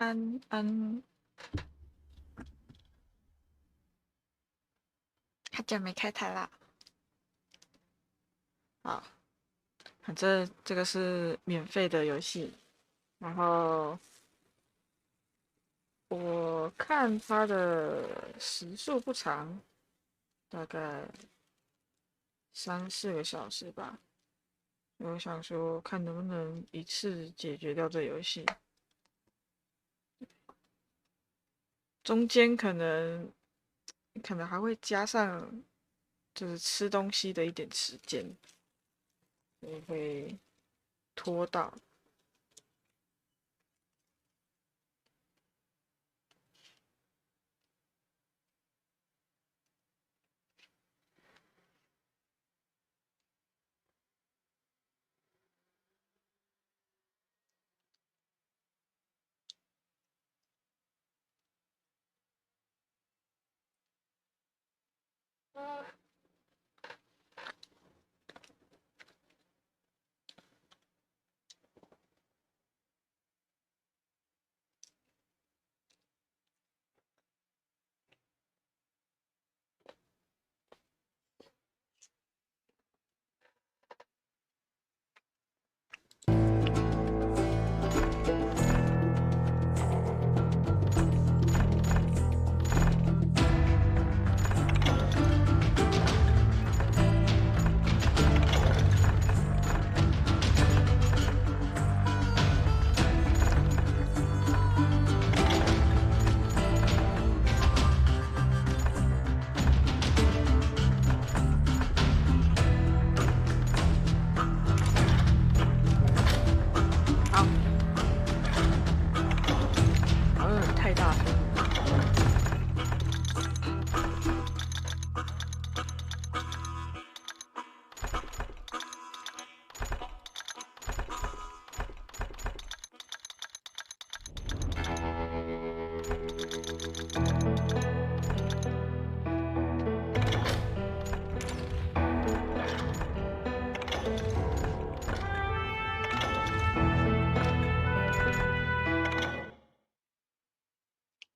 安安，好久没开台啦。好，反正这个是免费的游戏，然后我看它的时数不长，大概3、4个小时吧。我想说，看能不能一次解决掉这游戏，中间可能还会加上就是吃东西的一点时间，所以会拖到。好，好像太大声。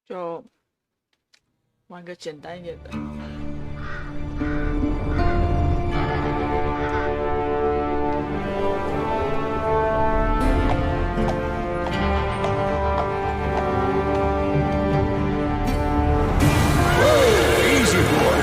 就玩个简单一点的。Easy boy.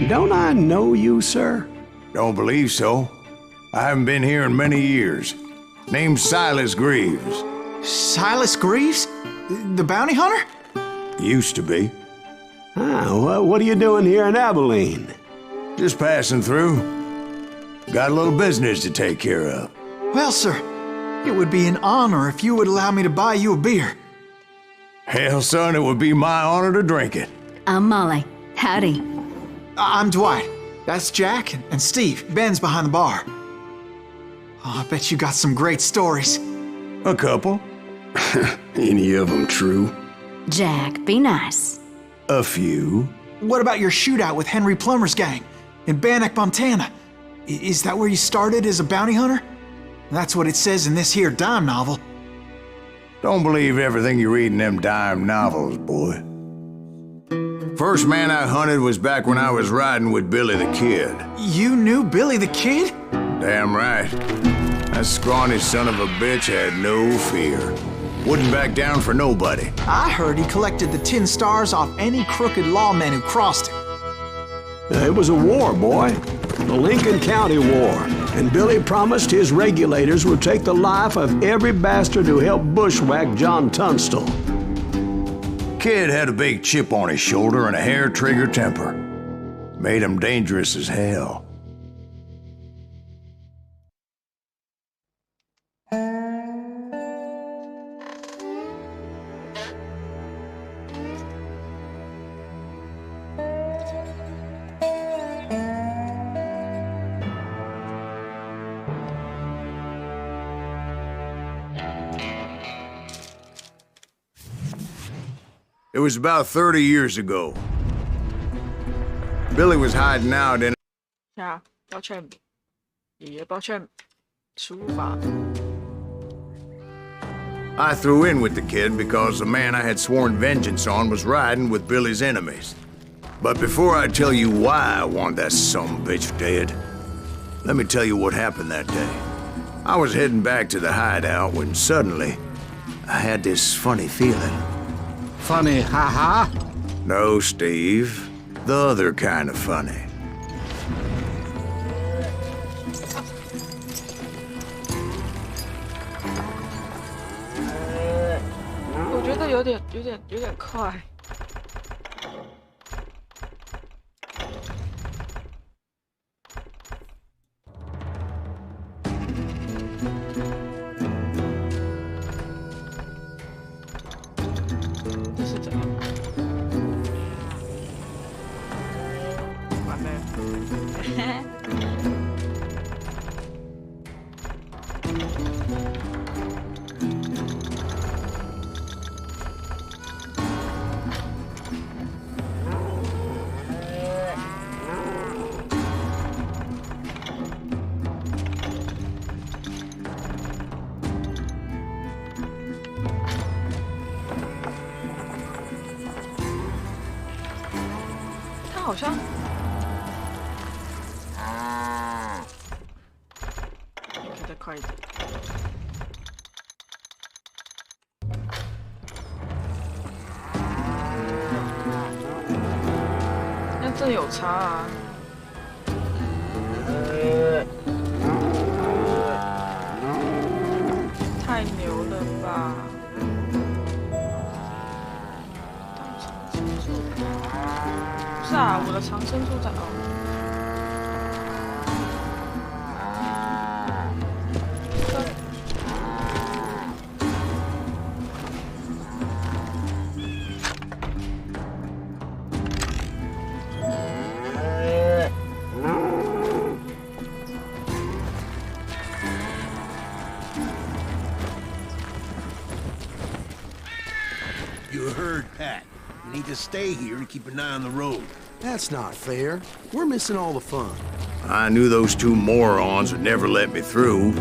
Don't I know you, sir? Don't believe so. I haven't been here in many years. Name's Silas Greaves. Silas Greaves? The bounty hunter? Used to be. What are you doing here in Abilene? Just passing through. Got a little business to take care of. Well, sir, it would be an honor if you would allow me to buy you a beer. Hell, son, it would be my honor to drink it. I'm Molly. Howdy. I'm Dwight. That's Jack and Steve. Ben's behind the bar. Oh, I bet you got some great stories. A couple. Any of them true? Jack, be nice. A few. What about your shootout with Henry Plummer's gang in Bannock, Montana? Is that where you started as a bounty hunter? That's what it says in this here dime novel. Don't believe everything you read in them dime novels, boy. First man I hunted was back when I was riding with Billy the Kid. You knew Billy the Kid? Damn right. That scrawny son of a bitch had no fear. Wouldn't back down for nobody. I heard he collected the 10 stars off any crooked lawmen who crossed him. It was a war, boy. The Lincoln County War. And Billy promised his regulators would take the life of every bastard who helped bushwhack John Tunstall. Kid had a big chip on his shoulder and a hair-trigger temper. Made him dangerous as hell. It was about 30 years ago. Billy was hiding out in... 呀，抱歉，爷爷抱歉，失误吧。I threw in with the kid because the man I had sworn vengeance on was riding with Billy's enemies. But before I tell you why I want that sumbitch dead, let me tell you what happened that day. I was heading back to the hideout when suddenly I had this funny feeling. Funny, haha. No, Steve. The other kind of funny. 我觉得有点快。这是怎样？完了。他好像，可以再快一点。那这有差啊。太牛了吧！不是啊，我的藏身处在哦。You heard Pat. You need to stay here and keep an eye on the road. That's not fair. We're missing all the fun. I knew those two morons would never let me through.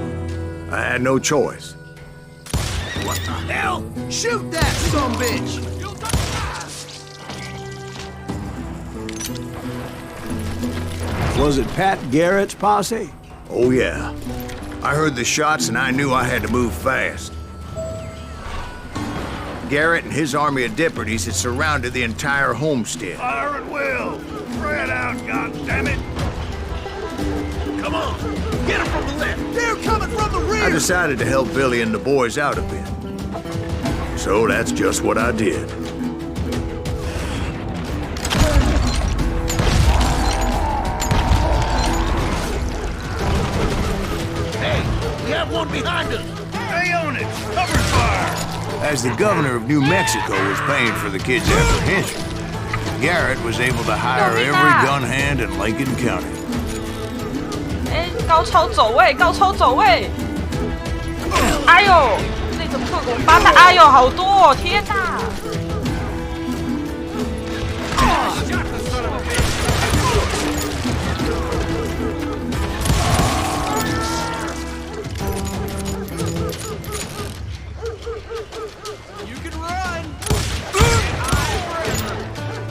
I had no choice. What the hell? Shoot that sumbitch! Was it Pat Garrett's posse? Oh, yeah. I heard the shots and I knew I had to move fast. Garrett and his army of deputies had surrounded the entire homestead. Fire at will! Spread out, goddammit! Come on! Get them from the left! They're coming from the rear! I decided to help Billy and the boys out a bit. So that's just what I did. Hey, we have one behind us! Stay on it! Cover fire! As the governor of New Mexico was paying for the kid's apprehension, Garrett was able to hire every gun hand in Lincoln County. 哎，高超走位，高超走位！哎呦，那种特工八大，哎呦，好多哦！天哪！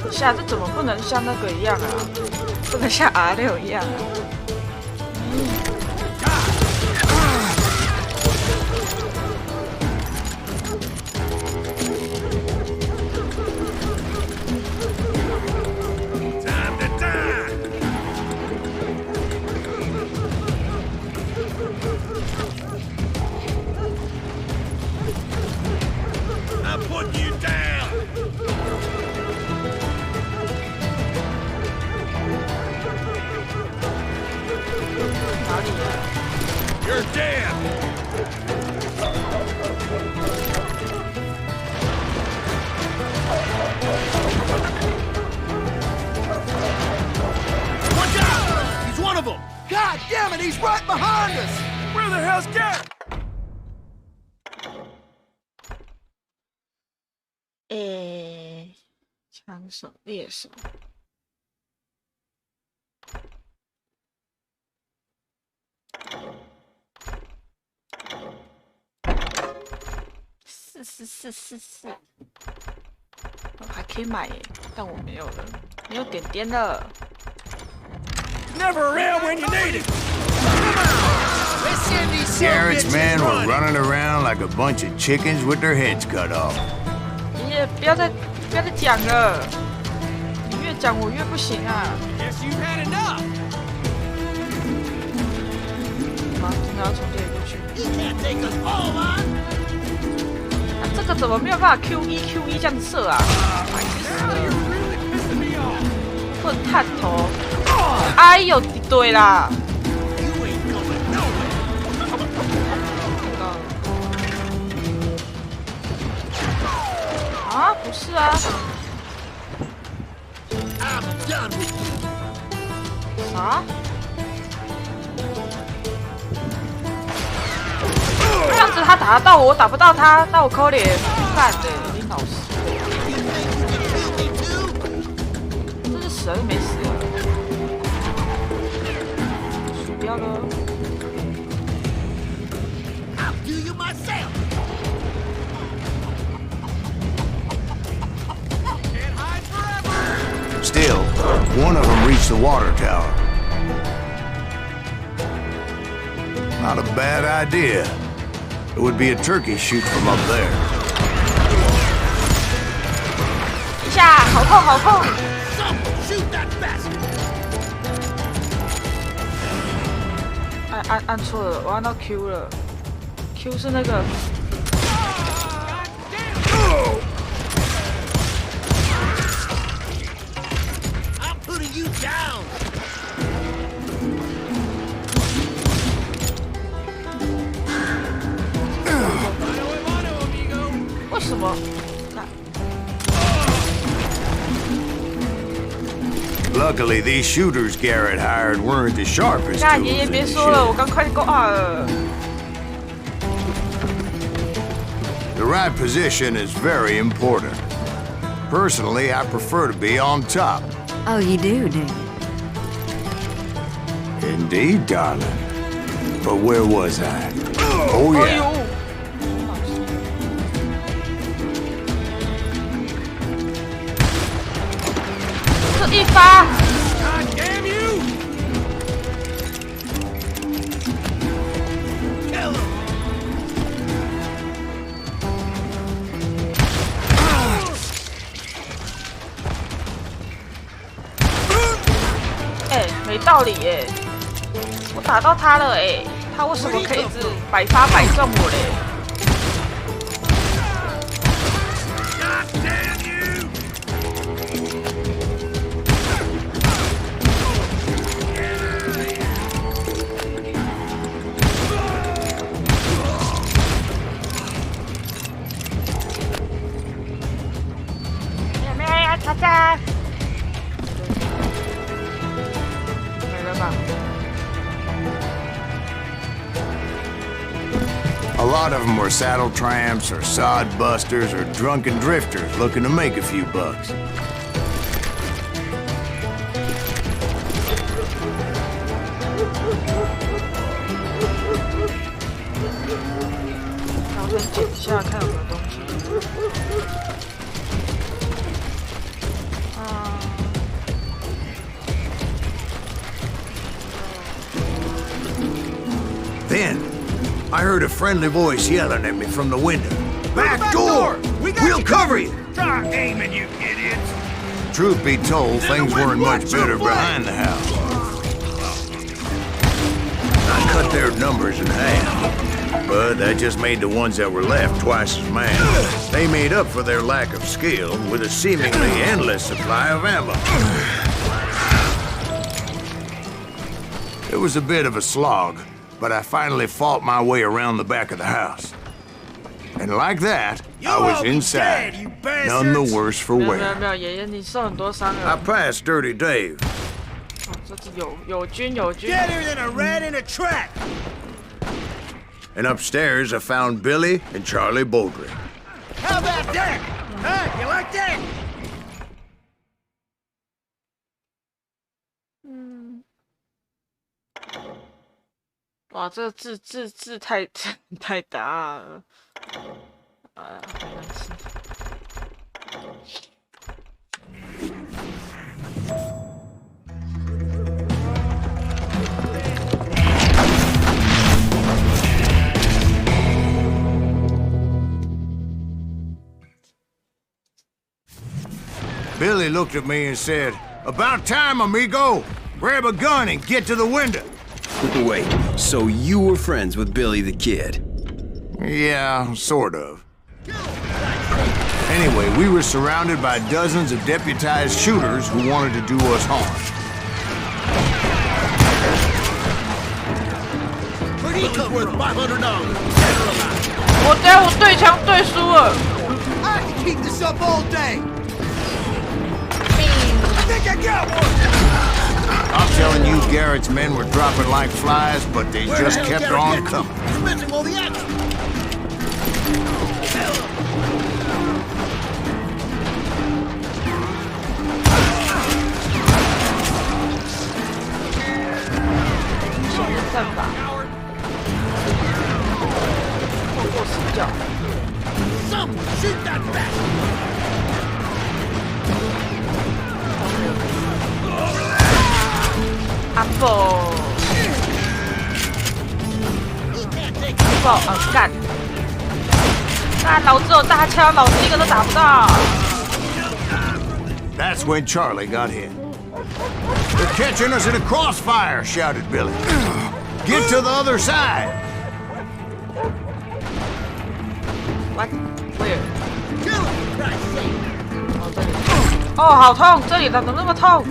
下这怎么不能像那个一样啊？不能像 R6一样啊？You're dead! Watch out! He's one of them! God damn it, he's right behind us! Where the hell's Garrett? 诶，枪手猎手。是，还可以买耶，但我没有了，没有点点了。Never around when you need it. Let's send these Garrett's bitches men were running. running around like a bunch of chickens with their heads cut off. 你也不要再讲了，你越讲我越不行啊！ Guess you've had enough. 妈，真的要从这里过去？ You can't take us all on. 啊，这个怎么没有办法 Q1 这样射啊？ Now you're really pissing me off. 混探头！哎呦，对啦！ You ain't going nowhere. 啊，不是啊， I'm done with you. 啥？这样子他打得到我，我打不到他，那我可怜，干的，你老师， You think you can kill me too? 这是死了又没死了，鼠标呢？ I'll do you myself. Can't hide forever. Still, one of them reached the water tower. Not a bad idea. It would be a turkey shoot from up there. 一下，好痛好痛！ Someone shoot that bastard. 按错了，我按到 Q 了。Q 是那个， I'm putting you down. 为什么？ Luckily, these shooters Garrett hired weren't the sharpest 干 tools 爷爷 in 别 the 说了，我 shed. 刚快挂了。 The right position is very important. Personally, I prefer to be on top. Oh, you do you? Indeed, darling. But where was I? Oh, 哎 yeah. 呦！这一发， God damn you! Kill him! 哎，没道理耶！我打到他了哎，他为什么可以一直百发百中我嘞？ God damn you! 妹妹啊，查查，没了吧？ A lot of them were saddle tramps or sod busters or drunken drifters looking to make a few bucks. 然后再剪一下，看有没有东西。啊， Then, I heard a friendly voice yelling at me from the window. Back door! We'll cover you! Start aiming, you idiots! Truth be told, things weren't much better behind the house. I cut their numbers in half, but that just made the ones that were left twice as mad. They made up for their lack of skill with a seemingly endless supply of ammo. It was a bit of a slog, but I finally fought my way around the back of the house. And like that, I was inside, none the worse for 没有没有 wear. 没有，爷爷你受很多伤 I 了。 passed Dirty Dave. 哦，这是友军友军。 Better than a rat in a trap! And upstairs, I found Billy and Charlie Bowdry. How about that? Huh? You like that? 哇，这个字太大了，啊，没关系。Billy looked at me and said, "About time, amigo. Grab a gun and get to the window." Wait, so you were friends with Billy the Kid? Yeah, sort of. Anyway, we were surrounded by dozens of deputized shooters who wanted to do us harm. Worth $500. 我等下我对枪对输了。 I can keep this up all day. I think I got one. I'm telling you, Garrett's men were dropping like flies, but they Where the just hell kept Garrett on get to? coming. He's missing all the action. 现任战法，透过死角。 Someone shoot that bastard. 阿宝，阿宝，干！干，老子有大枪，老子一个都打不到。 That's when Charlie got hit. "They're catching us in a crossfire," shouted Billy. "Get to the other side." What? Where? Kill him, for Christ's sake. 哦，这里。哦，好痛！这里怎么那么痛？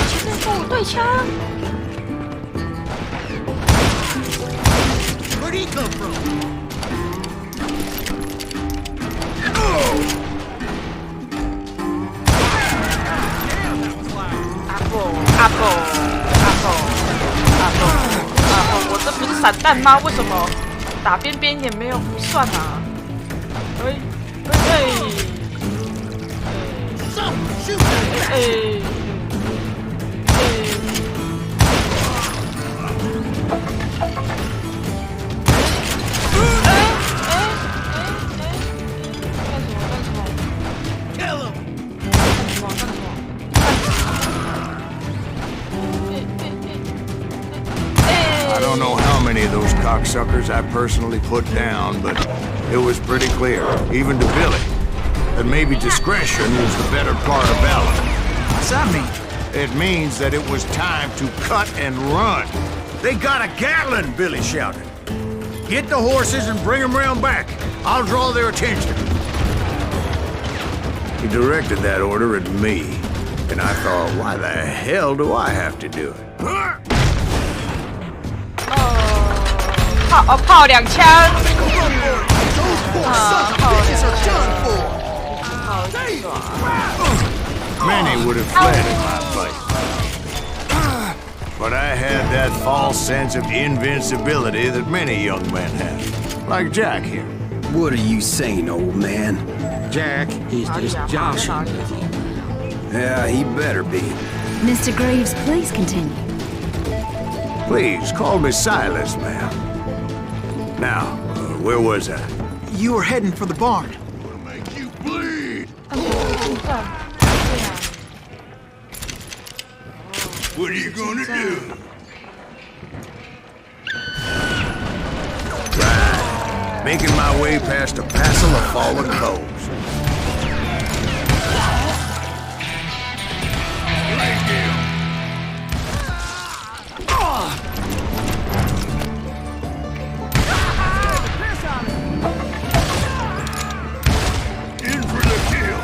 现在跟我对枪。 Where'd he come from? 我这不是散弹吗？为什么打边边也没有算啊？哎。 Someone shoot that bastard. 干什么？ Kill him. 干什么？ I don't know how many of those cocksuckers I personally put down, but it was pretty clear, even to Billy, that maybe discretion was the better part of valor. What's that mean? It means that it was time to cut and run. "They got a Gatlin!" Billy shouted. "Get the horses and bring them round back. I'll draw their attention." He directed that order at me, and I thought, why the hell do I have to do it? 炮两枪。 Sons of bitches are done for. Many would have fled in my place. But I had that false sense of invincibility that many young men have. Like Jack here. What are you saying, old man? Jack, he's just joshing. Yeah, he better be. Mr. Graves, please continue. Please, call me Silas, ma'am. Now, where was I? You were heading for the barn. Gonna make you bleed. What are you gonna do? Right. Making my way past a passel of fallen coals. In for the kill.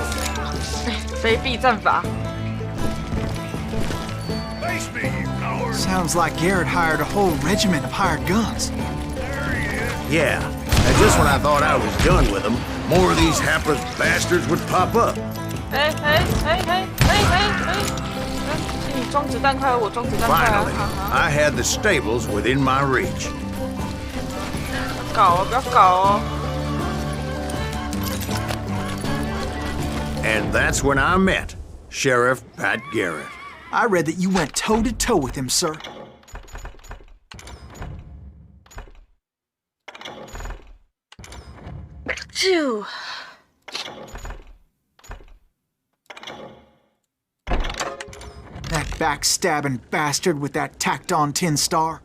非必战法。 Face me, you coward. Sounds like Garrett hired a whole regiment of hired guns. Yeah, and just when I thought I was done with them, more of these hapless bastards would pop up. 哎，你装子弹快，我装子弹快啊！ Finally, I had the stables within my reach. 搞哦，不要搞哦！ And that's when I met Sheriff Pat Garrett. I read that you went toe-to-toe with him, sir. Phew. That backstabbing bastard with that tacked-on tin star.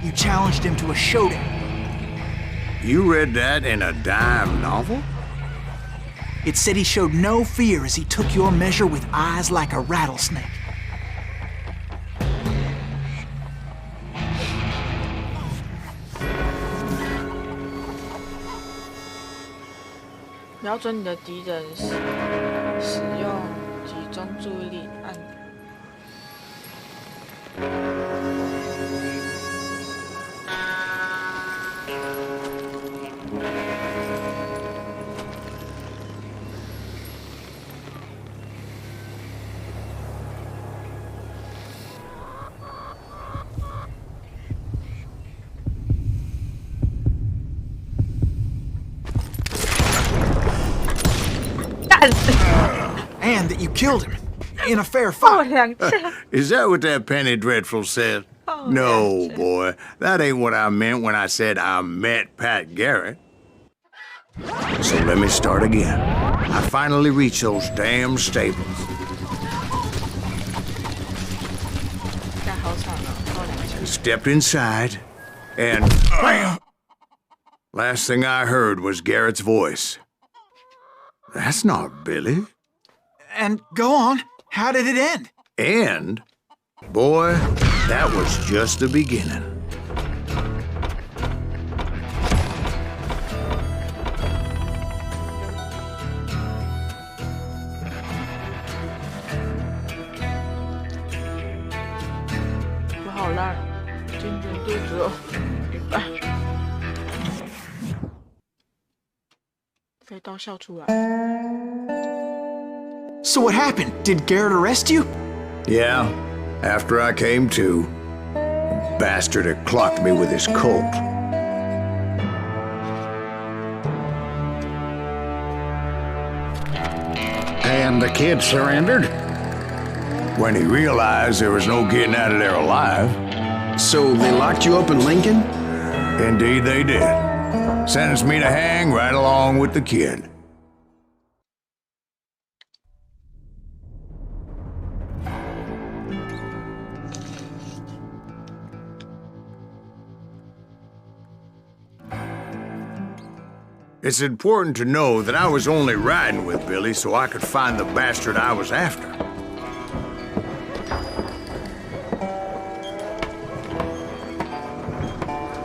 You challenged him to a showdown. You read that in a dime novel? It said he showed no fear as he took your measure with eyes like a rattlesnake.瞄准你的敌人时，使用集中注意力按。And that you killed him in a fair 哦， fight. 2下。 Is that what that Penny Dreadful said? Oh, No, gotcha. boy. That ain't what I meant when I said I met Pat Garrett. So let me start again. I finally reached those damn stables. 干好惨哦，靠2下。 Stepped inside, and bam! Last thing I heard was Garrett's voice. That's not Billy. And go on, how did it end? And, boy, that was just the beginning. 我好烂，进军度只有1半。飞刀笑出来。 So what happened? Did Garrett arrest you? Yeah, after I came to, the bastard had clocked me with his Colt. And the kid surrendered? When he realized there was no getting out of there alive, So they locked you up in Lincoln? indeed they did. Sentenced me to hang right along with the kid. It's important to know that I was only riding with Billy so I could find the bastard I was after.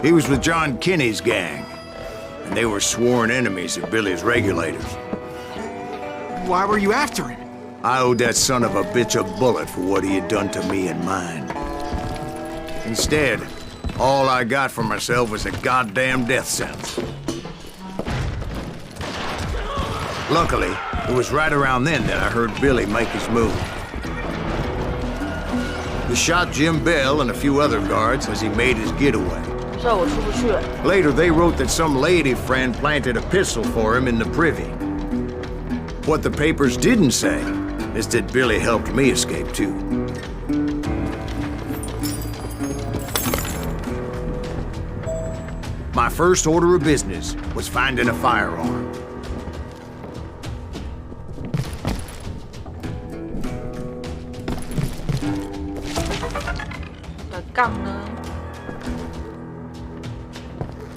He was with John Kinney's gang, and they were sworn enemies of Billy's regulators. Why were you after him? I owed that son of a bitch a bullet for what he had done to me and mine. Instead, all I got for myself was a goddamn death sentence. Luckily, it was right around then that I heard Billy make his move. He shot Jim Bell and a few other guards as he made his getaway. 这我出不去了。 Later, they wrote that some lady friend planted a pistol for him in the privy. What the papers didn't say is that Billy helped me escape too. My first order of business was finding a firearm. 的杠呢？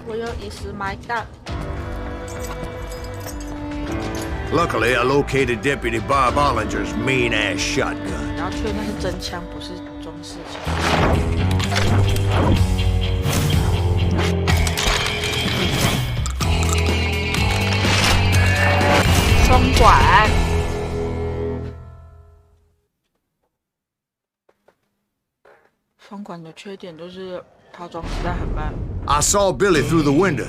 我有一时埋杠。 Luckily, I located Deputy Bob Ollinger's mean-ass shotgun. 你要确认那是真枪，不是装饰枪。双管。双管的缺点就是套装实在很慢。 I saw Billy through the window,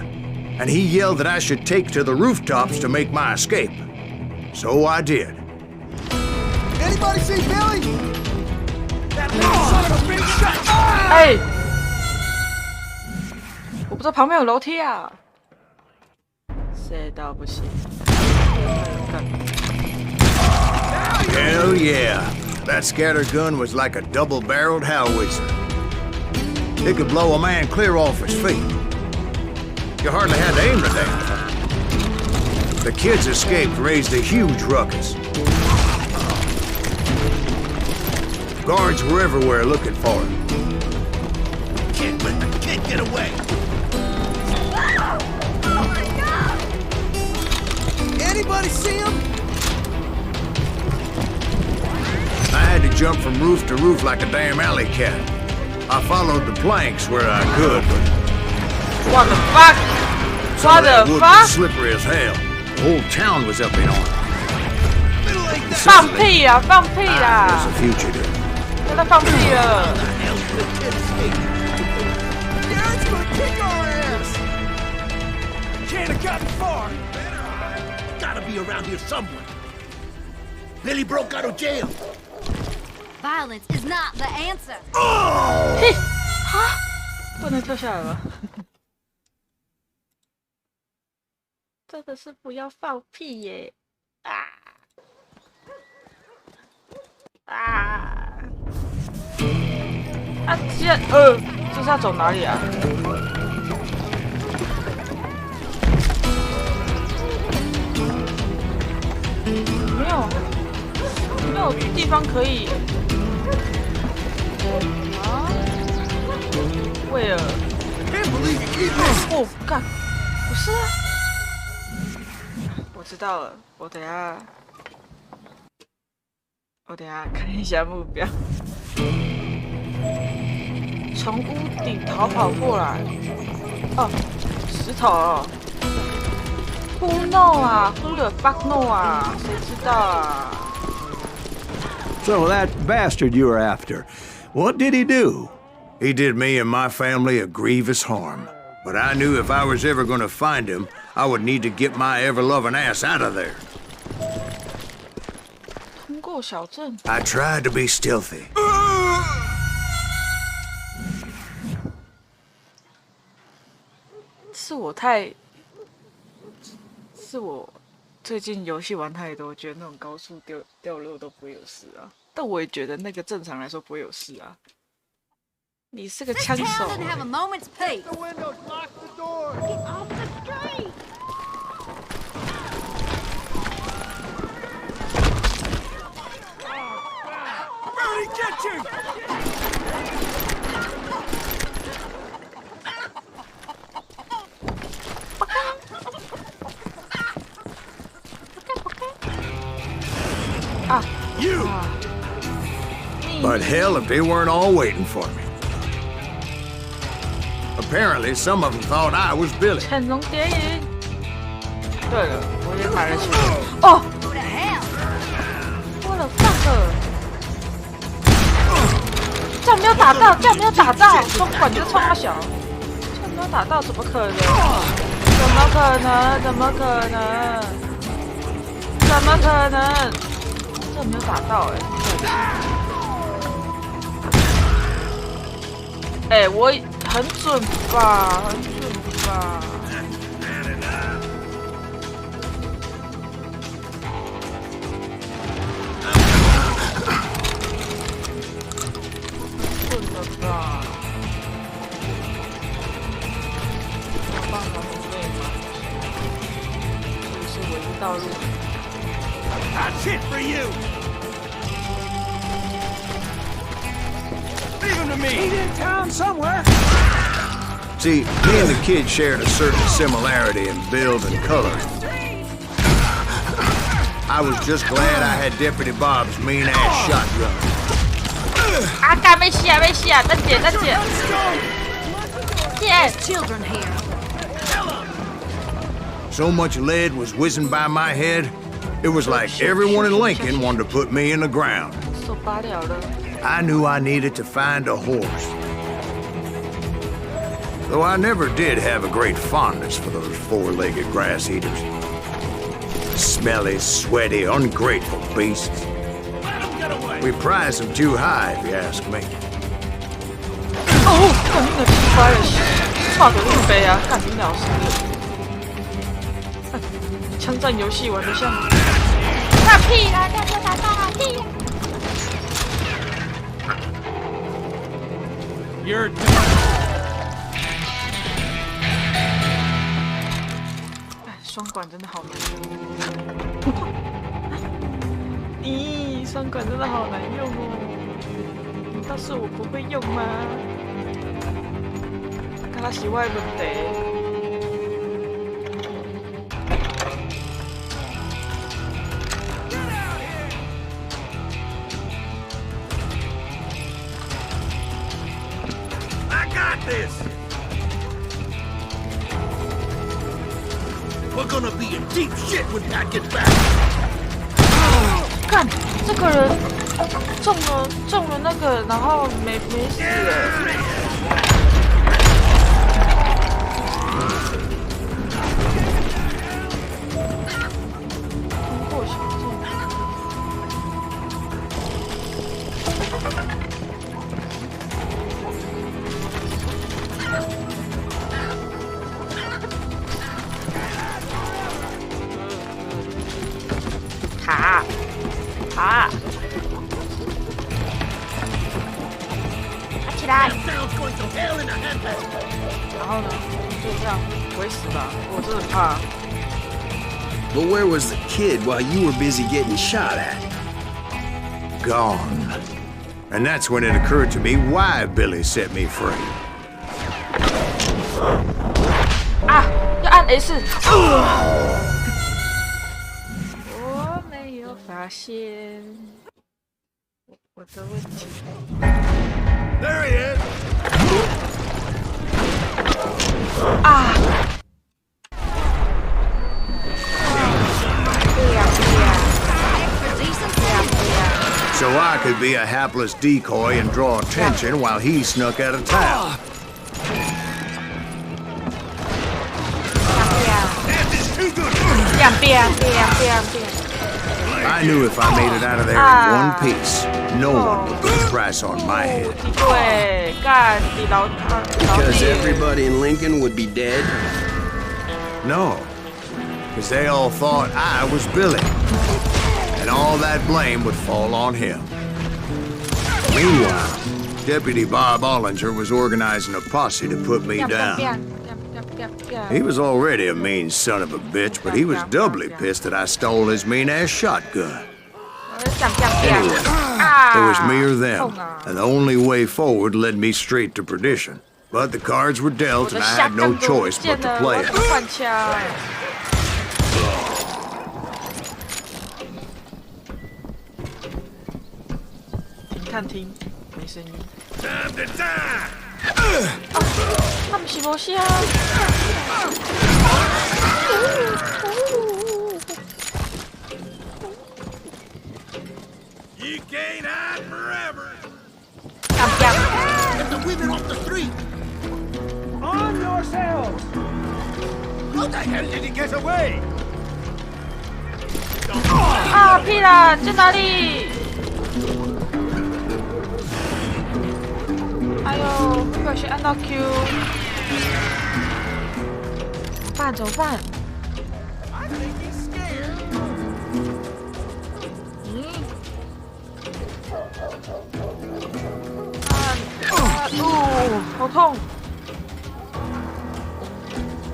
and he yelled that I should take to the rooftops to make my escape. So I did. Anybody see Billy? That little son of a bitch shot! 哎，我不知道旁边有楼梯啊。谁到不行？ Hell yeah. That scatter gun was like a double-barreled howitzer. It could blow a man clear off his feet. You hardly had to aim the damn thing. The kids escaped raised a huge ruckus. Guards were everywhere looking for him. Can't let the kid get away! Oh my God! Anybody see him? I had to jump from roof to roof like a damn alley cat. I followed the planks where I could, but What the fuck? some What of that the wood fuck? was slippery as hell. The whole town was up in arms. 放屁啊！放屁 I 啦 was！a fugitive. 真的放屁了！ Darren's gonna kick our ass! Can't have gotten far! Gotta be around here somewhere. Billy broke out of jail. Violence is not the answer. 嘿，哈，不能跳下来吗？真的是不要放屁耶！啊啊！啊！既然这是要走哪里啊？没有地方可以啊？威尔，哦，干，不是啊！我知道了，我等下看一下目标。从屋顶逃跑过来。哦，石头哦。Who know 啊 ？Who the fuck know 啊？谁知道啊？ So that bastard you were after, what did he do? He did me and my family a grievous harm. But I knew if I was ever going to find him, I would need to get my ever-loving ass out of there. 通过小镇。 I tried to be stealthy. 是我最近游戏玩太多，我觉得那种高速掉落都不会有事啊。但我也觉得那个正常来说不会有事啊。你是个 This 枪 town 手。 doesn't have a moment's peace. The windows, lock the door! Get off the street. Bernie, get you! You! But hell if they weren't all waiting for me. Apparently, some of them thought I was Billy. 成龙谍影。对了，我也买了起来。哦， Go to hell. 我的 fuck！ 这样没有打到，这样没有打到，说管你是冲他小，这样没有打到，怎么可能？怎么可能？怎么可能？怎么可能？这没有打到哎！我很准吧，很准吧。准了吧？有办法不对吗？这里是唯一道路。 That's it for you! Leave him to me! He's in town somewhere. See, me and the kid shared a certain similarity in build and color. I was just glad I had Deputy Bob's mean-ass shotgun. 啊！干没戏啊！没戏啊！等姐，等姐，姐， Children here. So much lead was whizzing by my head, it was like everyone in Lincoln wanted to put me in the ground. 手拔了了。 I knew I needed to find a horse. though I never did have a great fondness for those four-legged grass eaters. Smelly, sweaty, ungrateful beasts. We prize them too high, if you ask me. 哦，干你的鸡掰了，差点路飞啊！干你老师，枪战游戏玩得像。放屁啦！干这打放屁啦！ You're 哎，双管真的好难用。咦，双管真的好难用哦。难道是我不会用吗？看他是我的问题。 this. We're gonna be in deep shit when Pat gets back. 看这个人中了那个，然后没死了。通过小径。卡，起来！然后呢？就这样，不会死吧？我真的很怕。 But where was the kid while you were busy getting shot at? Gone. And that's when it occurred to me why Billy set me free. 啊，要按 S。我没有发现我的问题。There he is. 啊！ So I could be a hapless decoy and draw attention while he snuck out of town. I knew if I made it out of there in one piece, no one would put a price on my head. Because everybody in Lincoln would be dead? No, because they all thought I was Billy. And all that blame would fall on him. Meanwhile, Deputy Bob Ollinger was organizing a posse to put me down. He was already a mean son of a bitch, but he was doubly pissed that I stole his mean-ass shotgun. Anyway, it was me or them, and the only way forward led me straight to perdition. But the cards were dealt, and I had no choice but to play it. 看听，没声音。 Time to die. 他们是无声。You can't hide forever. 干干。 Get the women off the street. On yourselves! How the hell did he get away? 啊屁啦，在哪里？ 哎呦，不小心按到 Q， 怎么办？好痛！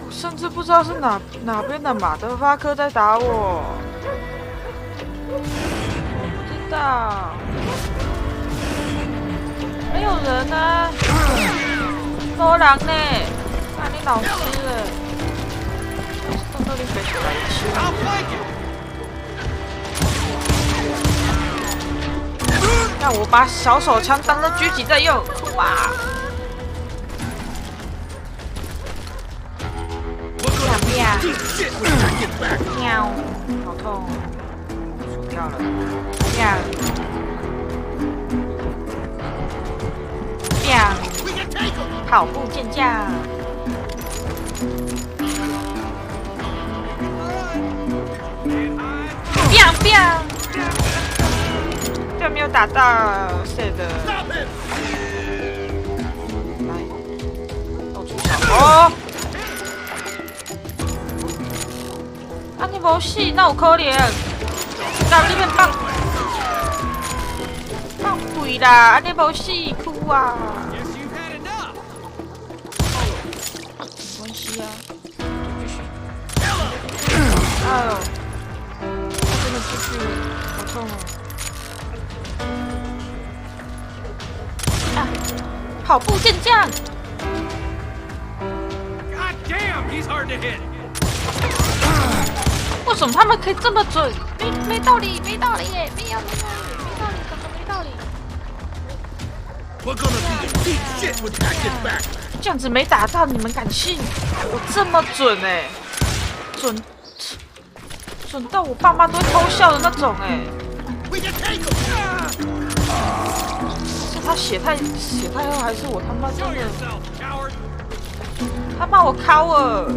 我甚至不知道是哪边的马德发科在打我，我不知道。 没有人啊，多人呢，看你老师了，动作力飞出来一起。让我把小手枪当成狙击在用，哇！喵，好痛，输掉了，喵。 跑步健将，啪！这没有打到，谁的？来，到处找哦！啊，你无死，那有可能？到里面放鬼啦！啊，你无死，哭啊！没关系啊，继续。哎呦，他真的继续，好痛哦！啊，跑步健将。God damn, he's hard to hit. 为什么他们可以这么准？没道理，没道理耶！没道理，怎么没道理？ We're gonna be in deep shit with that kid back. 这样子没打到，你们敢信？我这么准哎，准到我爸妈都会偷笑的那种哎。We can take him. 是他血太厚，还是我他妈真 Show 的？ yourself, coward. 他骂我 coward，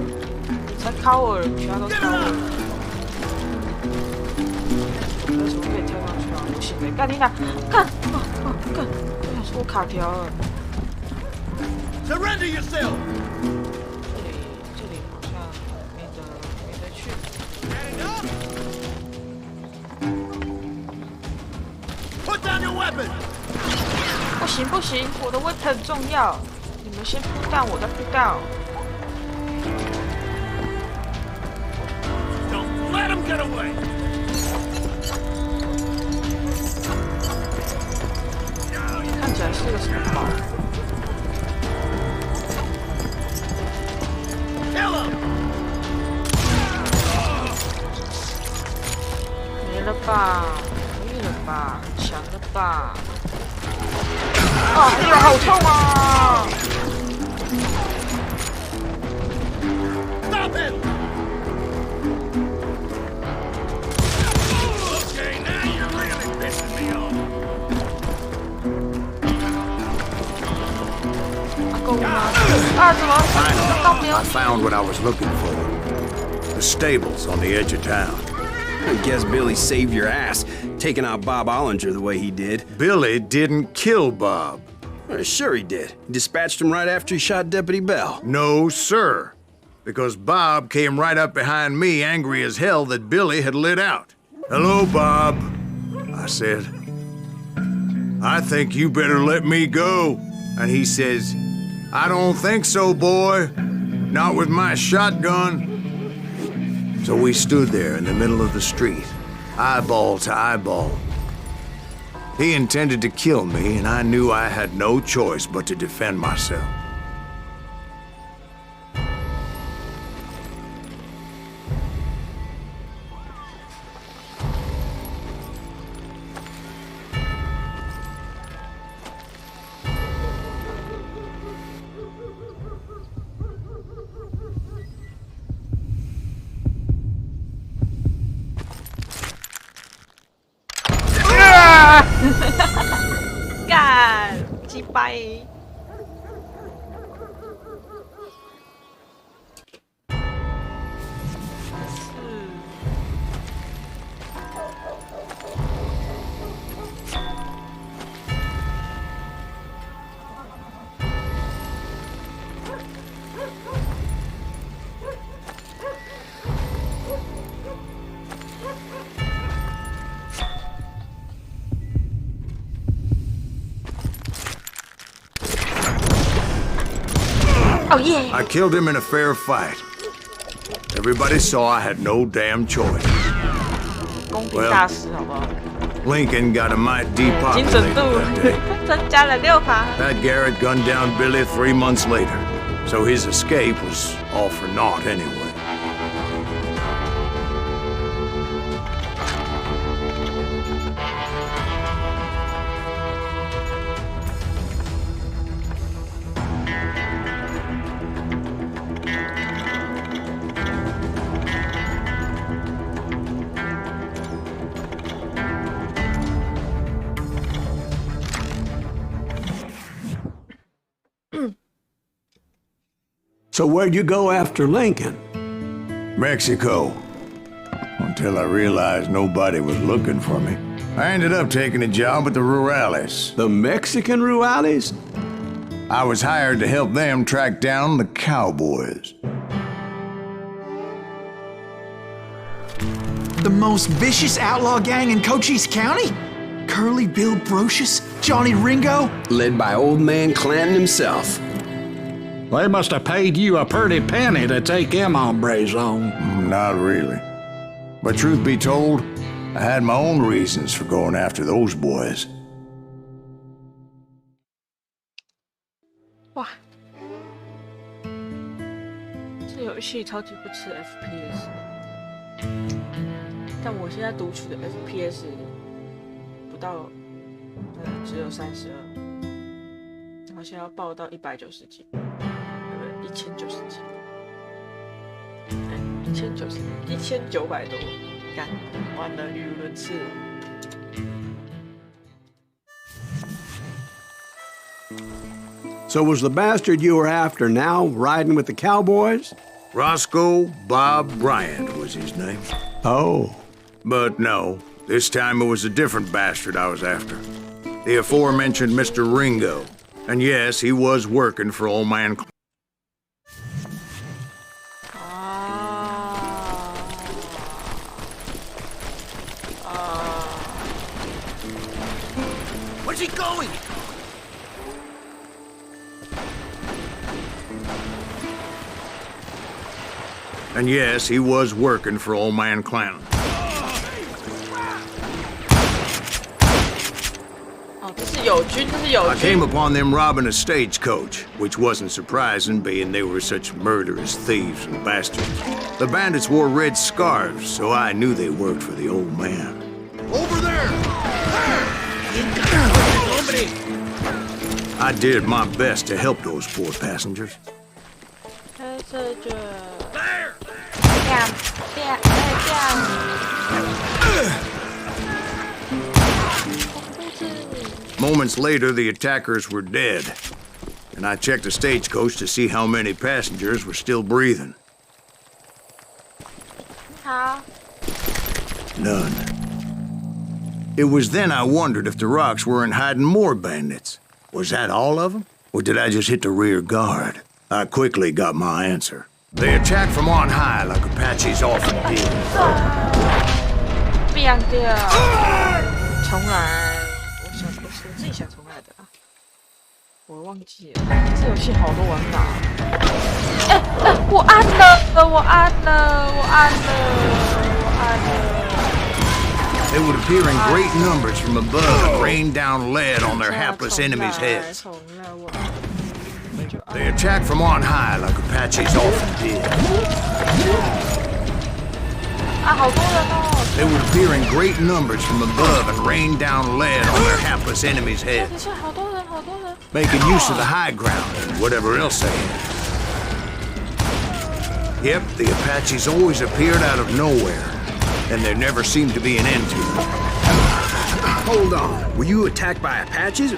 你才 coward， 其他都 coward。为什么可以跳上去啊？不行哎，干你俩，干！我想说我卡条了。 Surrender yourself. 这里好像没得去。 Put down your weapon. 不行，我的 weapon 很重要。你们先扑到，我再扑到。 Don't let him get away. 看起来是个什么宝？ Kill him. 没了吧？可以了吧？强了吧？啊，哎呀，好痛啊！ Stop him. Okay, now you're really pissing me off. 够吗？啊，怎么？到没有 I found what I was looking for. The stables on the edge of town. I guess Billy saved your ass, taking out Bob Ollinger the way he did. Billy didn't kill Bob. Sure he did. He dispatched him right after he shot Deputy Bell. No, sir. Because Bob came right up behind me, angry as hell that Billy had lit out. Hello, Bob, I said. I think you better let me go. And he says, I don't think so, boy. Not with my shotgun. So we stood there in the middle of the street, eyeball to eyeball. He intended to kill me, and I knew I had no choice but to defend myself. God， 干，击败。Oh yeah! I killed him in a fair fight. Everybody saw I had no damn choice. 公平大师，好不好？ Lincoln got a mite depopulated 精准度 that day. 增加了6%。 Pat Garrett gunned down Billy 3 months later, so his escape was all for naught anyway. So where'd you go after Lincoln? Mexico. until I realized nobody was looking for me. I ended up taking a job at the Rurales. The Mexican Rurales? I was hired to help them track down the cowboys. The most vicious outlaw gang in Cochise County? Curly Bill Brocious? Johnny Ringo? Led by old man Clanton himself. They must have paid you a pretty penny to take them hombres on. Not really. But truth be told, I had my own reasons for going after those boys. 哇，这游戏超级不吃 FPS， 但我现在读取的 FPS 不到，只有32，然后现在要爆到190几，1090几，1900多，干，完了语无伦次。So was the bastard you were after now riding with the cowboys? Roscoe Bob Bryant was his name. Oh. But no, this time it was a different bastard I was after. The aforementioned Mr. Ringo. And yes, he was working for old man. Where's he going? And yes, he was working for old man Clanton. 哦，这是友军，这是友 I 军。 came upon them robbing a stagecoach, which wasn't surprising, being they were such murderous thieves and bastards. The bandits wore red scarves, so I knew they worked for the old man. Over there! I did my best to help those poor passengers. 开这个。 There! 这样。 Moments later, the attackers were dead, and I checked the stagecoach to see how many passengers were still breathing. 好。 None. It was then I wondered if the rocks weren't hiding more bandits. Was that all of them? Or did I just hit the rear guard? I quickly got my answer. They attacked from on high like Apaches often did. 变掉，重来。我自己想重来的啊，我忘记了。这游戏好多玩法。我按了。 They would appear in great numbers from above and rain down lead on their hapless enemies' heads. They attacked from on high like Apaches often did. They would appear in great numbers from above and rain down lead on their hapless enemies' heads, making use of the high ground and whatever else they had. Yep, the Apaches always appeared out of nowhere, and there never seemed to be an end to them. Hold on. Were you attacked by Apaches?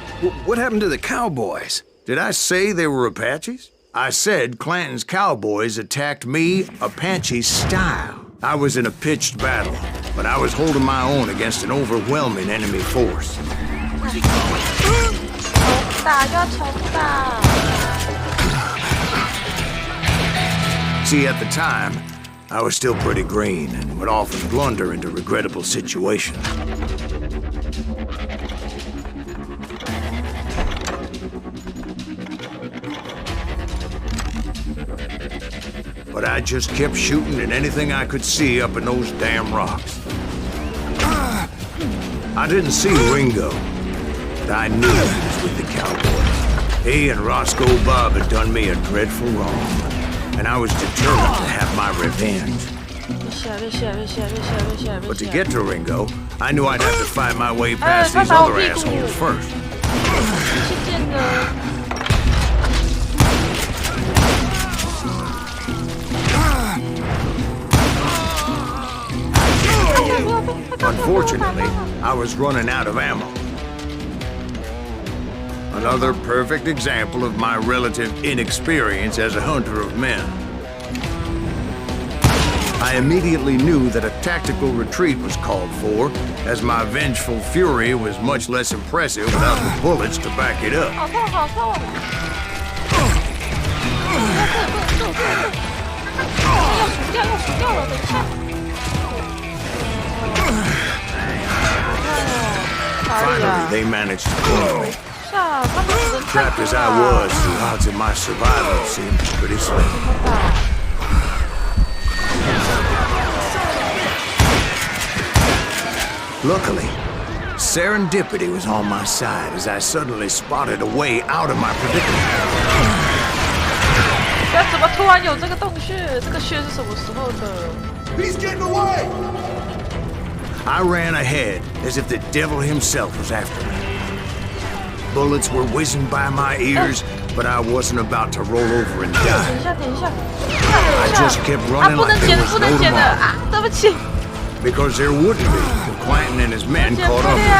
What happened to the cowboys? Did I say they were Apaches? I said Clanton's cowboys attacked me Apache style. I was in a pitched battle, but I was holding my own against an overwhelming enemy force. See, at the time, I was still pretty green and would often blunder into regrettable situations. But I just kept shooting at anything I could see up in those damn rocks. I didn't see Ringo, but I knew he was with the cowboys. He and Roscoe Bob had done me a dreadful wrong, and I was determined to have my revenge. But to get to Ringo, I knew I'd have to find my way past these other assholes first. Unfortunately, I was running out of ammo. Another perfect example of my relative inexperience as a hunter of men. I immediately knew that a tactical retreat was called for, as my vengeful fury was much less impressive without the bullets to back it up. 好痛好痛！要数掉了，等一下。Finally, they managed to corner me. Trapped as I was, the odds of my survival seemed pretty slim. Luckily, serendipity was on my side as I suddenly spotted a way out of my predicament. 怎么突然有这个洞穴？这个穴是什么时候的？ He's getting away! I ran ahead as if the devil himself was after me. Bullets were whizzing by my ears, but I wasn't about to roll over and die. 等一下， I just kept running like there was no tomorrow. 对不起， Because there wouldn't be if Quentin and his men caught up with me.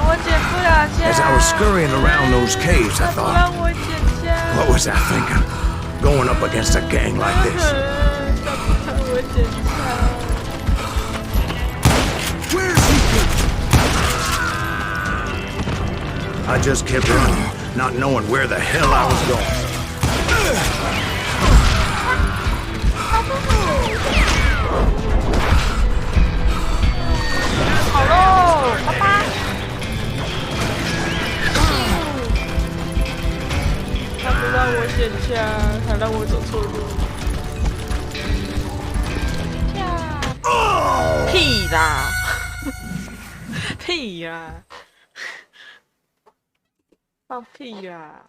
我捡不了枪。 As I was scurrying around those caves, I thought, 让我捡枪。 what was I thinking? Going up against a gang like this. 我捡枪。 Where's he been? I just kept running, not knowing where the hell I was going. 好喽，拜拜。他不让我捡枪，还让我走错路。屁啦！屁啦！放屁啦！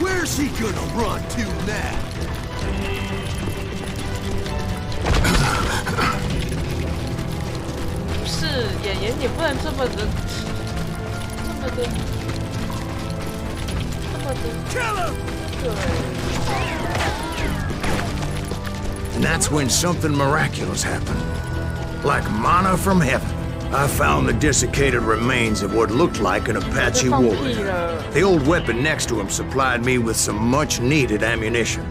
Where's he gonna run to now? 不是演员，你不能这么的，Kill him! 对。 And that's when something miraculous happened. Like manna from heaven, I found the desiccated remains of what looked like an Apache warrior. The old weapon next to him supplied me with some much-needed ammunition.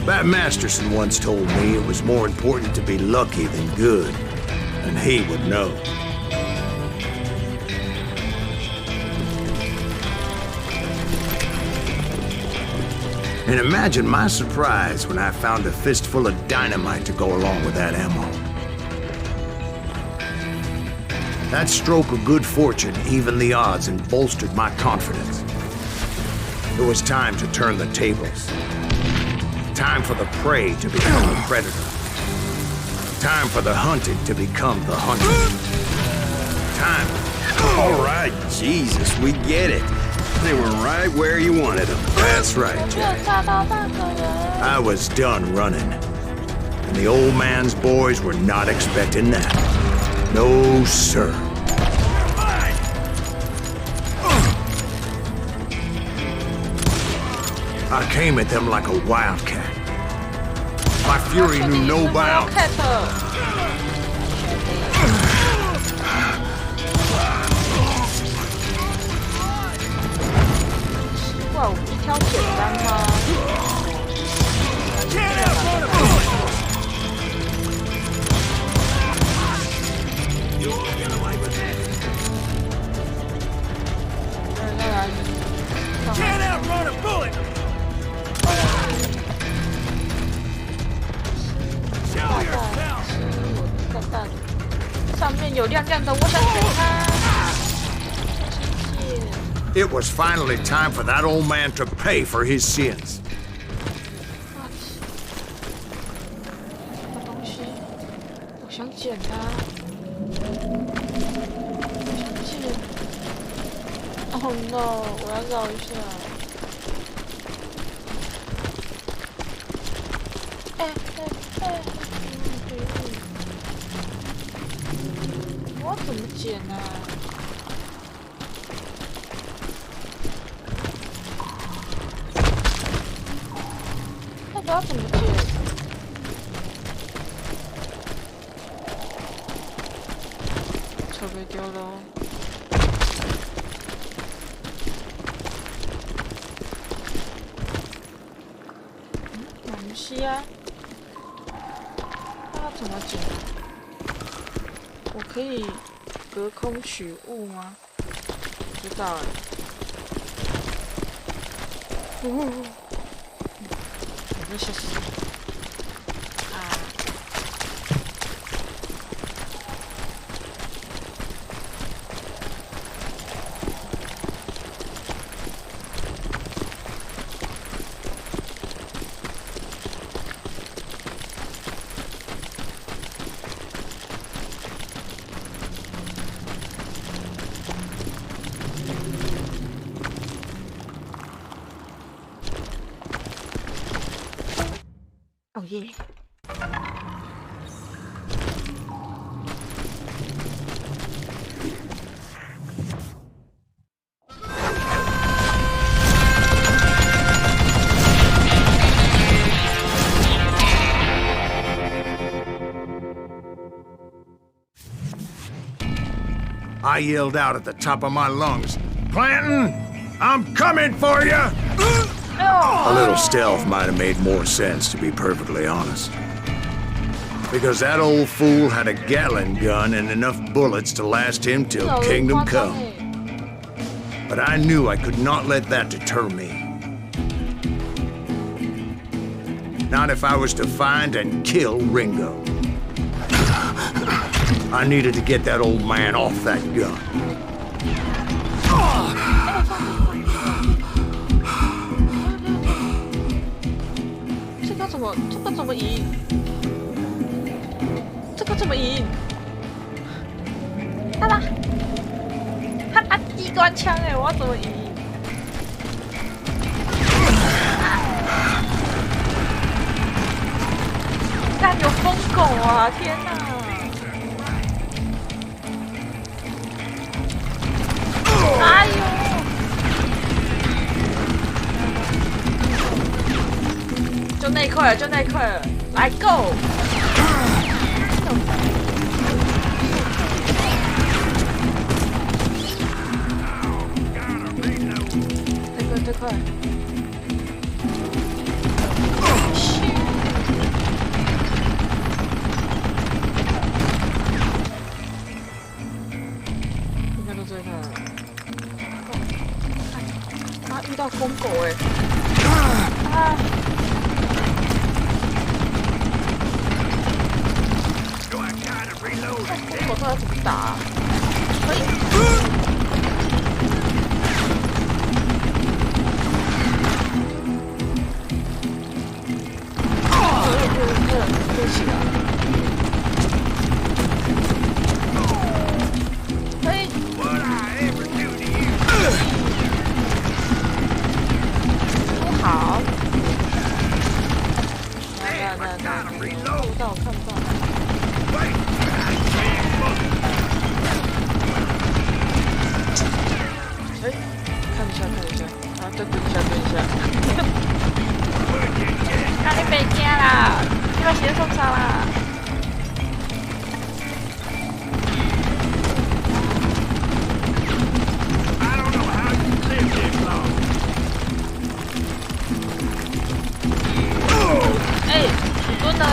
Bat Masterson once told me it was more important to be lucky than good, and he would know. And imagine my surprise when I found a fistful of dynamite to go along with that ammo. That stroke of good fortune evened the odds and bolstered my confidence. It was time to turn the tables. Time for the prey to become the predator. Time for the hunted to become the hunted. Time. All right, Jesus, we get it. They were right where you wanted them. That's right, Jack. I was done running. And the old man's boys were not expecting that. No, sir. I came at them like a wildcat. My fury knew no bounds. 哇，我一挑简单吗？ Can't outrun a bullet! Show yourself! 上面有亮亮的，我想给他。 It was finally time for that old man to pay for his sins. 什么东西？我想捡它。我想捡。Oh no！ 我要绕一下。我怎么捡啊？ 我要怎么解？西啊？那要怎么捡？我可以隔空取物吗？不知道哎。我被吓死了。啊！哦耶！I yelled out at the top of my lungs, Clanton, I'm coming for you! A little stealth might have made more sense, to be perfectly honest. Because that old fool had a Gatling gun and enough bullets to last him till kingdom come. But I knew I could not let that deter me. Not if I was to find and kill Ringo. I needed to get that old man off that gun. 这个怎么赢？这个怎么赢？他拿机关枪哎，我要怎么赢？看有疯狗啊！天哪！哎呦！就那一块了，就那一块了，来 go！ 这块。应该都这一块了。啊！遇到疯狗哎！啊！疯狗到底怎么打啊？可以。对不起啊。可以。不好。来，看不到，看不到。哎，看一下，啊，再蹲一下。那你别惊啦，你把鞋受伤啦。哎，蹲了哎。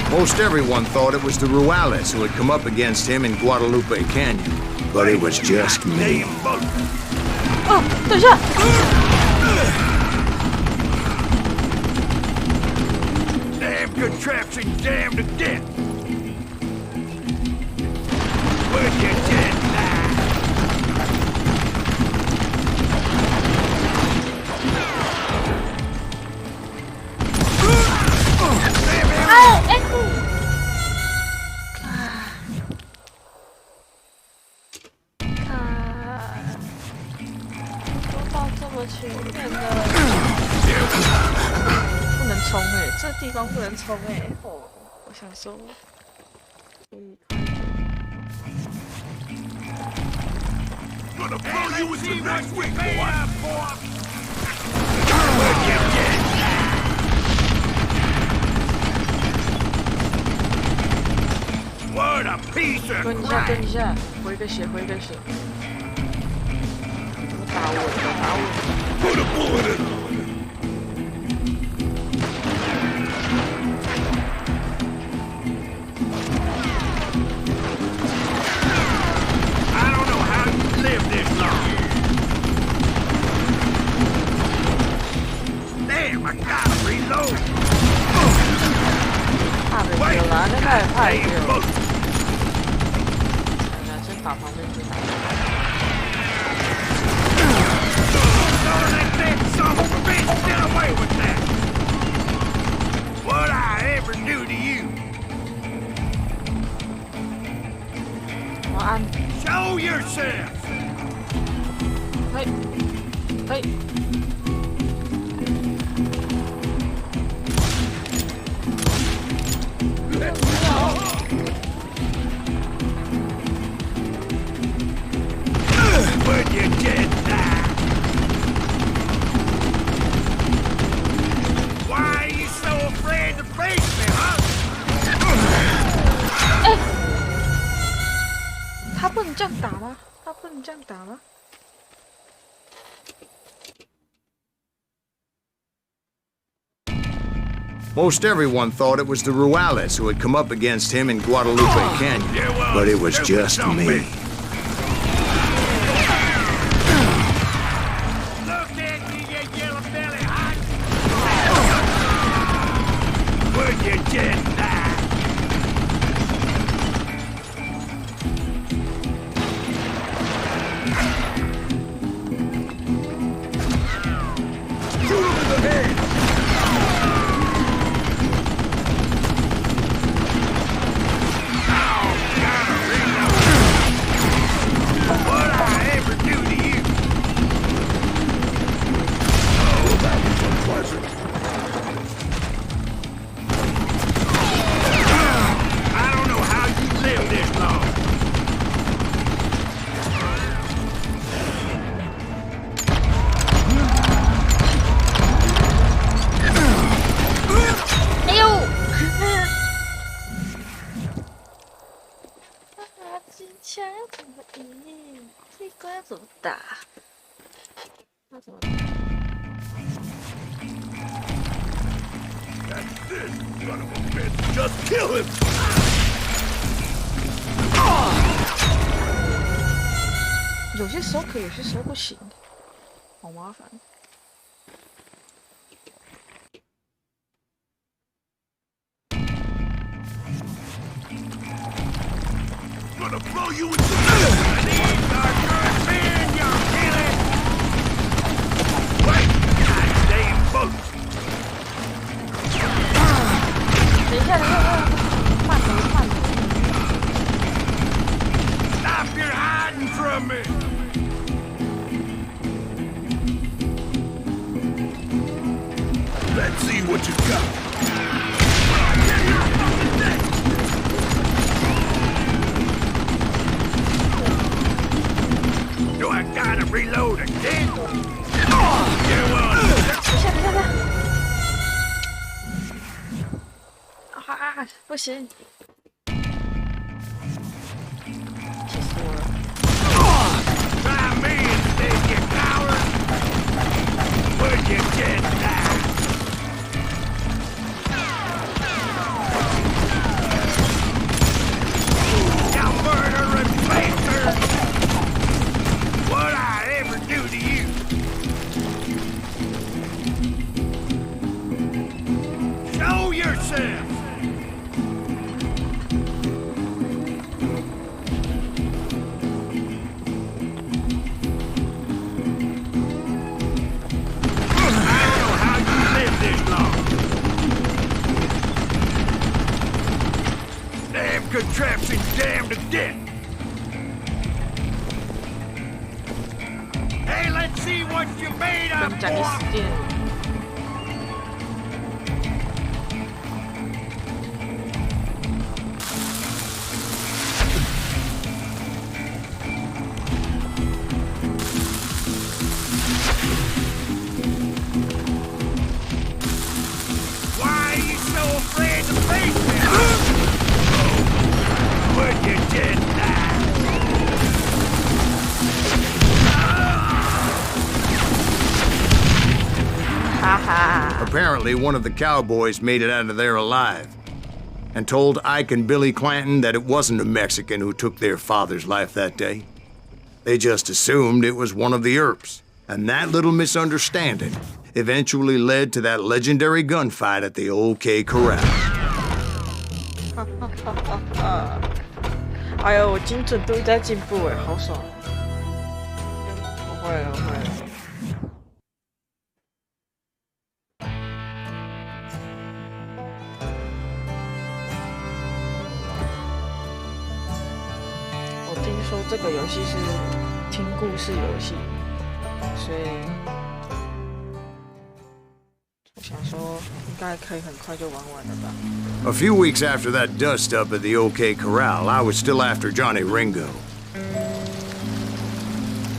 Most everyone thought it was the Ruales who had come up against him in Guadalupe Canyon, but it was just me. 哦，等一下。Damn contraption, damn to death. Where'd you get that? 都到这么前面了，不能冲哎，这地方不能冲哎。哦，我想说， Gonna blow you into next week, boy! What a piece of 蹲一下， crap! 蹲一下，回个血，回个血。怎么打我？怎么打我？ Put a bullet in him! I don't know how you live this long. Damn, I gotta reload. 怕被丢了，那他也怕被 Hey, 丢。 look. 先把旁边去打。 Son of that dead son of a bitch, get away with that! What'd I ever do to you? 我按， Show yourself! 嘿，嘿。 Would you just die? Why are you so afraid to face me, huh? 他不能这样打吗？他不能这样打吗？ Most everyone thought it was the Ruales who had come up against him in Guadalupe Canyon, but it was just me. Look at you, you yellow belly hot! Would you just die? Shoot him in the head! What'd I ever do to you? Oh, that was unpleasant. I don't know how you live this long. That's it, son of a bitch. Just kill him. 有些时候可以，有些时候不行，好麻烦。 Gonna blow you into these are good men, you kill it. Wait, goddamn boat. 等一下，慢点，慢点。 Stop your hiding from me. Let's see what you got. Do I gotta reload again? You will. 啊，不行！气死我了！ Try me instead, you coward. Would you just die? You murdering bastard! What'd I ever do to you? Show yourself! Contraption damned to death. Hey, let's see what you made 跟 of, 你讲个 boy. 时间。Apparently, one of the cowboys made it out of there alive and told Ike and Billy Clanton that it wasn't a Mexican who took their father's life that day. They just assumed it was one of the Earps, and that little misunderstanding eventually led to that legendary gunfight at the OK Corral. 哎呦，我精准度在进步哎，好爽！我会了，我会了。我听说这个游戏是听故事游戏，所以我想说应该可以很快就玩完了吧。A few weeks after that dust-up at the OK Corral, I was still after Johnny Ringo.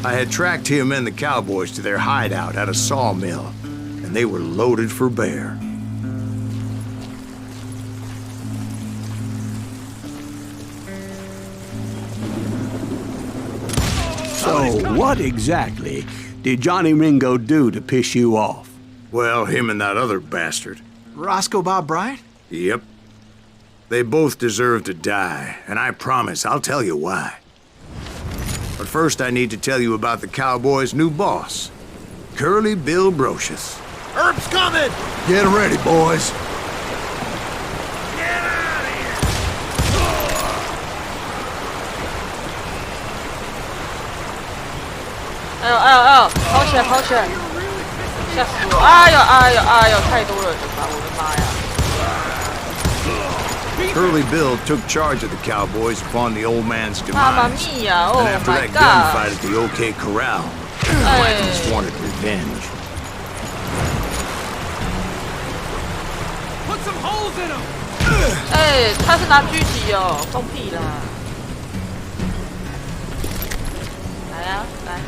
I had tracked him and the cowboys to their hideout at a sawmill, and they were loaded for bear. So, what exactly did Johnny Ringo do to piss you off? Well, him and that other bastard. Roscoe Bob Bryant? Yep. They both deserve to die, and I promise I'll tell you why. But first I need to tell you about the Cowboys' new boss, Curly Bill Brocious. Herb's coming! Get ready, boys. Get out of here! 哎呦哎呦哎呦，跑起来跑起来！吓死我！哎呦哎呦哎呦，太多人了吧！我的妈呀！ Curly Bill took charge of the Cowboys upon the old man's Mamma demise. mia! Oh and after my that god! gunfight at the OK Corral, Clantons wanted revenge. Put some holes in them! 哎，他是拿狙击哦，放屁啦！来呀、来来！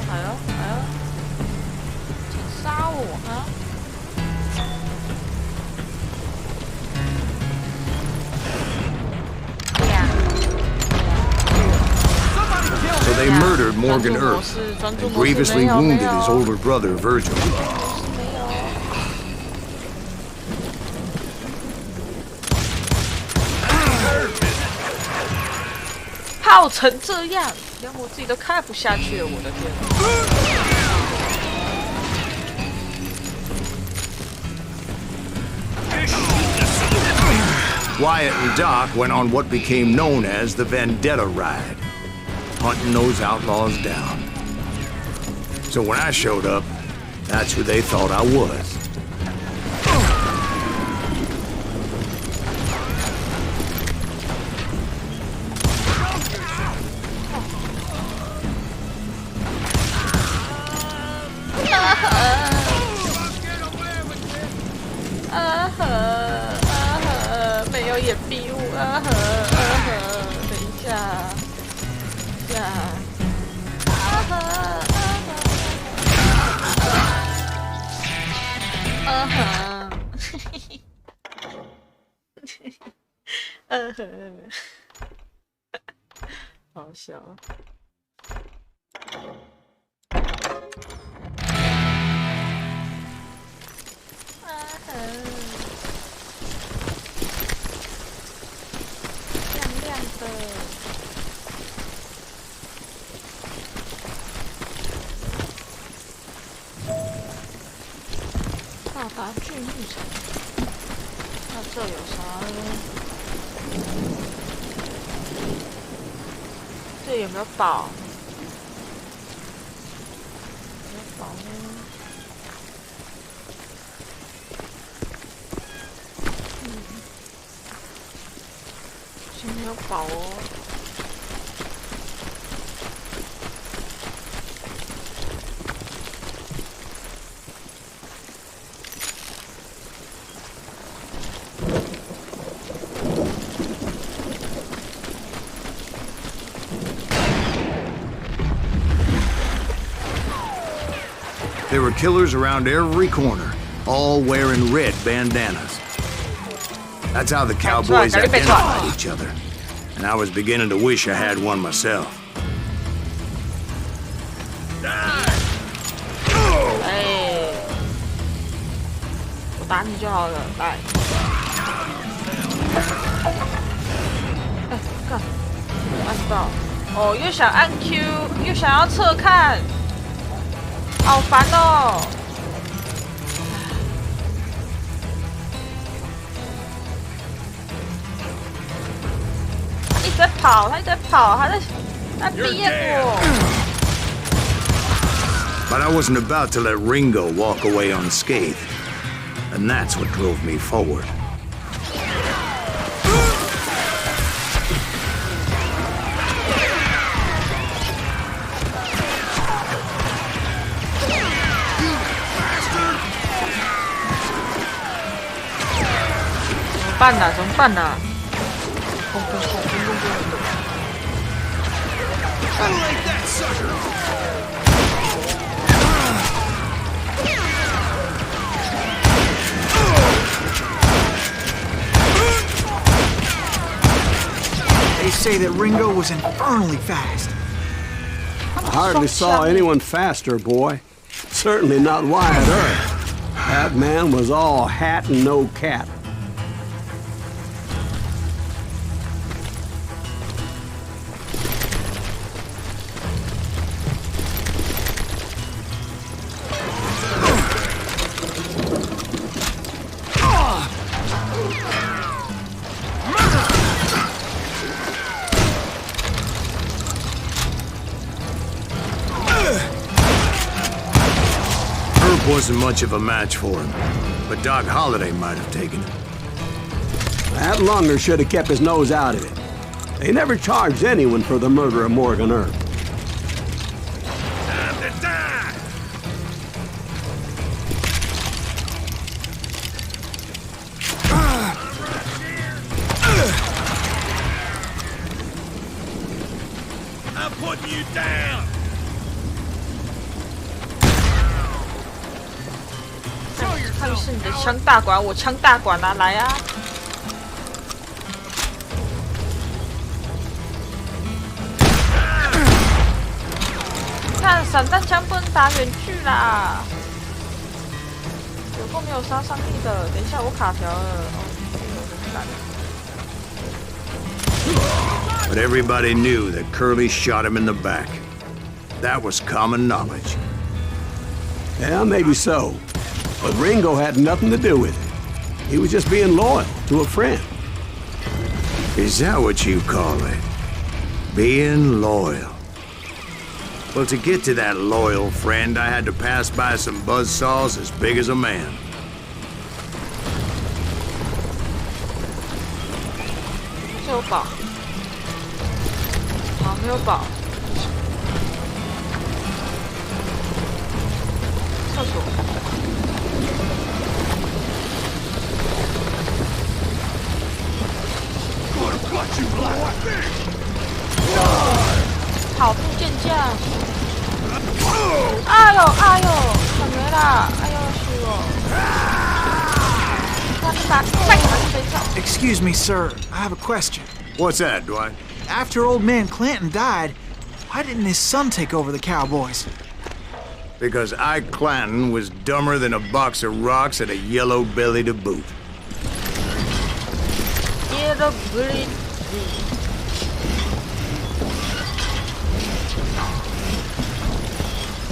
来哟来哟！请杀我啊！ So they murdered Morgan Earp and grievously wounded his older brother, Virgil. 耗成这样，连我自己都看不下去了，我的天！ Wyatt and Doc went on what became known as the Vendetta Ride, hunting those outlaws down. So when I showed up, that's who they thought I was. Uh-huh. 好笑。亮亮的。到达巨木城。那这有啥呢？ 这有没有宝？有没有宝呢？好像没有宝哦。There were killers around every corner, all wearing red bandanas. That's how the cowboys identified each other. and I was beginning to wish I had one myself. 哎，我打你就好了，来。哎，干，按不到。哦，又想按 Q， 又想要侧看，好烦哦。他一直在跑，他一直在跑，他在逼我。 But I wasn't about to let Ringo walk away unscathed. And that's what drove me forward. Like that sucker! They say that Ringo was infernally fast. I hardly saw anyone faster, boy. Certainly not Wyatt Earp. That man was all hat and no cat. Wasn't much of a match for him, but Doc Holliday might have taken him. That lunger should have kept his nose out of it. They never charged anyone for the murder of Morgan Earp. Time to die! I'm putting you down! 看是你的枪大管，我枪大管啊，来啊！看散弹枪不能打远距啦，有够没有杀伤力的。等一下我卡条了，哦， But everybody knew that Curly shot him in the back. That was common knowledge. Yeah, maybe so. But Ringo had nothing to do with it. He was just being loyal to a friend. Is that what you call it? Being loyal? Well, to get to that loyal friend, I had to pass by some buzzsaws as big as a man. 没有宝，好，没有宝。厕所。跑步健将。哎呦哎呦，怎么啦？哎呦是哦。Excuse me, sir. I have a question. What's that, Dwight? After old man Clanton died, why didn't his son take over the Cowboys? Because Ike Clanton was dumber than a box of rocks and a yellow belly to boot. Yellow belly.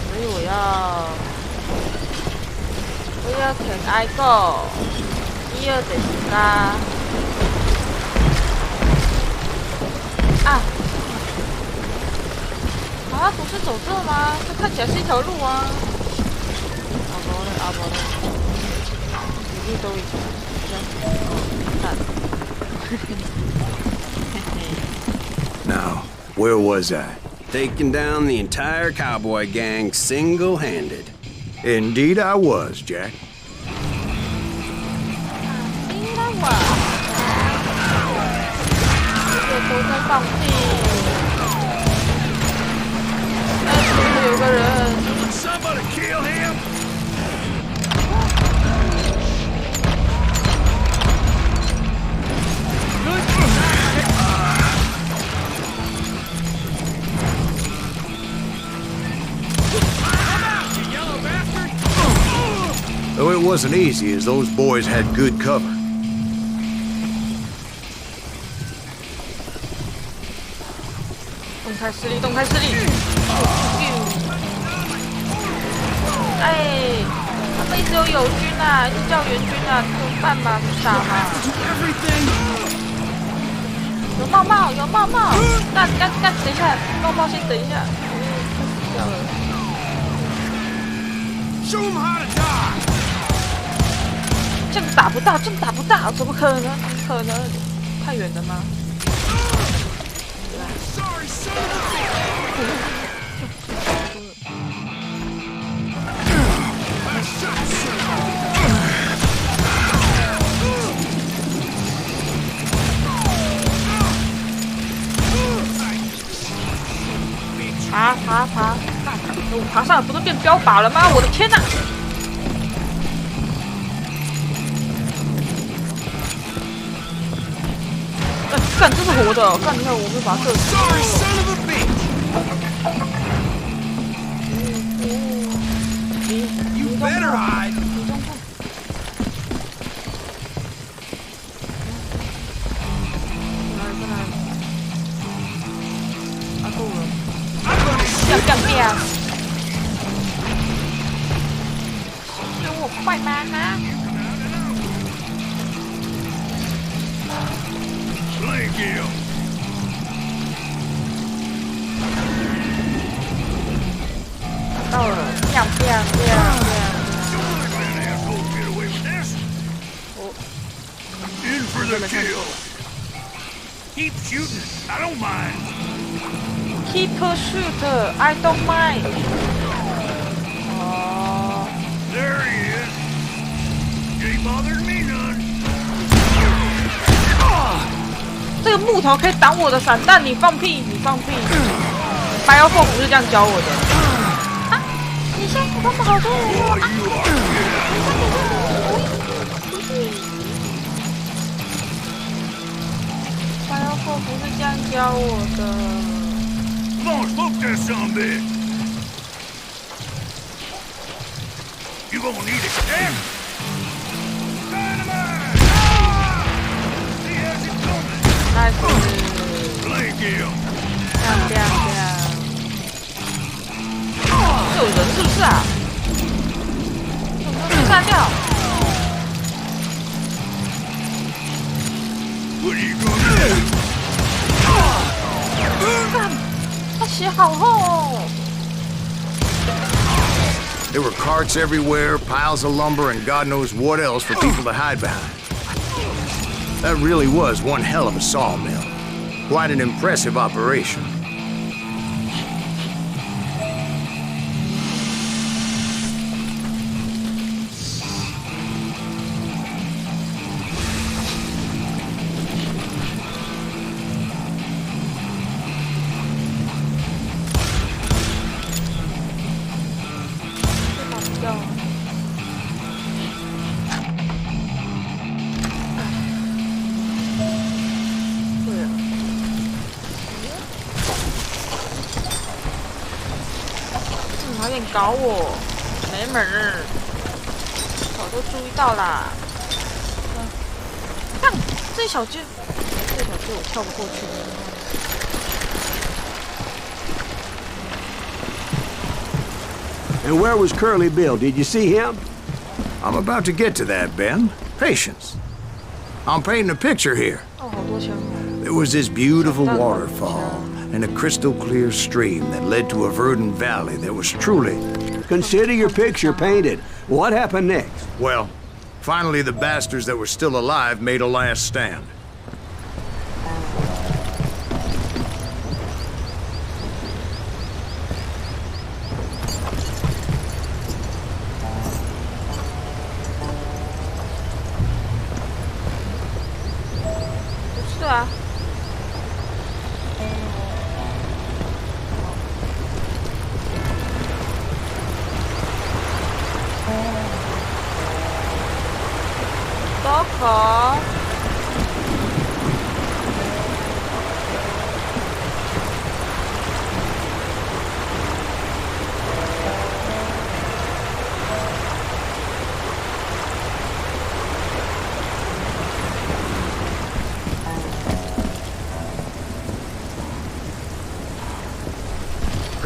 所以我要啃爱狗，一二得是啦。啊！啊，不是走这吗？这看起来是一条路啊。阿伯嘞，一路都已经，看。Now, where was I? Taking down the entire cowboy gang single-handed. Indeed I was, Jack. 都在放屁。有个人。Somebody kill him! it wasn't easy, as those boys had good cover. 动态视力，动态视力。哎，他们一直有友军啊，一直叫援军啊，怎么办嘛？怎么打嘛？有帽帽，有帽帽。干，等一下，帽帽先等一下。掉了。Show them how to die. 这样打不到，这样打不到，怎么可能？怎么可能？太远了吗？ Sorry, son of a bitch. 爬！我爬上来不是变标靶了吗？我的天哪！干，这是活的！干，你看我没把它射死。Sorry, son of a bitch. You better hide. 给我快吗？啊！ Thank you. 到了，亮！ In for the kill. Keep shooting. I don't mind. Keep shoot, I don't mind. 哦， There he is. Ain't bothered me none. 这个木头可以挡我的散弹，你放屁！白妖凤不是这样教我的。啊！你现在他们好多人哦！白妖凤不是这样教我的。 Come on, smoke that son of a bitch. You gonna need it, Jack? Dynamite! Ah! He has it coming. 来是 Thank you. 这有人是不是啊？怎么被炸掉？ What are you gonna do? 干，他血好厚哦。 There were carts everywhere, piles of lumber, and God knows what else for people to hide behind. That really was one hell of a sawmill. Quite an impressive operation. Đừng có我，没门儿，我都注意到啦。看这小只我跳不过去。And where was Curly Bill? Did you see him? I'm about to get to that, Ben. Patience. I'm painting a picture here. 哦，好多枪哦。 There was this beautiful waterfall and a crystal clear stream that led to a verdant valley that was truly... Consider your picture painted. What happened next? Well, finally the bastards that were still alive made a last stand.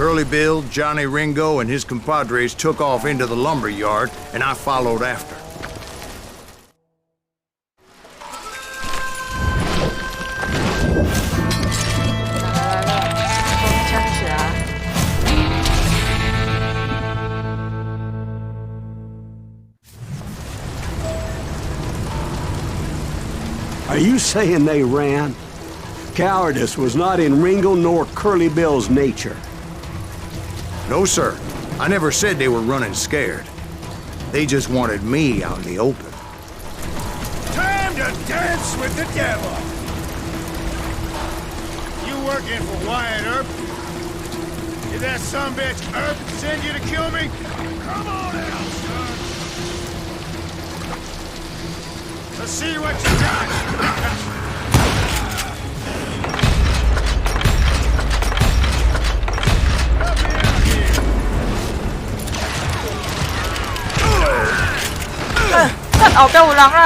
Curly Bill, Johnny Ringo, and his compadres took off into the lumber yard, and I followed after. Are you saying they ran? Cowardice was not in Ringo nor Curly Bill's nature. No, sir. I never said they were running scared. They just wanted me out in the open. Time to dance with the devil! You working for Wyatt Earp? Did that sumbitch Earp send you to kill me? Come on out, son! Let's see what you got! Help me out here! 真牛救護狼啦！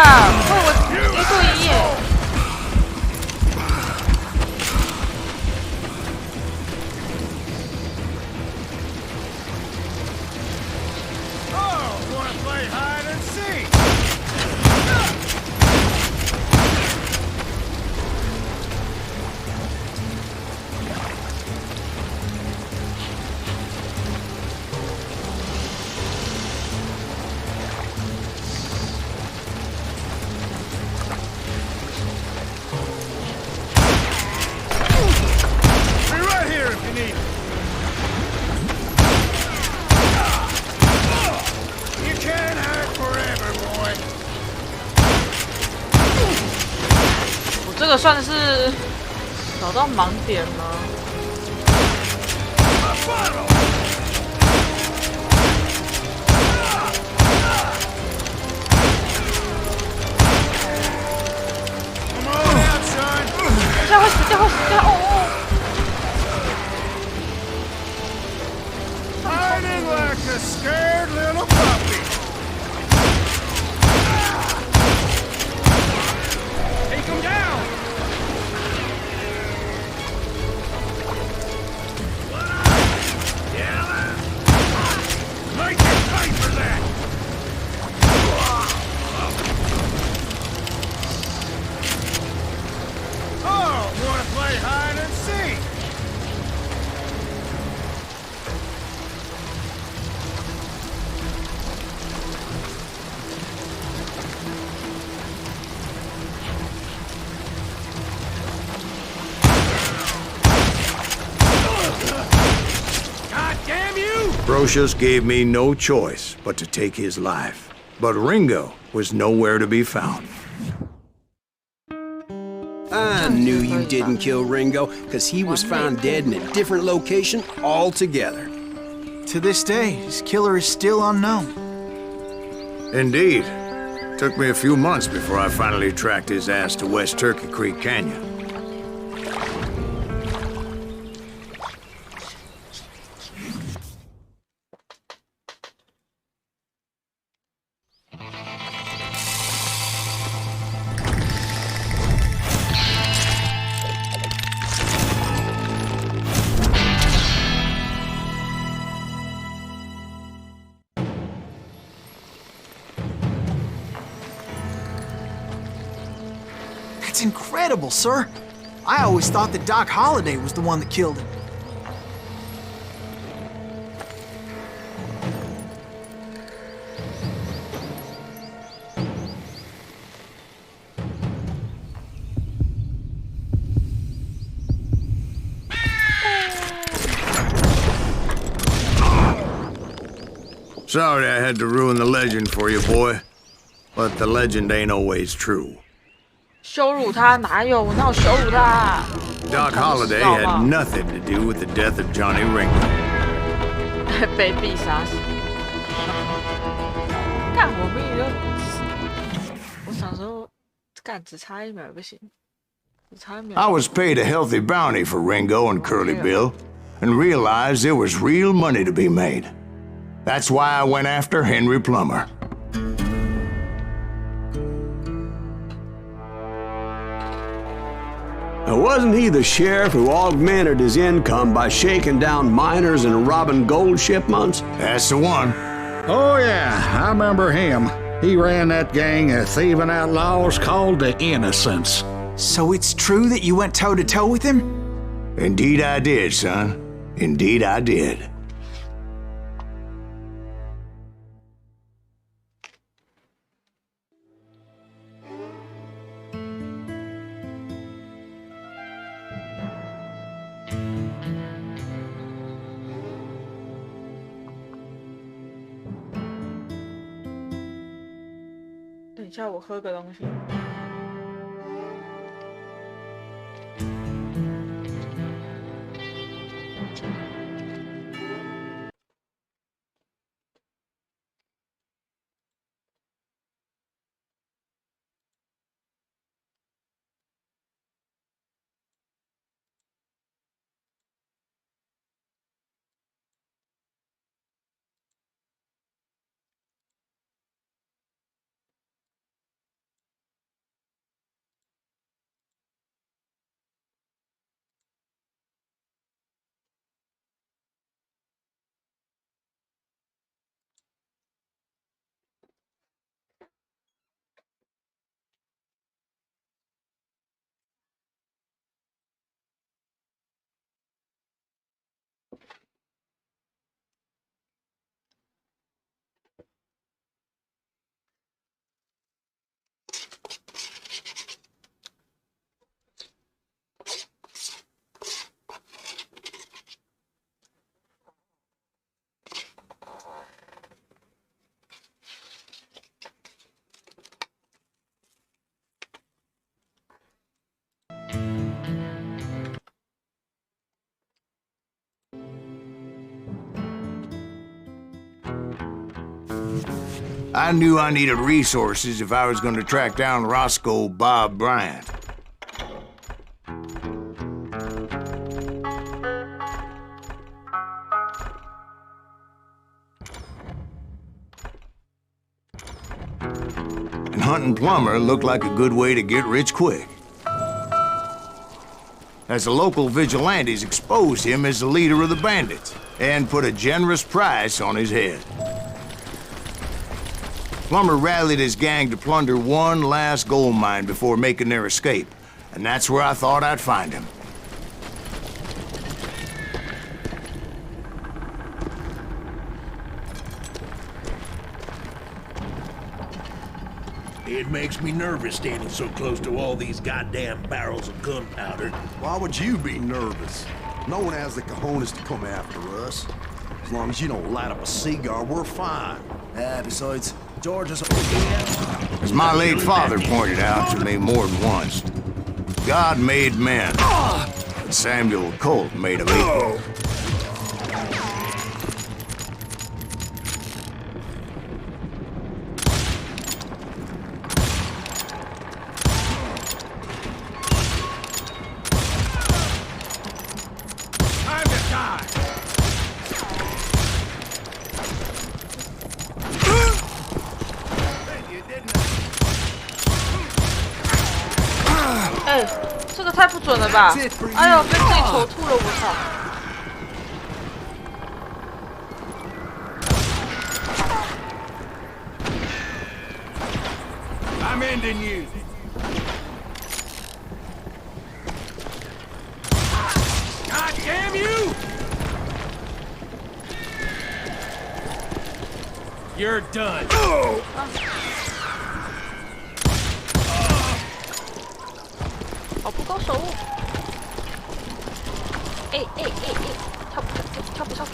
不過我幾注意。Oh, wanna play hide and seek? Be right here if you need it. You can't hide forever, boy. 我这个算是找到盲点吗？ A bottle! Come on out, son. 等一下会死掉，会死掉！哦 Hiding like a scared little puppy. Take him down. Make him pay for that. Oh, wanna play hide and seek? God damn you! Brocious gave me no choice but to take his life. But Ringo was nowhere to be found. I knew you didn't kill Ringo, because he was found dead in a different location altogether. To this day, his killer is still unknown. Indeed. Took me a few months before I finally tracked his ass to West Turkey Creek Canyon. That's incredible, sir. I always thought that Doc Holliday was the one that killed him. Sorry I had to ruin the legend for you, boy. But the legend ain't always true. 羞辱他哪有？我哪有羞辱他？ Doc Holliday had nothing to do with the death of Johnny Ringo. 被必杀死。干我明明就，我想说，干只差1秒也不行，只差1秒。 I was paid a healthy bounty for Ringo and Curly Bill, and realized there was real money to be made. That's why I went after Henry Plummer. Now, wasn't he the sheriff who augmented his income by shaking down miners and robbing gold shipments? That's the one. Oh, yeah, I remember him. He ran that gang of thieving outlaws called the Innocents. So it's true that you went toe-to-toe with him? Indeed I did, son. Indeed I did.等一下，我喝个东西。I knew I needed resources if I was going to track down Roscoe Bob Bryant. And hunting Plummer looked like a good way to get rich quick. As the local vigilantes exposed him as the leader of the bandits and put a generous price on his head. Plummer rallied his gang to plunder one last gold mine before making their escape, and that's where I thought I'd find him. It makes me nervous standing so close to all these goddamn barrels of gunpowder. Why would you be nervous? No one has the cojones to come after us. As long as you don't light up a cigar, we're fine. Besides, George is... As my late father pointed out to me more than once, God made men, but Samuel Colt made them equal. Time to die! You didn't... 哎，这个太不准了吧！哎呦，被自己头吐了，我操！ I'm ending you. God damn you! You're done. 好不高手！哎，跳不上去！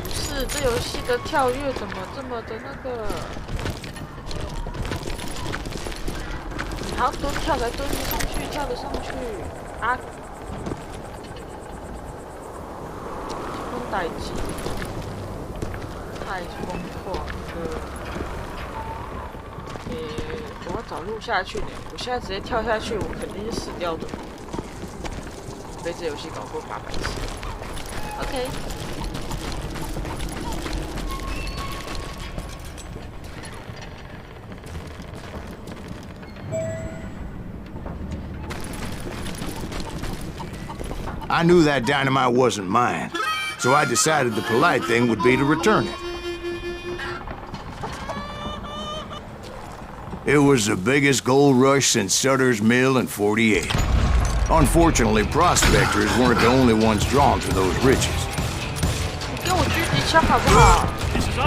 不是，这游戏的跳跃怎么这么的那个？好像蹲跳才蹲得上去，跳得上去啊！这代机太疯狂了。我要找路下去呢。我现在直接跳下去，我肯定是死掉的。被这游戏搞过800次。OK。I knew that dynamite wasn't mine, so I decided the polite thing would be to return it. It was the biggest gold rush since Sutter's Mill in '48. Unfortunately, prospectors weren't the only ones drawn to those riches. 你给我狙击枪好不好？不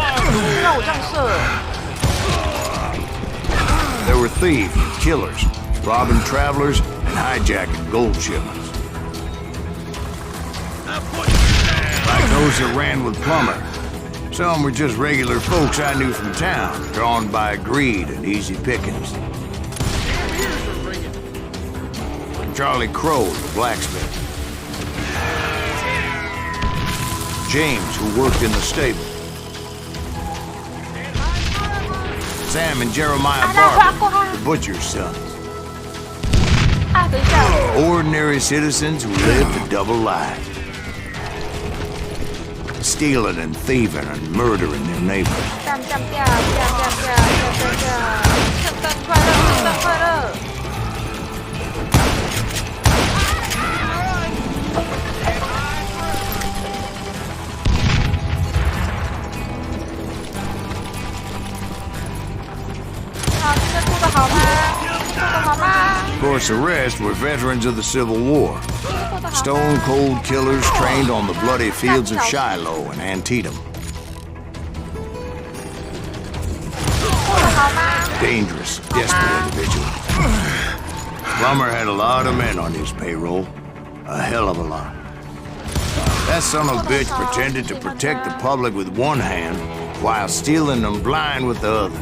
让我这样射。There were thieves and killers, robbing travelers and hijacking gold shipments. Like those that ran with Plummer. Some were just regular folks I knew from town, drawn by greed and easy pickings. Charlie Crow, the blacksmith. James, who worked in the stable. Sam and Jeremiah Barber, the butcher's sons. Ordinary citizens who lived a double life. Stealing and thieving and murdering their neighbors. 干干掉，圣诞快乐，圣诞快乐！好，今天过得好吗？过得好吗？ Of course, the rest were veterans of the Civil War. Stone-cold killers trained on the bloody fields of Shiloh and Antietam. Dangerous, desperate individuals. Plummer had a lot of men on his payroll. A hell of a lot. That son of a bitch pretended to protect the public with one hand while stealing them blind with the other.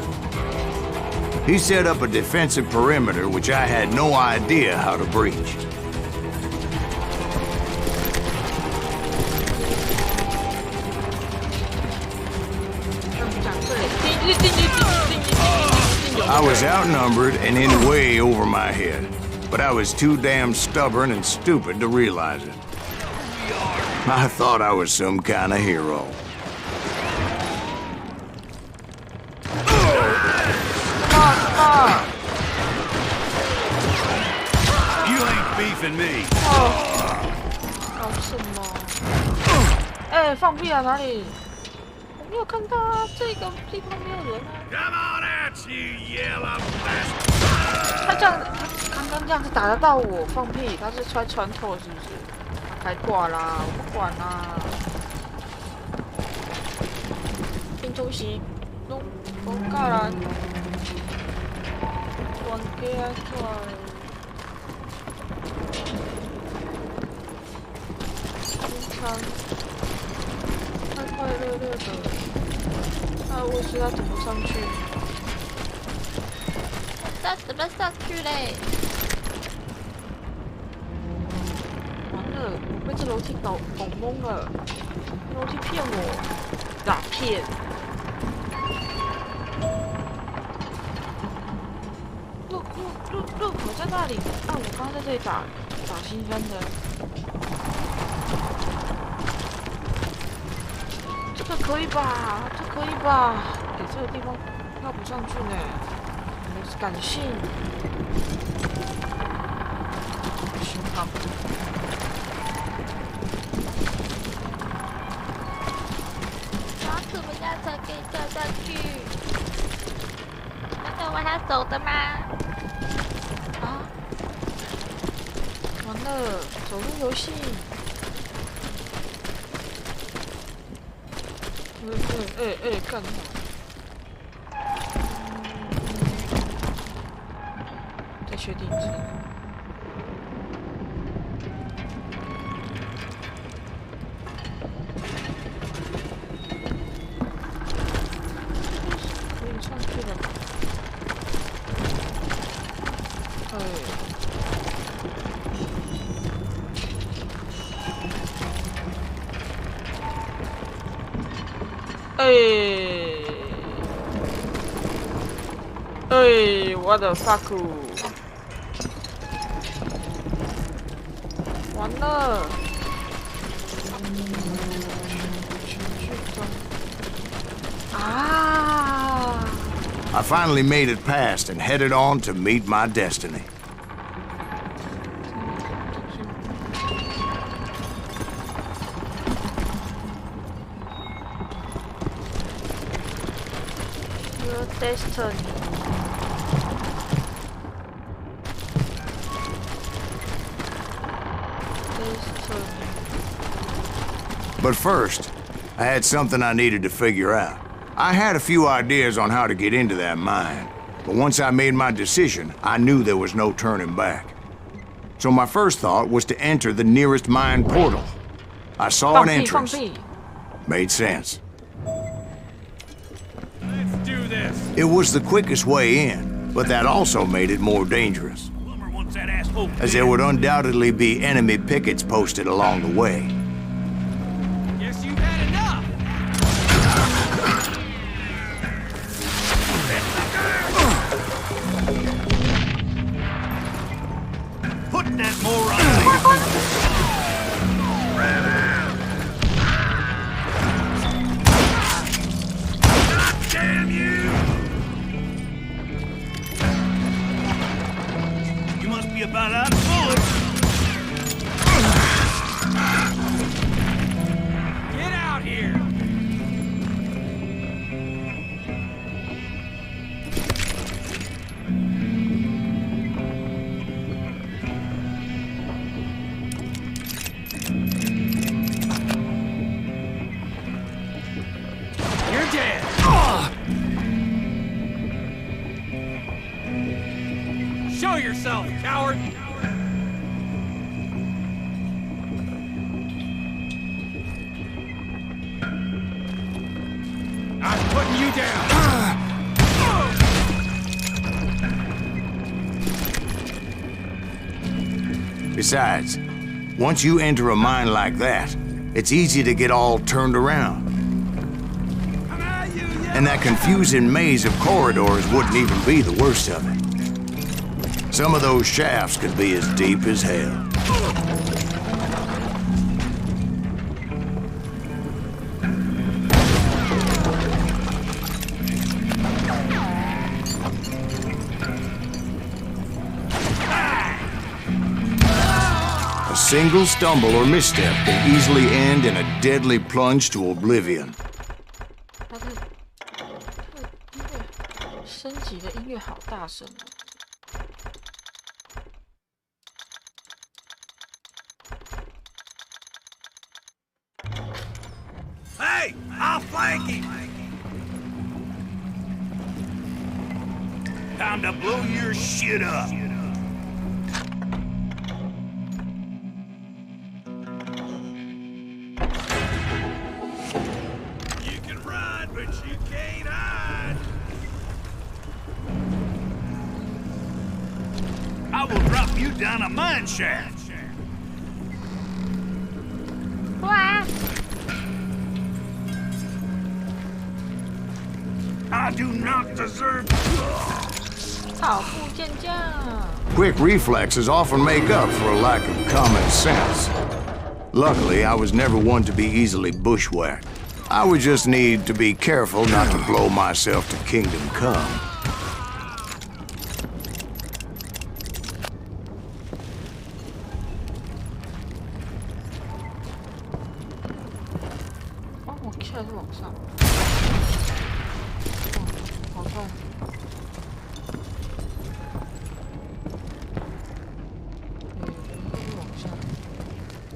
He set up a defensive perimeter which I had no idea how to breach. I was outnumbered and in way over my head, but I was too damn stubborn and stupid to realize it. I thought I was some kind of hero. You ain't beefing me. 搞什么？哎，放屁啊！哪里？我没有看到啊，这个地方没有人啊。Come on out, you yellow bastard! 他这样，他刚刚这样子打得到我放屁，他是穿透是不是？他开挂啦，我不管啦。拼东西，弄我干啦，玩给啊转。平常快快乐乐的，那我知道怎么上去。那怎么上去嘞？完了，我被这楼梯搞懵了，楼梯骗我，哪骗？路口在那里啊！我刚刚在这里打新分的。这个可以吧？这可以吧？给这个地方跳不上去呢。感性，凶悍。要怎么样才可以跳上去？难道我还走的吗？啊！完了，走路游戏。干什么？再确定一次。可以上去了吧？what the fuck？ 完了！啊！ I finally made it past and headed on to meet my destiny. Destiny。But first, I had something I needed to figure out. I had a few ideas on how to get into that mine, but once I made my decision, I knew there was no turning back. So my first thought was to enter the nearest mine portal. I saw an entrance. Made sense. Let's do this. It was the quickest way in, but that also made it more dangerous, Plumber wants that asshole as there would undoubtedly be enemy pickets posted along the way. Guess you've had enough. Put that moron. God damn you! You must be about out of bullets. Get out here! You're dead. Show yourself, coward! I'm putting you down. Besides, once you enter a mine like that, it's easy to get all turned around. And that confusing maze of corridors wouldn't even be the worst of it. Some of those shafts could be as deep as hell. A single stumble or misstep can easily end in a deadly plunge to oblivion. 它的音乐升级的音乐好大声哦！ Hey, I'll flank him. Time to blow your shit up. You can run, but you can't hide. I will drop you down a mine shaft. 哇！ I do not deserve. 草木健将。 Quick reflexes often make up for a lack of common sense. Luckily, I was never one to be easily bushwhacked. I would just need to be careful not to blow myself to kingdom come. Oh, 我跳是往上。哦，好痛。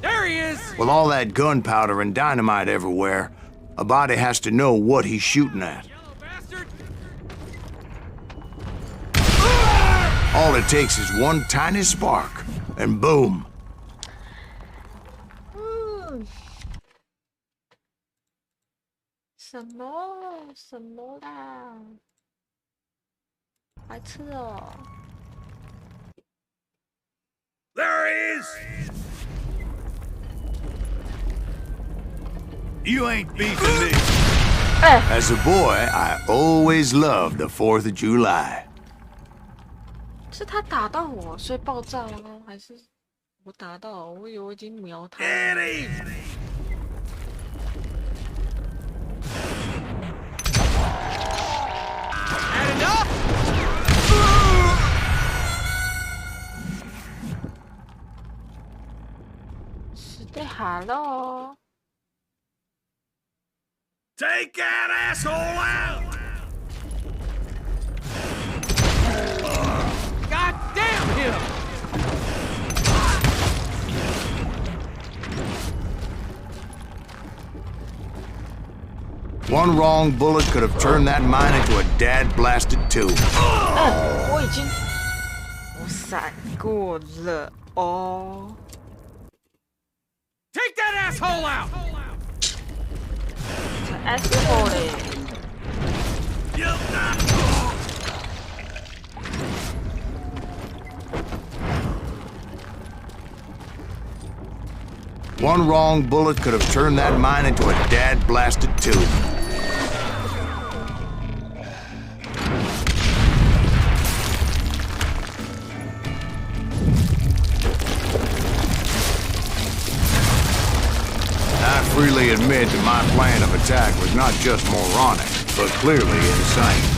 There he is. With all that gunpowder and dynamite everywhere, a body has to know what he's shooting at. Yellow bastard. All it takes is one tiny spark, and boom. 什么啦？白痴哦！ There he is. You ain't beefing me. As a boy, I always loved the 4th of July. 是他打到我，所以爆炸了吗？还是我打到？我以为我已经瞄他了。 Get him. Had enough? 死得好喽！ Take that asshole out. One wrong bullet could have turned that mine into a dad-blasted tube. 我已经闪过了哦。Take that asshole out! asshole 嘞。One wrong bullet could have turned that mine into a dad-blasted tube. I freely admit that my plan of attack was not just moronic, but clearly insane.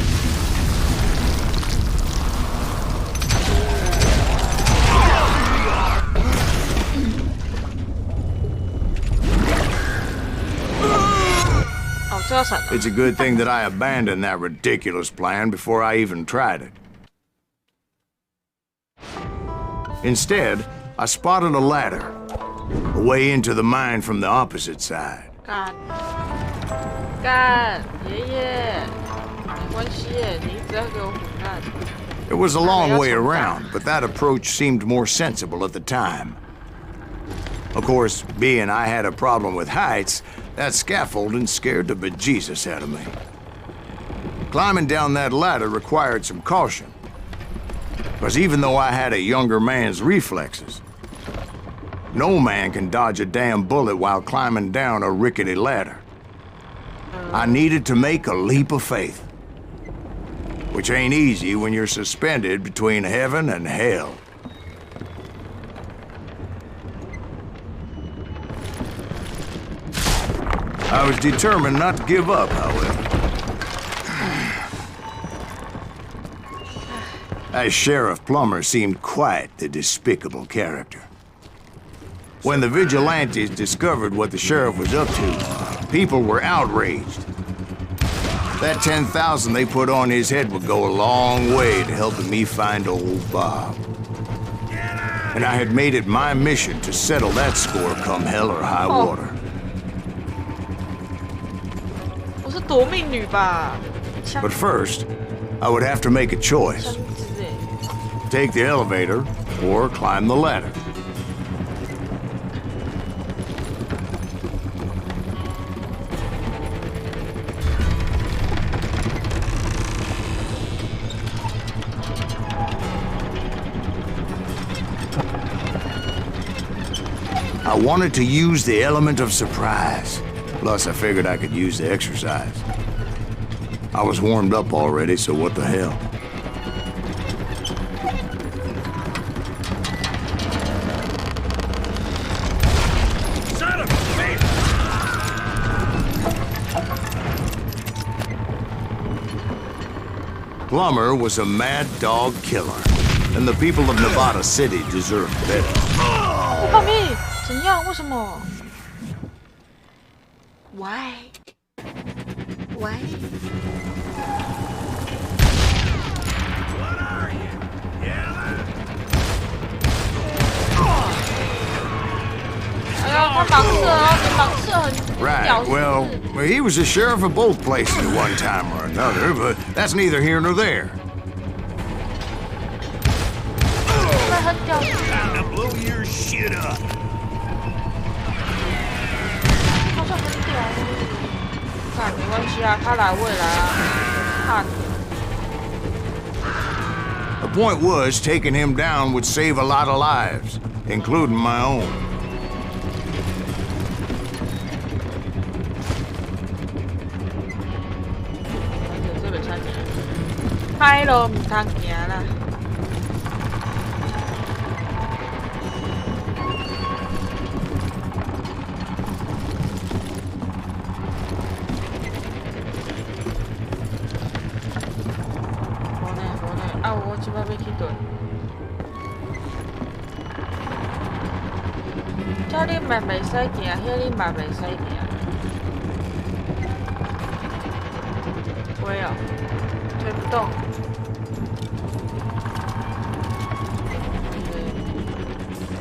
It's a good thing that I abandoned that ridiculous plan before I even tried it. Instead, I spotted a ladder, a way into the mine from the opposite side. 干，爷爷，没关系耶，你只要给我滚蛋。 It was a long way around, but that approach seemed more sensible at the time. Of course, being I had a problem with heights, that scaffolding scared the bejesus out of me. Climbing down that ladder required some caution, because even though I had a younger man's reflexes, no man can dodge a damn bullet while climbing down a rickety ladder. I needed to make a leap of faith, which ain't easy when you're suspended between heaven and hell. I was determined not to give up, however. As Sheriff Plummer seemed quite the despicable character. When the vigilantes discovered what the sheriff was up to, people were outraged. That 10,000 they put on his head would go a long way to helping me find old Bob. And I had made it my mission to settle that score come hell or high water. 我是夺命女吧？ But first, I would have to make a choice. 枪支哎。 Take the elevator or climb the ladder. I wanted to use the element of surprise. Plus, I figured I could use the exercise. I was warmed up already, so what the hell? Son of a bitch! Plummer was a mad dog killer, and the people of Nevada City deserved better. 不放屁，怎样？为什么 ？Why? Why? What are you? Yeah. 哎呀，他盲射哦，你盲射很 Right, 屌丝 well, he was the sheriff of both places at one time or another, but that's neither here nor there. 那很屌丝。 Time to blow your shit up. 好像很屌丝。看，没关系啊，他来我也来啊，怕你。 The point was, taking him down would save a lot of lives, including my own. 这边差点，歹路唔通行啦。 啊，我即摆要去倒？这你嘛袂使行，遐你嘛袂使行。喂哦，推不动。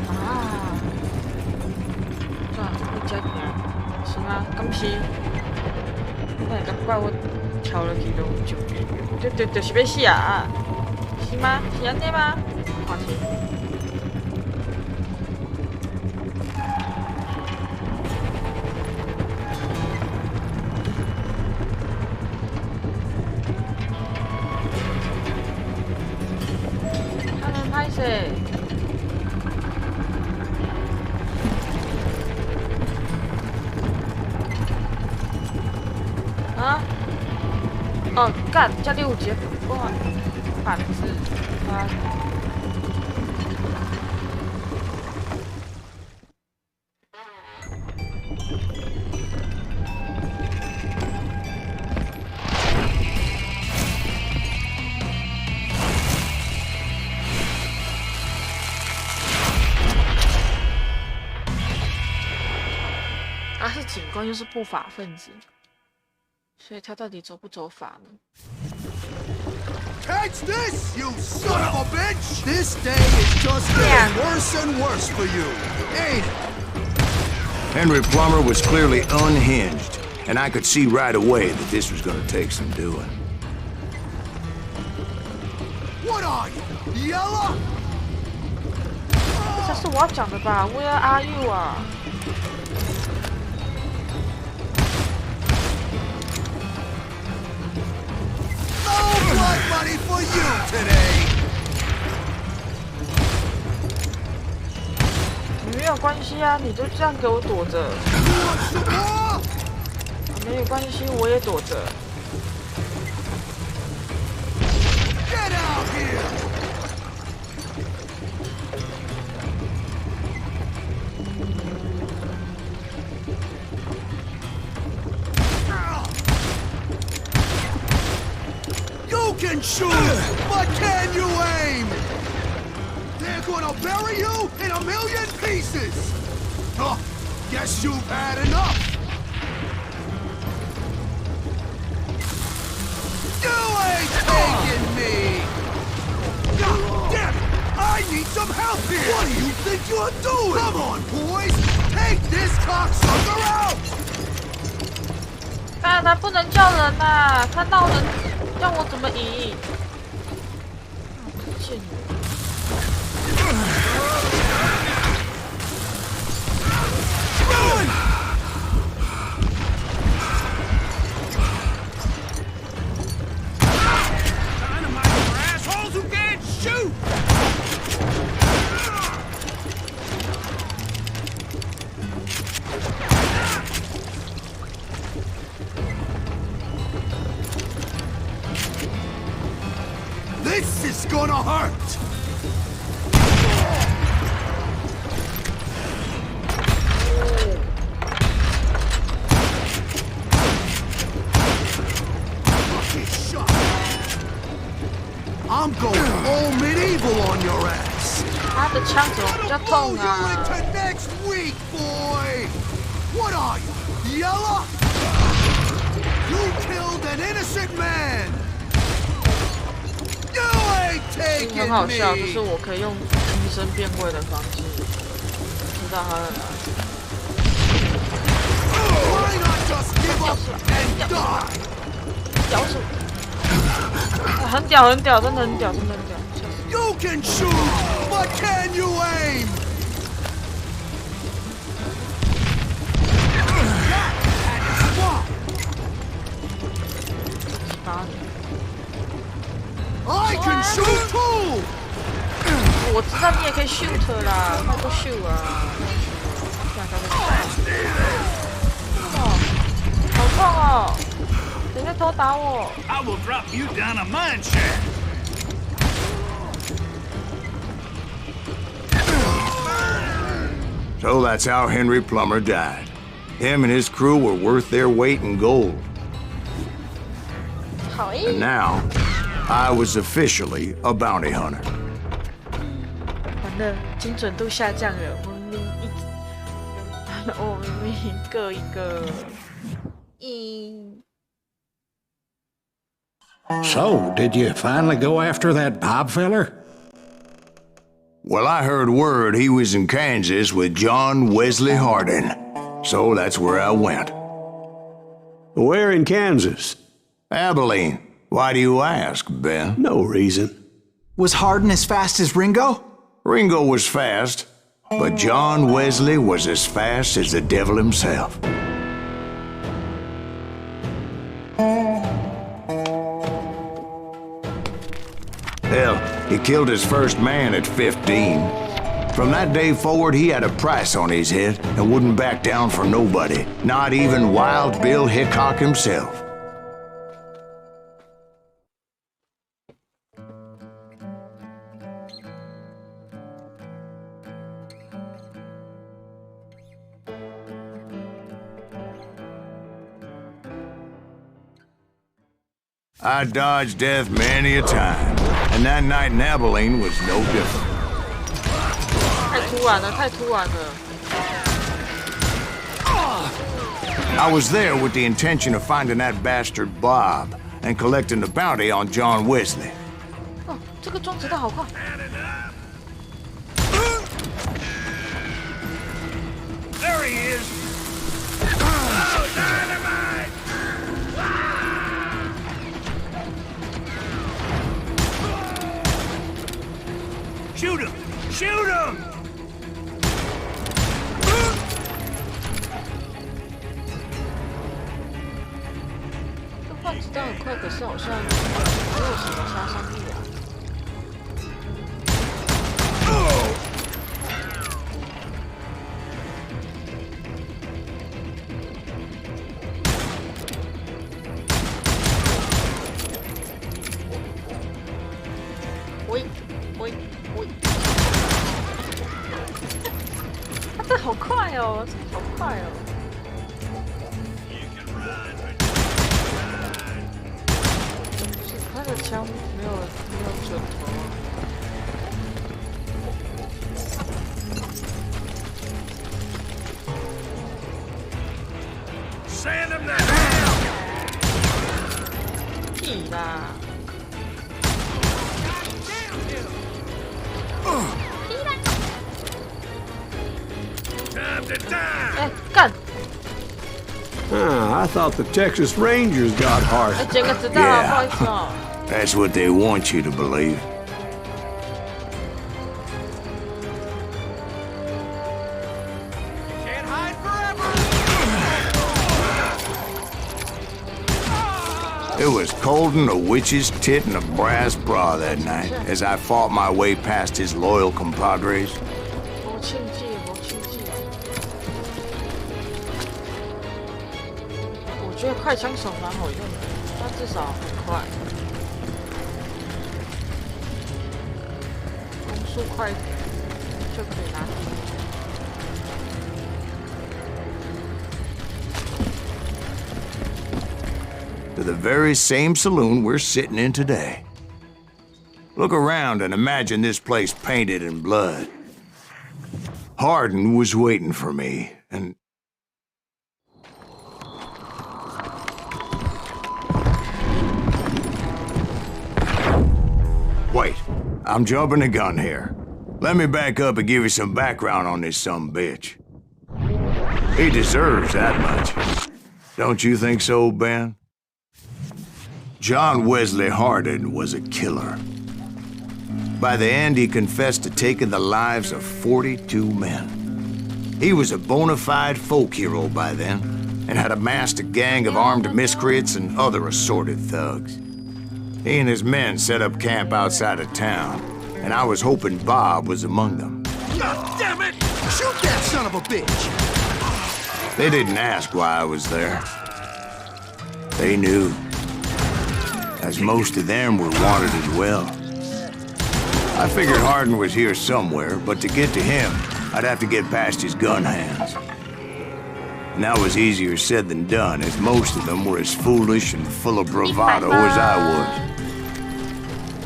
啊，这不加行，是吗？咁是。那个怪我跳了去都就就是要死啊！是吗？是安尼吗？抱歉。他们拍谁？啊？哦，干，这里有一个板子，啊。他是警官，又是不法分子，所以他到底走不走法呢？ Catch this, you son of a bitch! This day is just getting worse and worse for you, ain't it? Henry Plummer was clearly unhinged, and I could see right away that this was gonna take some doing. What are you, Yella? 这才是我要讲的吧 ？Where are you 啊？ No blood money for you today. 没有关系啊，你就这样给我躲着。没有关系，我也躲着。Get out here! You can shoot, but can you aim? They're gonna bury you in a million pieces! Huh, guess you've had enough! You ain't taking me! God damn it! I need some help here! What do you think you're doing? Come on, boys! Take this cocksucker out! 但他不能叫人呐、他闹人，让我怎么赢？贱人！ This is gonna hurt! Lucky shot! I'm going all medieval on your ass! 他的枪怎么比较 Blow 痛 you 啊？ into next week, boy! What are you, Yella? You killed an innocent man! You ain't 很 taking 好笑，就 me! 是我可以用听声辨位的方式知道他在哪里。 Why not just give up and die? 屌死我！很屌，很屌，真的很屌，真的很屌。笑死 You can shoot, but can you aim? I can shoot too! 我知道你也可以 shoot 啦，快过 shoot 啊！看他在哦，好痛哦！谁在偷打我？ I will drop you down a mine shaft. So that's how Henry Plummer died. Him and his crew were worth their weight in gold. 好 And 意。 now, I was officially a bounty hunter. 完了，精准度下降了。我明明我明明一个一个。So, did you finally go after that Bob feller? Well, I heard word he was in Kansas with John Wesley Hardin. So that's where I went. Where in Kansas? Abilene. Why do you ask, Ben? No reason. Was Hardin as fast as Ringo? Ringo was fast, but John Wesley was as fast as the devil himself. Hell, he killed his first man at 15. From that day forward, he had a price on his head and wouldn't back down for nobody, not even Wild Bill Hickok himself. I dodged death many a time, and that night in Abilene was no different. 太突然了，太突然了。 I was there with the intention of finding that bastard Bob and collecting the bounty on John Wesley. 哦，这个装子弹好快。 There he is! Oh, dynamite! Shoot him! Shoot him! 这换子弹很快，可是好像没有什么杀伤力啊。 喂喂喂！他这好快哦，这好快哦！他的枪没有准头。 Sand him down! 屁啦！ Time to die! 哎，干！ I thought the Texas Rangers got 哎， Hardin. 捡个子弹啊，不好意思哦。 That's what they want you to believe. Can't hide forever! It was cold in a witch's tit and a brass bra that night as I fought my way past his loyal compadres. 我庆忌，我庆忌。我觉得快枪手蛮好用的，它至少很快，攻速快一点就可以拿第一。 To the very same saloon we're sitting in today. Look around and imagine this place painted in blood. Hardin was waiting for me, and... Wait, I'm jumping the gun here. Let me back up and give you some background on this sumbitch. He deserves that much. Don't you think so, Ben? John Wesley Hardin was a killer. By the end, he confessed to taking the lives of 42 men. He was a bona fide folk hero by then, and had amassed a gang of armed miscreants and other assorted thugs. He and his men set up camp outside of town, and I was hoping Bob was among them. God damn it! Shoot that son of a bitch! They didn't ask why I was there. They knew. As most of them were wanted as well. I figured Hardin was here somewhere, but to get to him, I'd have to get past his gun hands. And that was easier said than done, as most of them were as foolish and full of bravado as I was.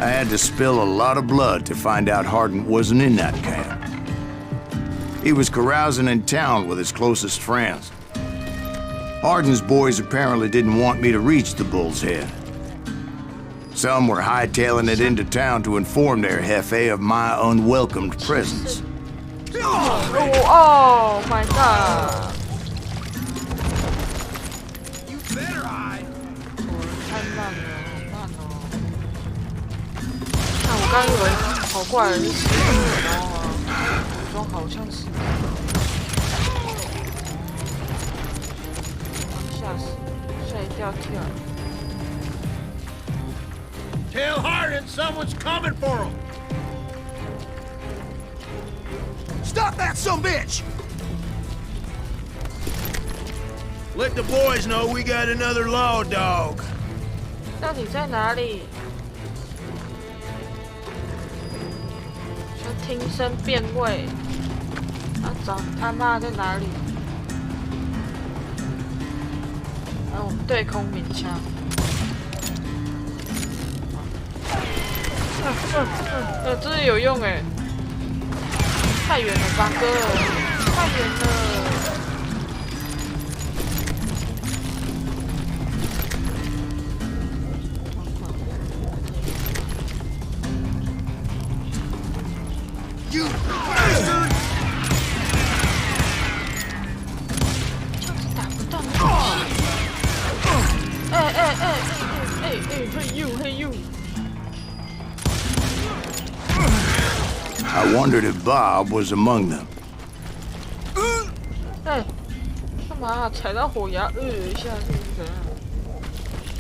I had to spill a lot of blood to find out Hardin wasn't in that camp. He was carousing in town with his closest friends. Hardin's boys apparently didn't want me to reach the Bull's Head. Some were hightailing it into town to inform their jefe of my unwelcomed presence. Oh my god! You better 刚以为跑过来的是死人，你知道吗？武装好像是，吓死，吓一跳跳。Tell Hardin someone's coming for him. Stop that sumbitch! Let the boys know we got another law dog. 到底在哪里？说听声辨位，找他妈在哪里？然后我们对空鸣枪。真的有用哎！太远了吧，哥，太远了。You bastard! 就是打不到你。嘿 you。I wondered if Bob was among them. 干嘛踩到火牙一下是怎样？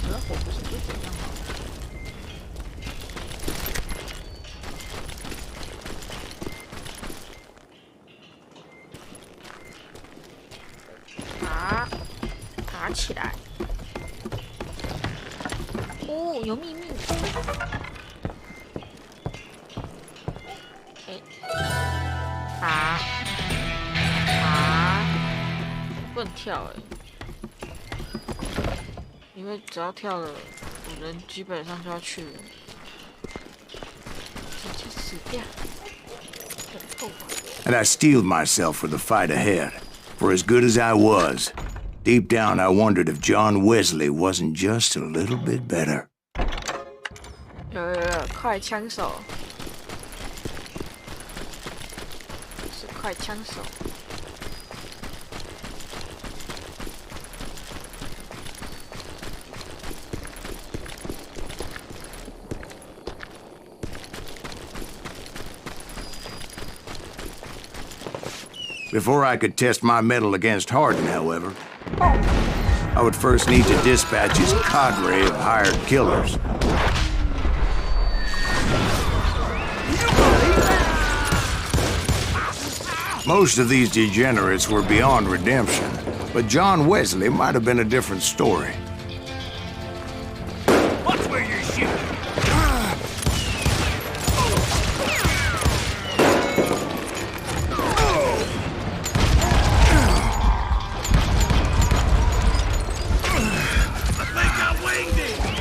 踩到火不是就怎样吗？爬起来！哦，有秘密。不能跳因为只要跳了，我人基本上就要去了，直接死掉，很痛苦。 And I steeled myself for the fight ahead. For as good as I was, deep down I wondered if John Wesley wasn't just a little bit better. 有，快枪手，是快枪手。 Before I could test my mettle against Hardin, however, I would first need to dispatch his cadre of hired killers. Most of these degenerates were beyond redemption, but John Wesley might have been a different story. Watch where you're shooting.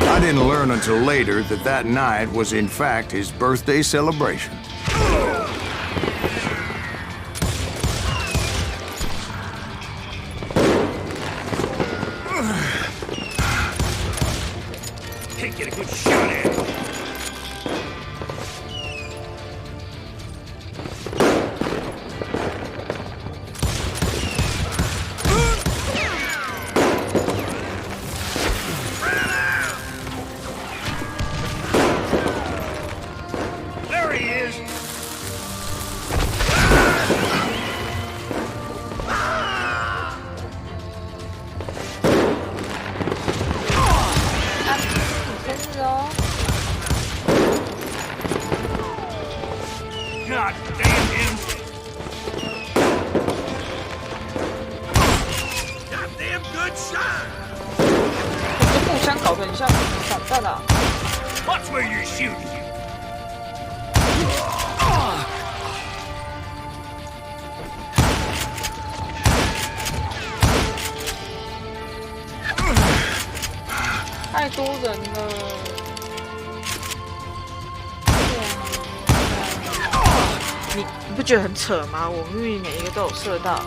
I didn't learn until later that that night was in fact his birthday celebration. Can't get a good shot at it. There he is. 你生日哦！ God damn him. Goddamn good shot. 这步枪搞得很像散弹啊！ Watch where you're shooting. 太多人了。你不觉得很扯吗？我明明每一个都有射到。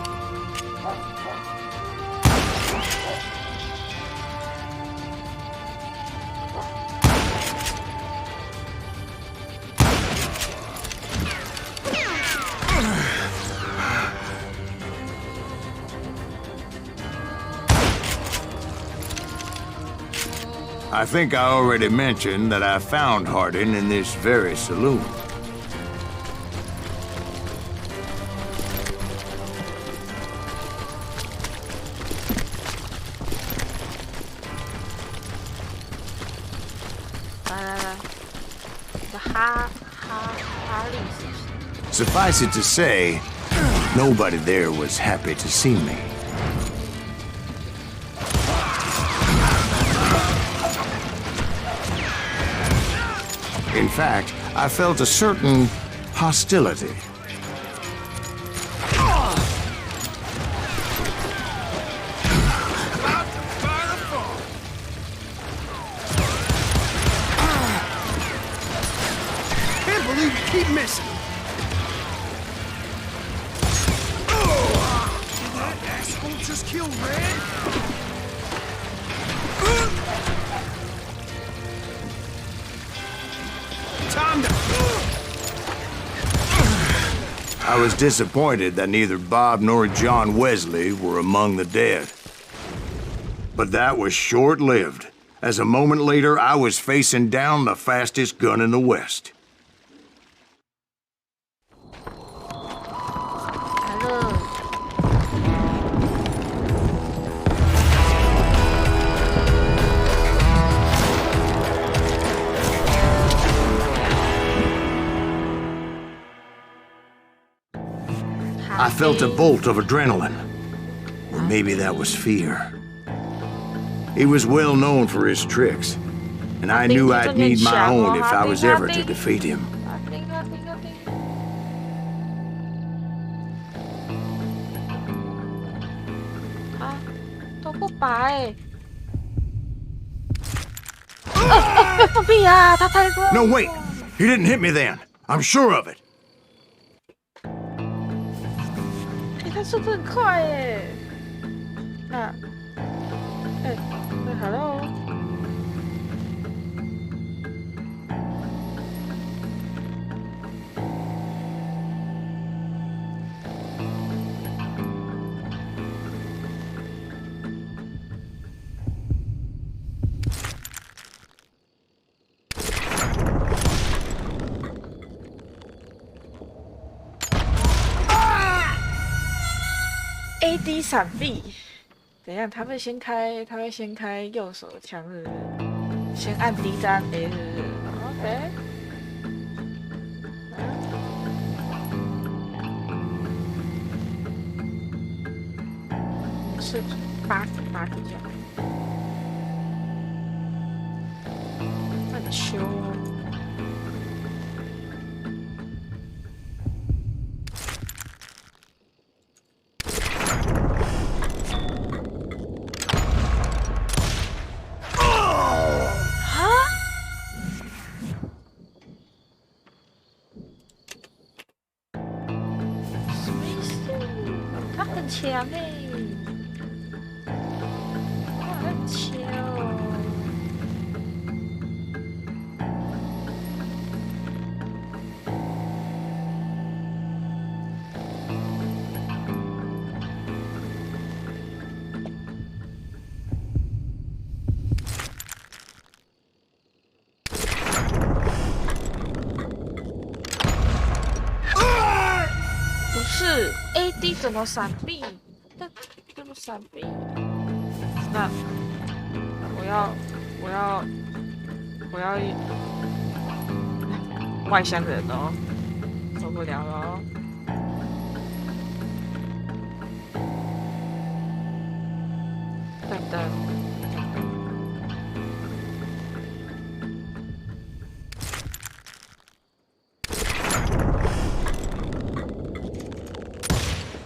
I think I already mentioned that I found Hardin in this very saloon. Suffice it to say, nobody there was happy to see me. In fact, I felt a certain hostility. Can't believe you keep missing. Did that asshole just kill Red? Time to... I was disappointed that neither Bob nor John Wesley were among the dead. But that was short-lived, as a moment later I was facing down the fastest gun in the West. I felt a bolt of adrenaline. Or maybe that was fear. He was well known for his tricks, and I knew I'd need my own if I was ever to defeat him. No, wait! He didn't hit me then. I'm sure of it. 他速度很快耶！啊，哎，hello。AD 闪避，怎样？他会先开右手枪，是不是？先按 D 再按 A， 是不是 ？OK。是8个这样，很秋哦。 强哎，哇，很强哦！不是 AD 怎么闪避？那怎么闪避？那我要外乡人哦，受不了了哦。等等。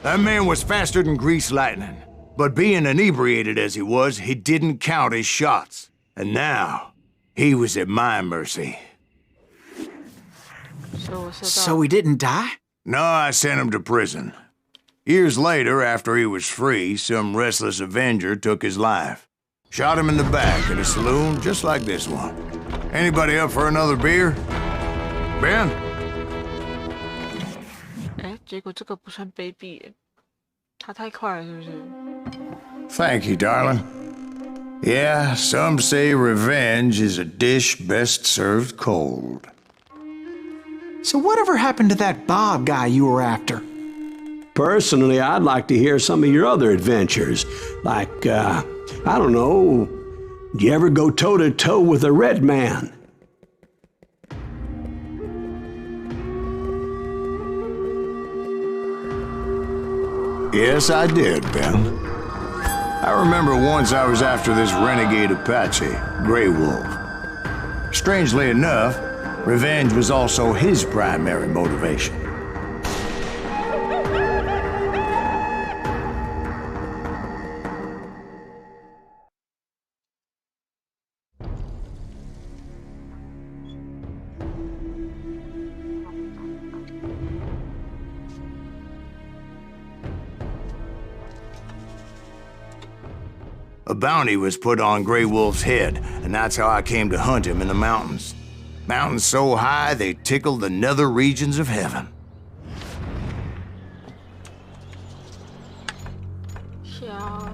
That man was faster than greased lightning. But being inebriated as he was, he didn't count his shots. And now, he was at my mercy. So he didn't die? No, I sent him to prison. Years later, after he was free, some restless Avenger took his life. Shot him in the back in a saloon just like this one. Anybody up for another beer? Ben? 结果这个不算卑鄙耶，他太快了，是不是？ Thank you, darling. Yeah, some say revenge is a dish best served cold. So whatever happened to that Bob guy you were after? Personally, I'd like to hear some of your other adventures. Like, I don't know, did you ever go toe-to-toe with a red man? Yes, I did, Ben. I remember once I was after this renegade Apache, Grey Wolf. Strangely enough, revenge was also his primary motivation. A bounty was put on Grey Wolf's head, and that's how I came to hunt him in the mountains. Mountains so high they tickled the nether regions of heaven. Yeah.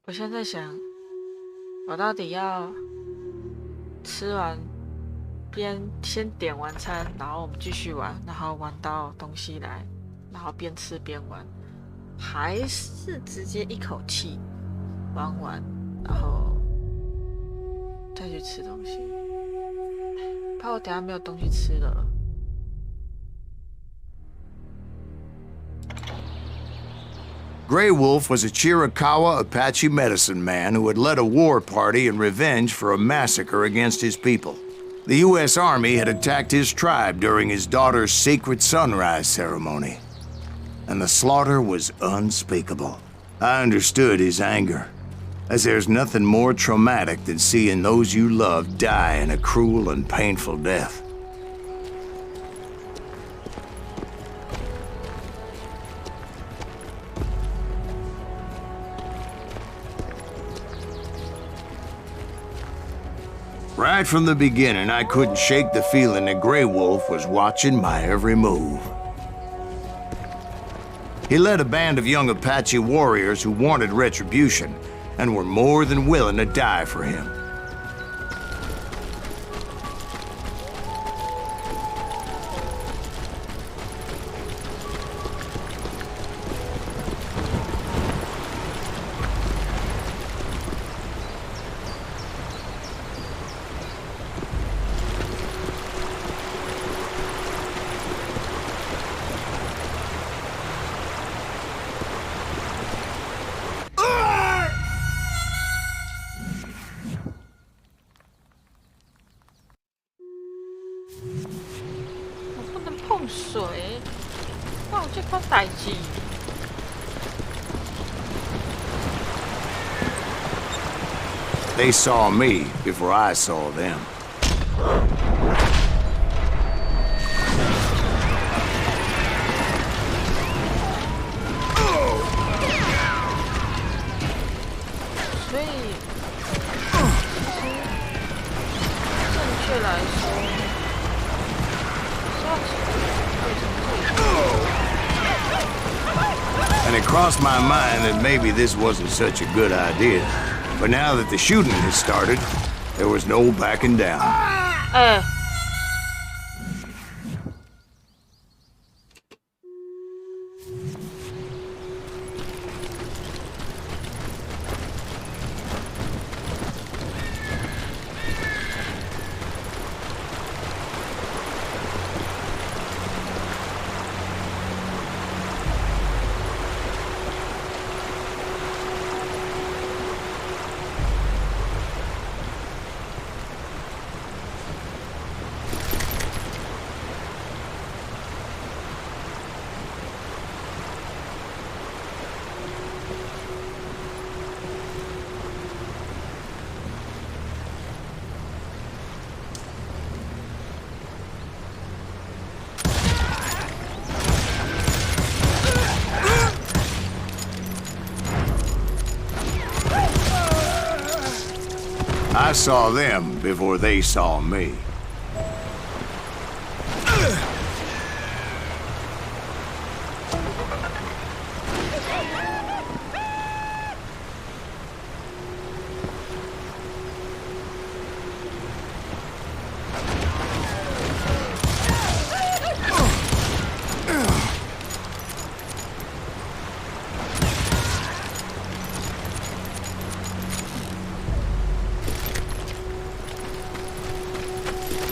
我现在想，我到底要吃完先点完餐，然后我们继续玩，然后玩到东西来，然后边吃边玩，还是直接一口气玩完，然后再去吃东西？怕我等下没有东西吃了。Grey Wolf was a Chiricahua Apache medicine man who had led a war party in revenge for a massacre against his people. The U.S. Army had attacked his tribe during his daughter's sacred sunrise ceremony, and the slaughter was unspeakable. I understood his anger, as there's nothing more traumatic than seeing those you love die in a cruel and painful death. Right from the beginning, I couldn't shake the feeling that Grey Wolf was watching my every move. He led a band of young Apache warriors who wanted retribution and were more than willing to die for him. They saw me before I saw them. And it crossed my mind that maybe this wasn't such a good idea. But now that the shooting had started, there was no backing down. I saw them before they saw me.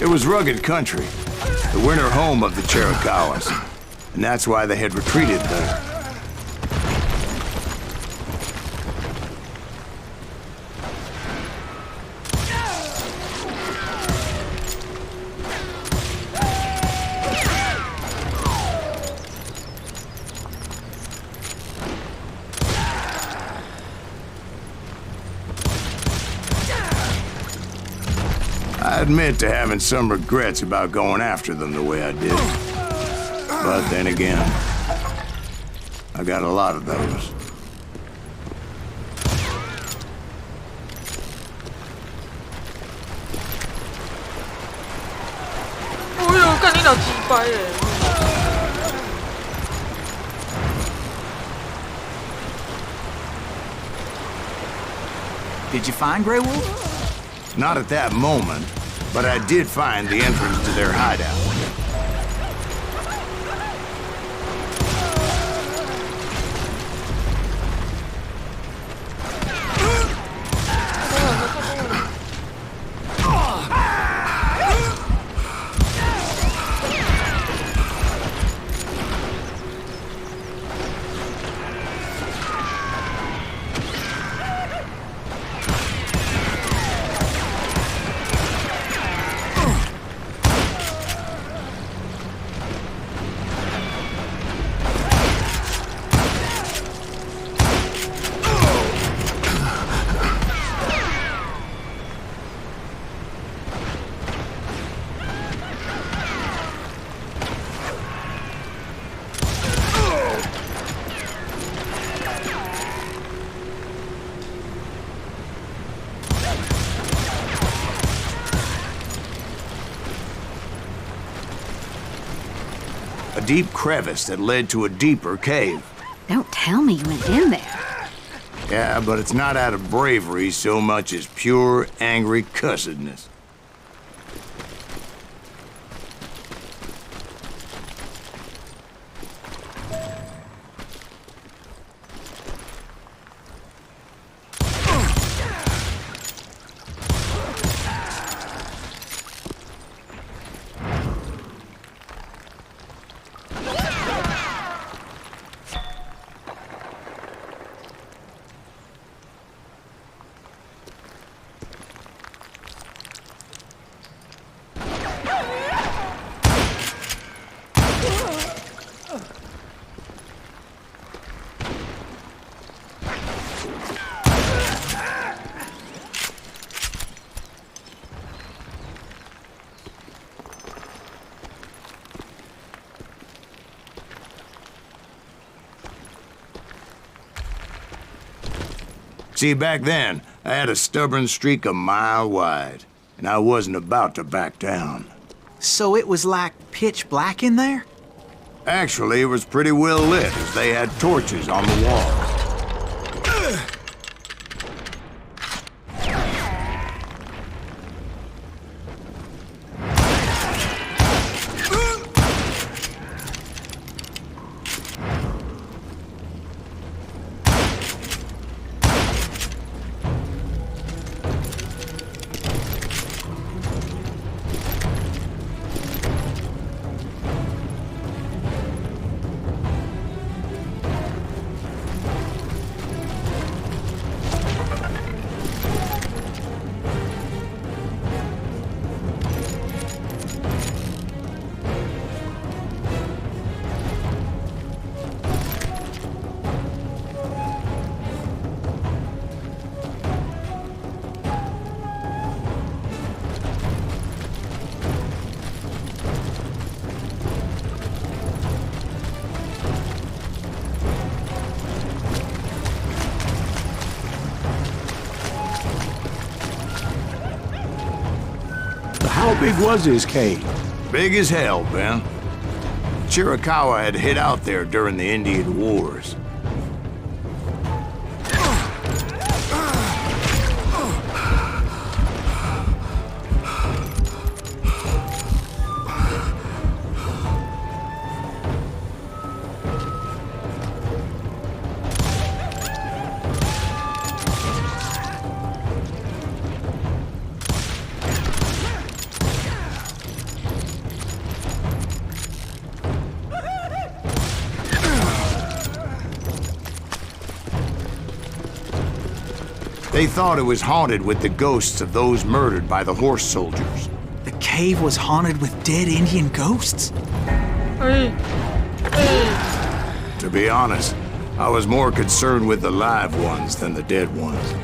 It was rugged country, the winter home of the Chiricahuas, and that's why they had retreated there. I admit to having some regrets about going after them the way I did. But then again, I got a lot of those. Did you find Grey Wolf? Not at that moment, but I did find the entrance to their hideout. A deep crevice that led to a deeper cave. Don't tell me you went in there. Yeah, but it's not out of bravery so much as pure, angry cussedness. See, back then, I had a stubborn streak a mile wide, and I wasn't about to back down. So it was like pitch black in there? Actually, it was pretty well lit, as they had torches on the walls. How big was his cave? Big as hell, Ben. Chiricahua had hid out there during the Indian Wars. They thought it was haunted with the ghosts of those murdered by the horse soldiers. The cave was haunted with dead Indian ghosts? To be honest, I was more concerned with the live ones than the dead ones.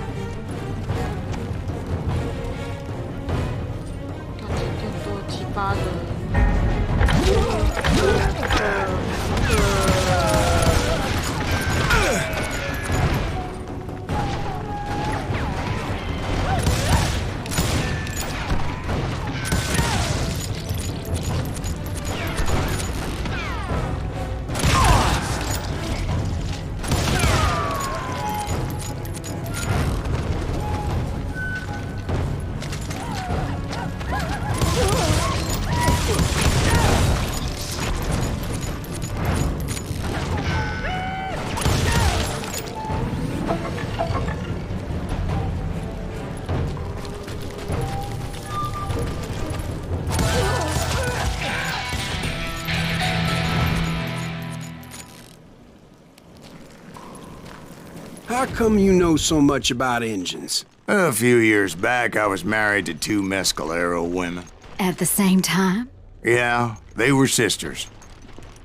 How come you know so much about engines? A few years back, I was married to 2 Mescalero women. At the same time? Yeah, they were sisters.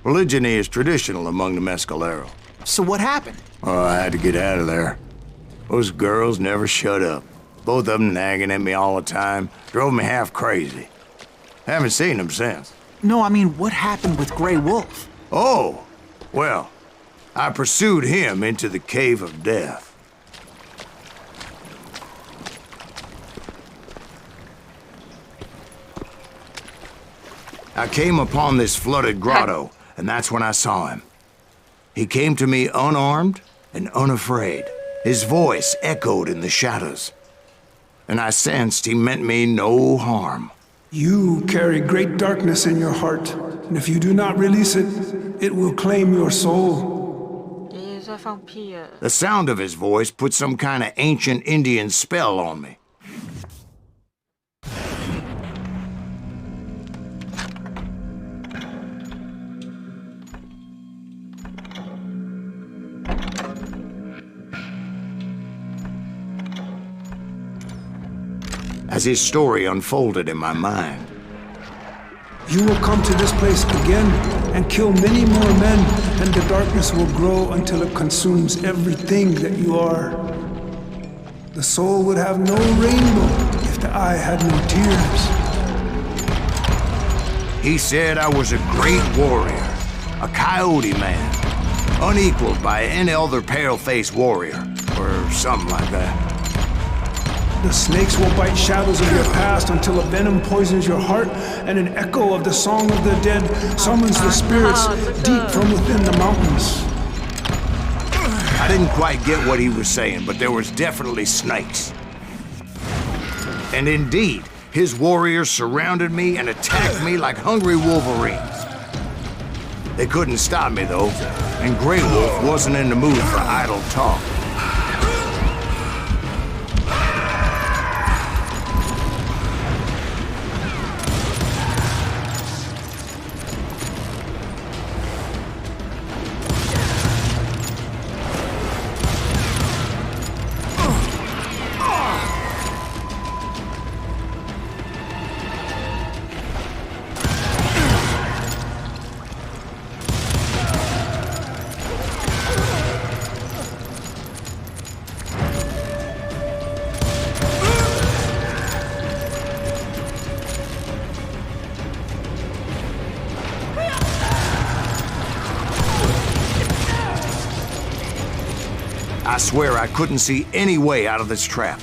Polygyny is traditional among the Mescalero. So what happened? Oh, I had to get out of there. Those girls never shut up. Both of them nagging at me all the time. Drove me half crazy. Haven't seen them since. No, I mean, what happened with Grey Wolf? Oh, well, I pursued him into the Cave of Death. I came upon this flooded grotto, and that's when I saw him. He came to me unarmed and unafraid. His voice echoed in the shadows, and I sensed he meant me no harm. You carry great darkness in your heart, and if you do not release it, it will claim your soul. 爷爷在放屁耶！ The sound of his voice put some kind of ancient Indian spell on me. As his story unfolded in my mind, You will come to this place again and kill many more men, and the darkness will grow until it consumes everything that you are. The soul would have no rainbow if the eye had no tears. he said I was a great warrior, a coyote man, unequaled by any other pale-faced warrior, or something like that. The snakes will bite shadows of your past until a venom poisons your heart, and an echo of the song of the dead summons the spirits deep from within the mountains. I didn't quite get what he was saying, but there was definitely snakes. And indeed, his warriors surrounded me and attacked me like hungry wolverines. They couldn't stop me, though, and Grey Wolf wasn't in the mood for idle talk. I swear I couldn't see any way out of this trap.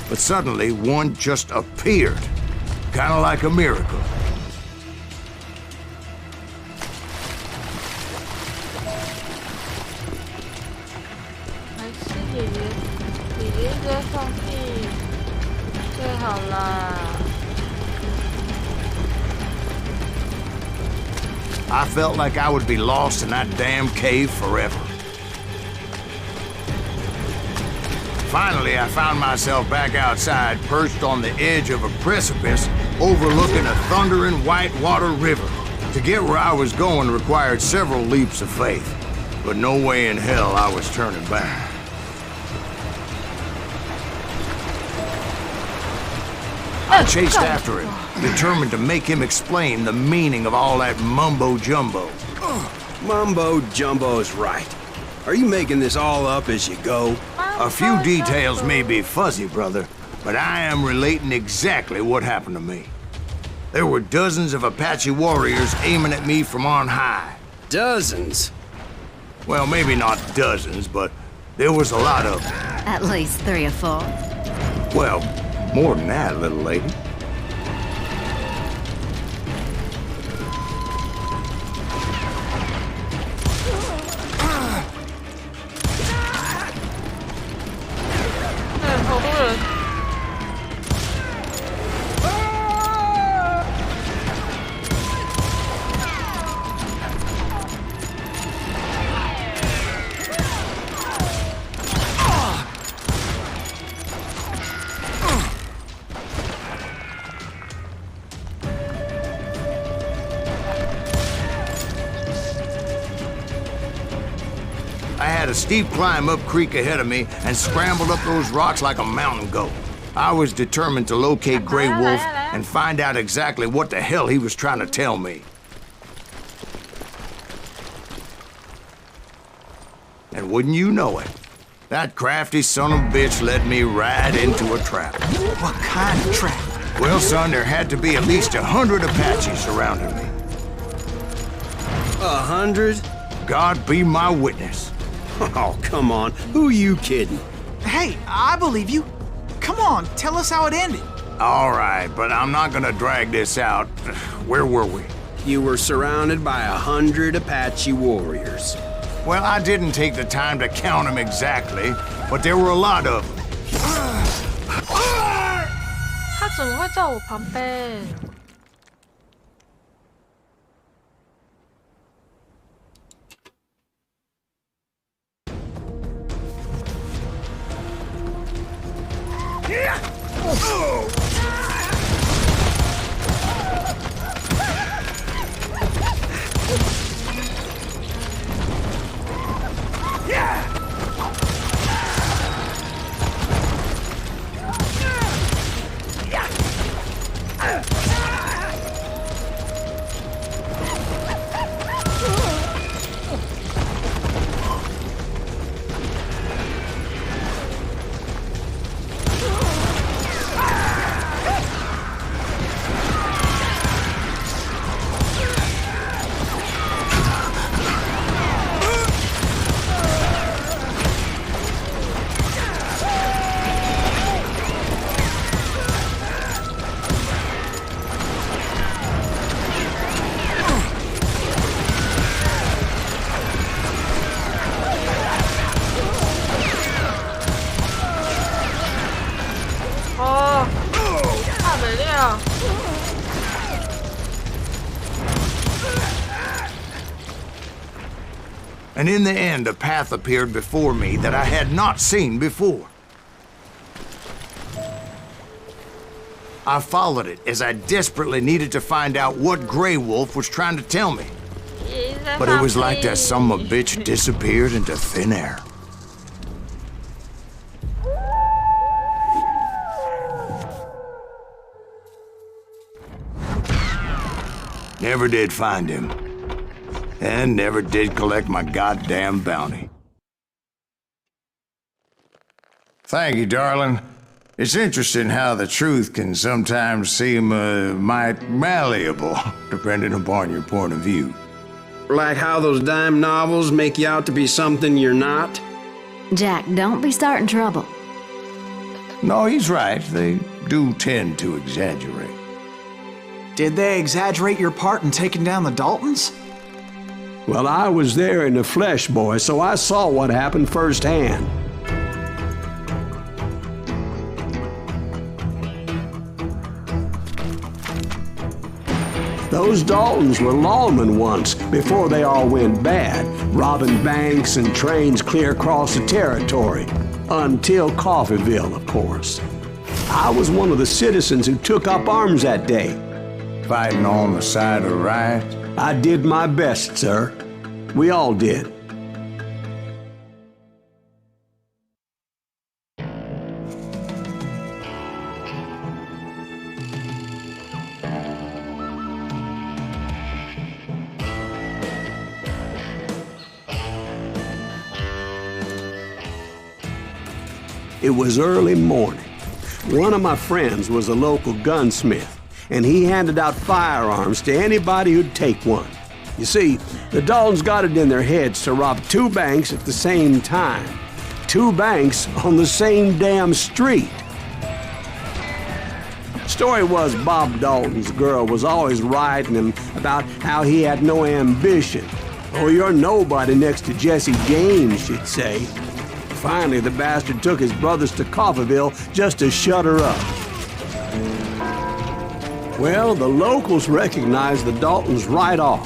But suddenly, one just appeared. Kind of like a miracle. I felt like I would be lost in that damn cave forever. Finally, I found myself back outside, perched on the edge of a precipice, overlooking a thundering whitewater river. To get where I was going required several leaps of faith, but no way in hell I was turning back. I chased after him, determined to make him explain the meaning of all that mumbo-jumbo. Mumbo-jumbo's right. Are you making this all up as you go? A few details may be fuzzy, brother, but I am relating exactly what happened to me. There were dozens of Apache warriors aiming at me from on high. Dozens? Well, maybe not dozens, but there was a lot of them. At least 3 or 4. Well, more than that, little lady. I had a steep climb up creek ahead of me and scrambled up those rocks like a mountain goat. I was determined to locate Grey Wolf and find out exactly what the hell he was trying to tell me. And wouldn't you know it, that crafty son of a bitch led me right into a trap. What kind of trap? Well, son, there had to be at least 100 Apaches surrounding me. 100? God be my witness. Oh, come on. Who you kidding? Hey, I believe you. Come on, tell us how it ended. All right, but I'm not gonna drag this out. Where were we? You were surrounded by 100 Apache warriors. Well, I didn't take the time to count them exactly, but there were a lot of them. 他怎么会在我旁边？ And in the end, a path appeared before me that I had not seen before. I followed it as I desperately needed to find out what Grey Wolf was trying to tell me. But it was like that son of a bitch disappeared into thin air. Never did find him. And never did collect my goddamn bounty. Thank you, darling. It's interesting how the truth can sometimes seem might malleable, depending upon your point of view. Like how those dime novels make you out to be something you're not? Jack, don't be starting trouble. No, he's right. They do tend to exaggerate. Did they exaggerate your part in taking down the Daltons? Well, I was there in the flesh, boy, so I saw what happened firsthand. Those Daltons were lawmen once, before they all went bad, robbing banks and trains clear across the territory. Until Coffeeville, of course. I was one of the citizens who took up arms that day. Fighting on the side of right? I did my best, sir. We all did. It was early morning. One of my friends was a local gunsmith, and he handed out firearms to anybody who'd take one. You see, the Daltons got it in their heads to rob 2 banks at the same time. 2 banks on the same damn street. Story was Bob Dalton's girl was always writing him about how he had no ambition. Oh, you're nobody next to Jesse James, she'd say. Finally, the bastard took his brothers to Coffeeville just to shut her up. Well, the locals recognized the Daltons right off.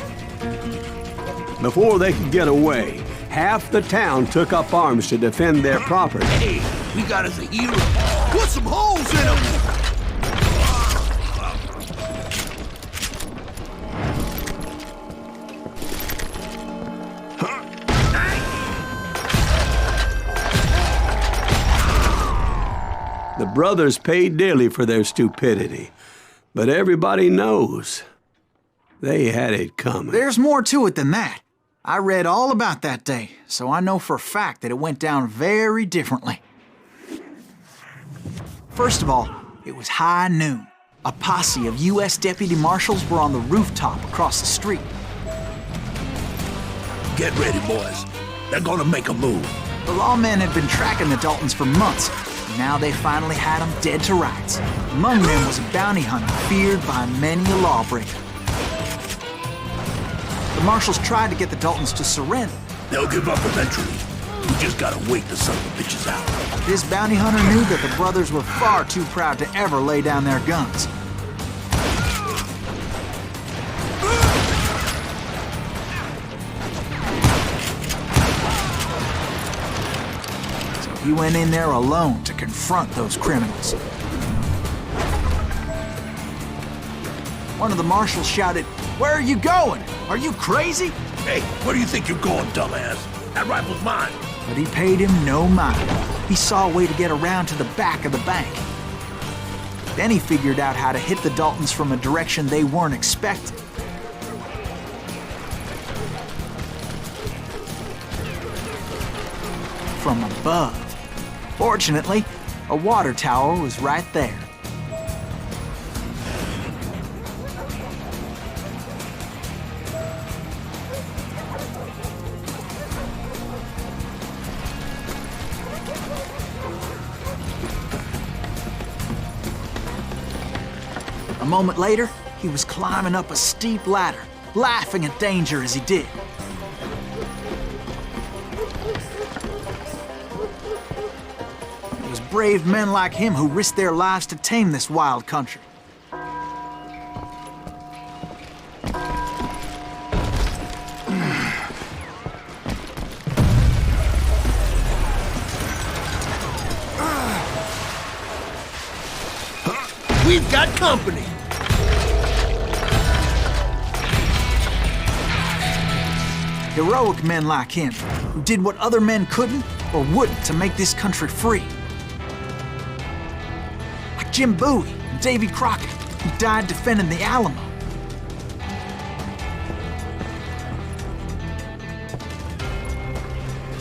Before they could get away, half the town took up arms to defend their property. Hey, we got us a hero. Put some holes in him! The brothers paid dearly for their stupidity, but everybody knows they had it coming. There's more to it than that. I read all about that day, so I know for a fact that it went down very differently. First of all, it was high noon. A posse of U.S. deputy marshals were on the rooftop across the street. Get ready, boys. They're gonna make a move. The lawmen had been tracking the Daltons for months. Now they finally had them dead to rights. Among them was a bounty hunter feared by many a lawbreaker. The marshals tried to get the Daltons to surrender. They'll give up eventually. We just gotta wait the son of the bitches out. This bounty hunter knew that the brothers were far too proud to ever lay down their guns. He went in there alone to confront those criminals. One of the marshals shouted, "Where are you going? Are you crazy?" Hey, where do you think you're going, dumbass? That rifle's mine. But he paid him no mind. He saw a way to get around to the back of the bank. Then he figured out how to hit the Daltons from a direction they weren't expecting. From above. Fortunately, a water tower was right there. A moment later, he was climbing up a steep ladder, laughing at danger as he did. It was brave men like him who risked their lives to tame this wild country. We've got company. Heroic men like him, who did what other men couldn't or wouldn't to make this country free. Like Jim Bowie and Davy Crockett, who died defending the Alamo.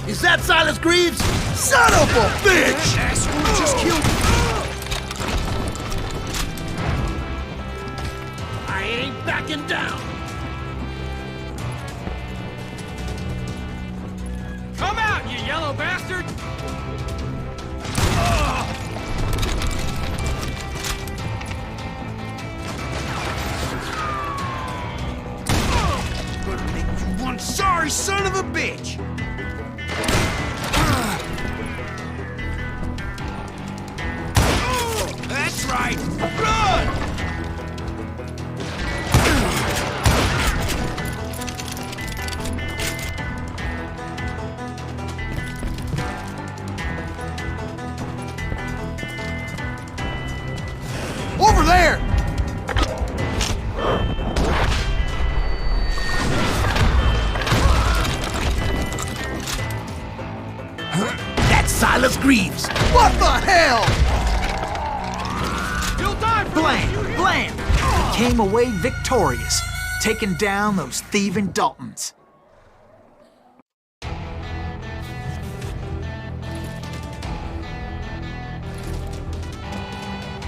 Is that Silas Greaves? Son of a bitch! Asshole just killed me. I ain't backing down. Come out, you yellow bastard! son of a bitch! That's right! Run! Over there! That's Silas Greaves. What the hell? You'll die for Blam! Blam! He came away victorious, taking down those thieving Daltons.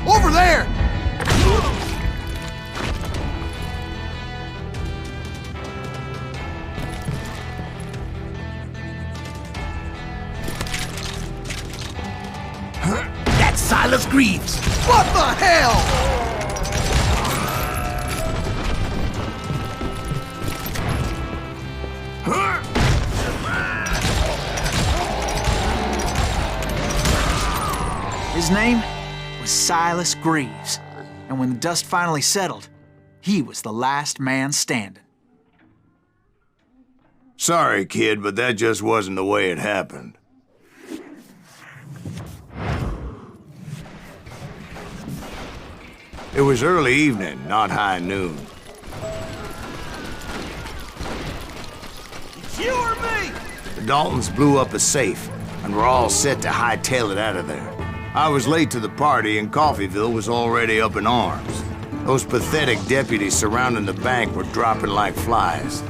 Over there! That's Silas Greaves. What the hell? His name was Silas Greaves, and when the dust finally settled, he was the last man standing. Sorry, kid, but that just wasn't the way it happened. It was early evening, not high noon. It's you or me? The Daltons blew up a safe, and were all set to hightail it out of there. I was late to the party, and Coffeyville was already up in arms. Those pathetic deputies surrounding the bank were dropping like flies.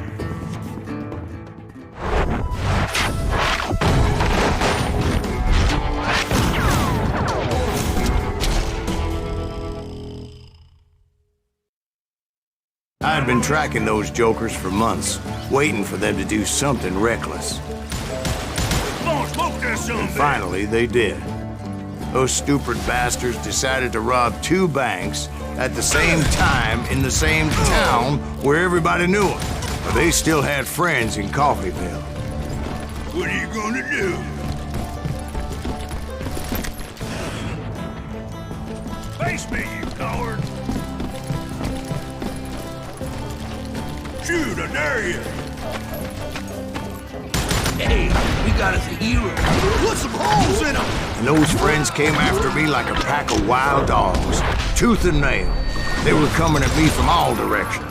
I had been tracking those jokers for months, waiting for them to do something reckless. And finally, they did. Those stupid bastards decided to rob 2 banks at the same time in the same town where everybody knew them. But they still had friends in Coffeyville. What are you gonna do? Face me, you coward! Shoot, I dare you! Hey, we got us a hero. Put some holes in them! And those friends came after me like a pack of wild dogs, tooth and nail. They were coming at me from all directions.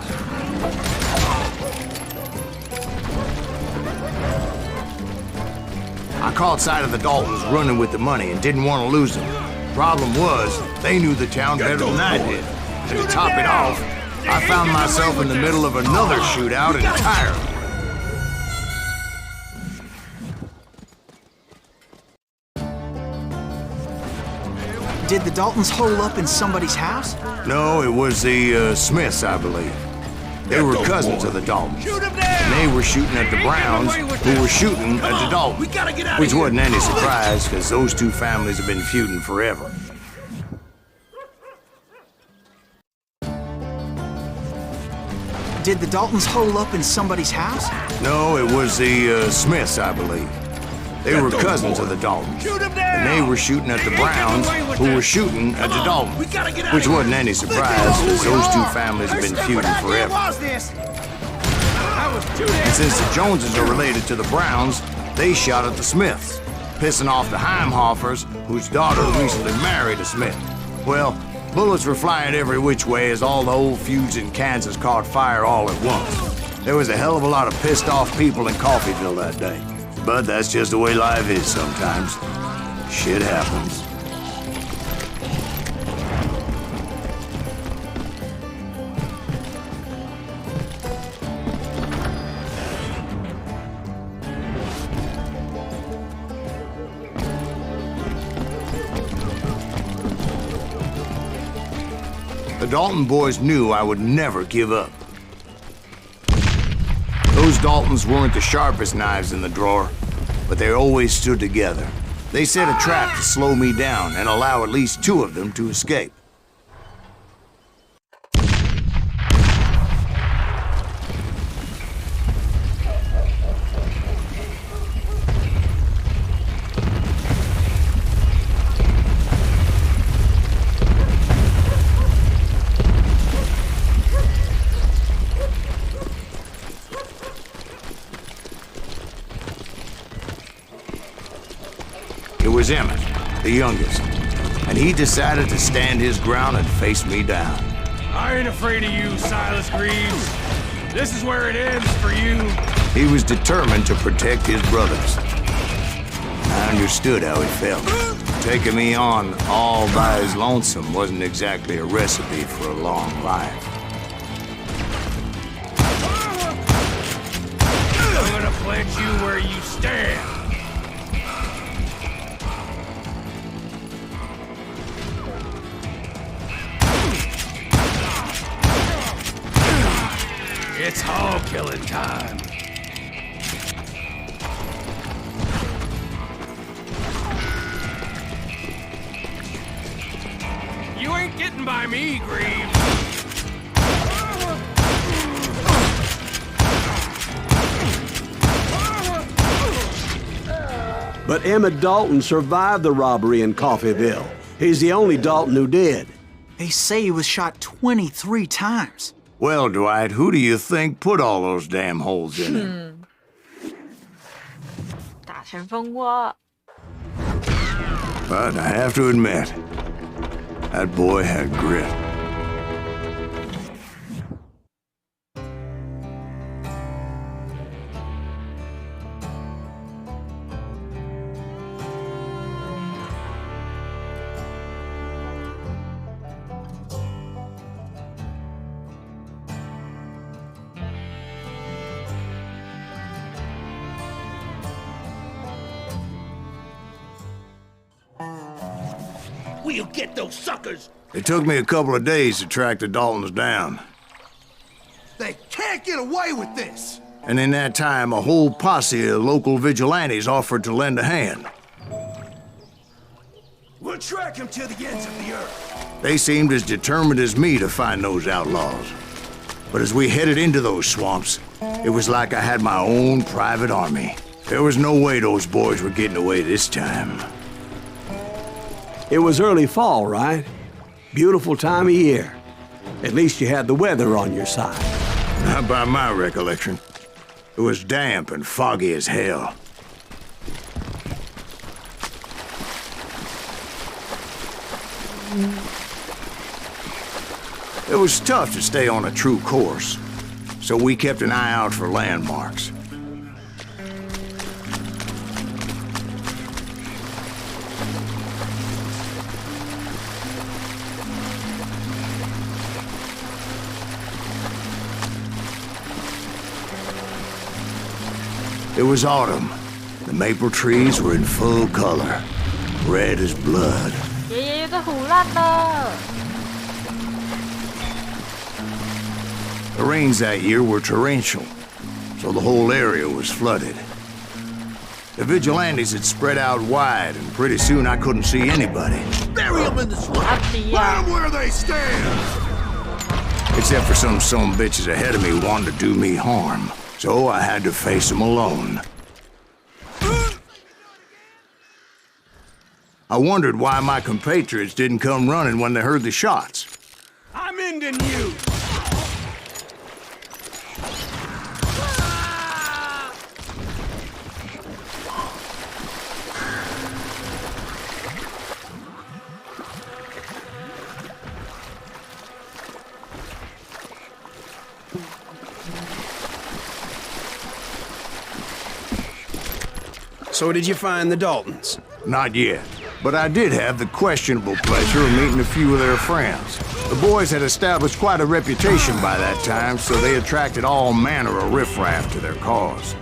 I caught sight of the Daltons running with the money and didn't want to lose them. Problem was, they knew the town better than I did. And to top it off, I found myself in the middle of another shootout entirely. Did the Daltons hole up in somebody's house? No, it was the Smiths, I believe. They were cousins of the Daltons. And they were shooting at the Browns, who were shooting at the Daltons. Which wasn't any surprise, because those 2 families have been feuding forever. Did the Daltons hole up in somebody's house? No, it was the Smiths, I believe. They were cousins of the Daltons. And they were shooting at the Browns, who were shooting at the Daltons. Which wasn't any surprise, because those 2 families have been feuding forever. And since the Joneses are related to the Browns, they shot at the Smiths, pissing off the Heimhoffers, whose daughter recently married a Smith. Well, bullets were flying every which way as all the old feuds in Kansas caught fire all at once. There was a hell of a lot of pissed off people in Coffeyville that day. But that's just the way life is sometimes. Shit happens. The Dalton boys knew I would never give up. Those Daltons weren't the sharpest knives in the drawer, but they always stood together. They set a trap to slow me down and allow at least 2 of them to escape. It was Emmett, the youngest, and he decided to stand his ground and face me down. I ain't afraid of you, Silas Greaves. This is where it ends for you. He was determined to protect his brothers. I understood how he felt. Taking me on all by his lonesome wasn't exactly a recipe for a long life. I'm gonna pledge you where you stand. It's hog killing time. You ain't getting by me, Greaves. But Emmett Dalton survived the robbery in Coffeyville. He's the only Dalton who did. They say he was shot 23 times. Well, Dwight, who do you think put all those damn holes in him? 大前锋我。 But I have to admit, that boy had grit. We'll get those suckers! It took me a couple of days to track the Daltons down. They can't get away with this! And in that time, a whole posse of local vigilantes offered to lend a hand. We'll track him to the ends of the earth. They seemed as determined as me to find those outlaws. But as we headed into those swamps, it was like I had my own private army. There was no way those boys were getting away this time. It was early fall, right? Beautiful time of year. At least you had the weather on your side. Not by my recollection. It was damp and foggy as hell. It was tough to stay on a true course, so we kept an eye out for landmarks. It was autumn. The maple trees were in full color, red as blood. 爷爷又在胡乱了。 The rains that year were torrential, so the whole area was flooded. The vigilantes had spread out wide, and pretty soon I couldn't see anybody. Bury them in the swamp! Let them where they stand! Except for some bitches ahead of me wanted to do me harm, so I had to face them alone. I wondered why my compatriots didn't come running when they heard the shots. I'm ending you! So did you find the Daltons? Not yet, but I did have the questionable pleasure of meeting a few of their friends. The boys had established quite a reputation by that time, so they attracted all manner of riffraff to their cause.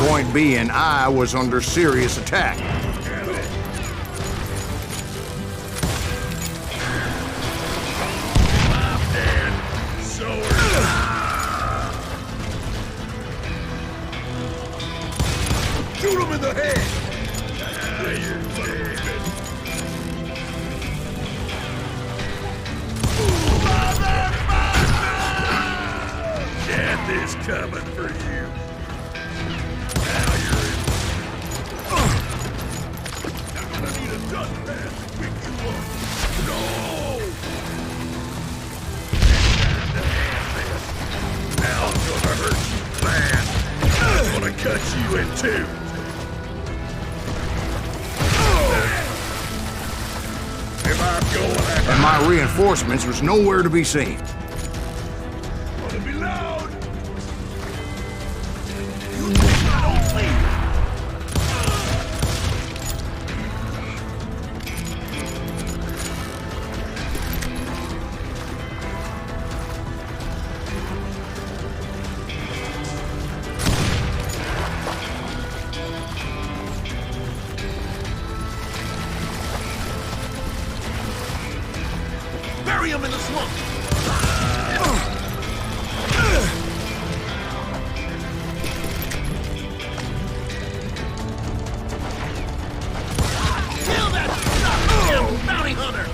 Point being, I was under serious attack. Shoot him in the head! you in two. If I'm going at And my reinforcements was nowhere to be seen. gonna be loud. You think I don't see? Bury him in the swamp! Kill that goddamn bounty hunter!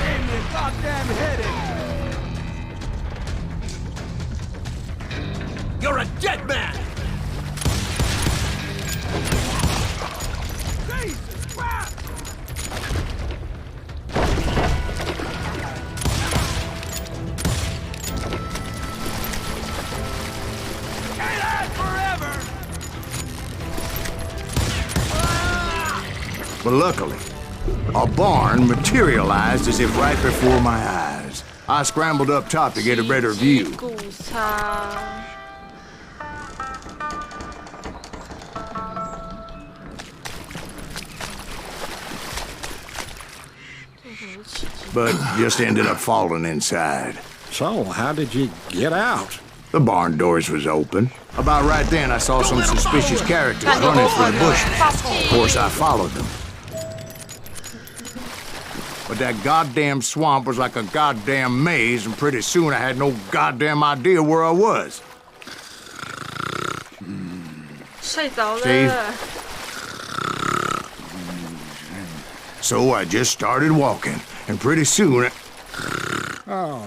Aim your goddamn head in! You're a dead man! Jesus Christ! Can't hide forever! But luckily, a barn materialized as if right before my eyes. I scrambled up top to get a better view. 谷仓。 But just ended up falling inside. So, how did you get out? The barn doors was open. About right then, I saw some suspicious characters running through the bushes. Of course, I followed them. But that goddamn swamp was like a goddamn maze, and pretty soon I had no goddamn idea where I was. 睡着 Steve? 了。 So I just started walking, and pretty soon... Oh.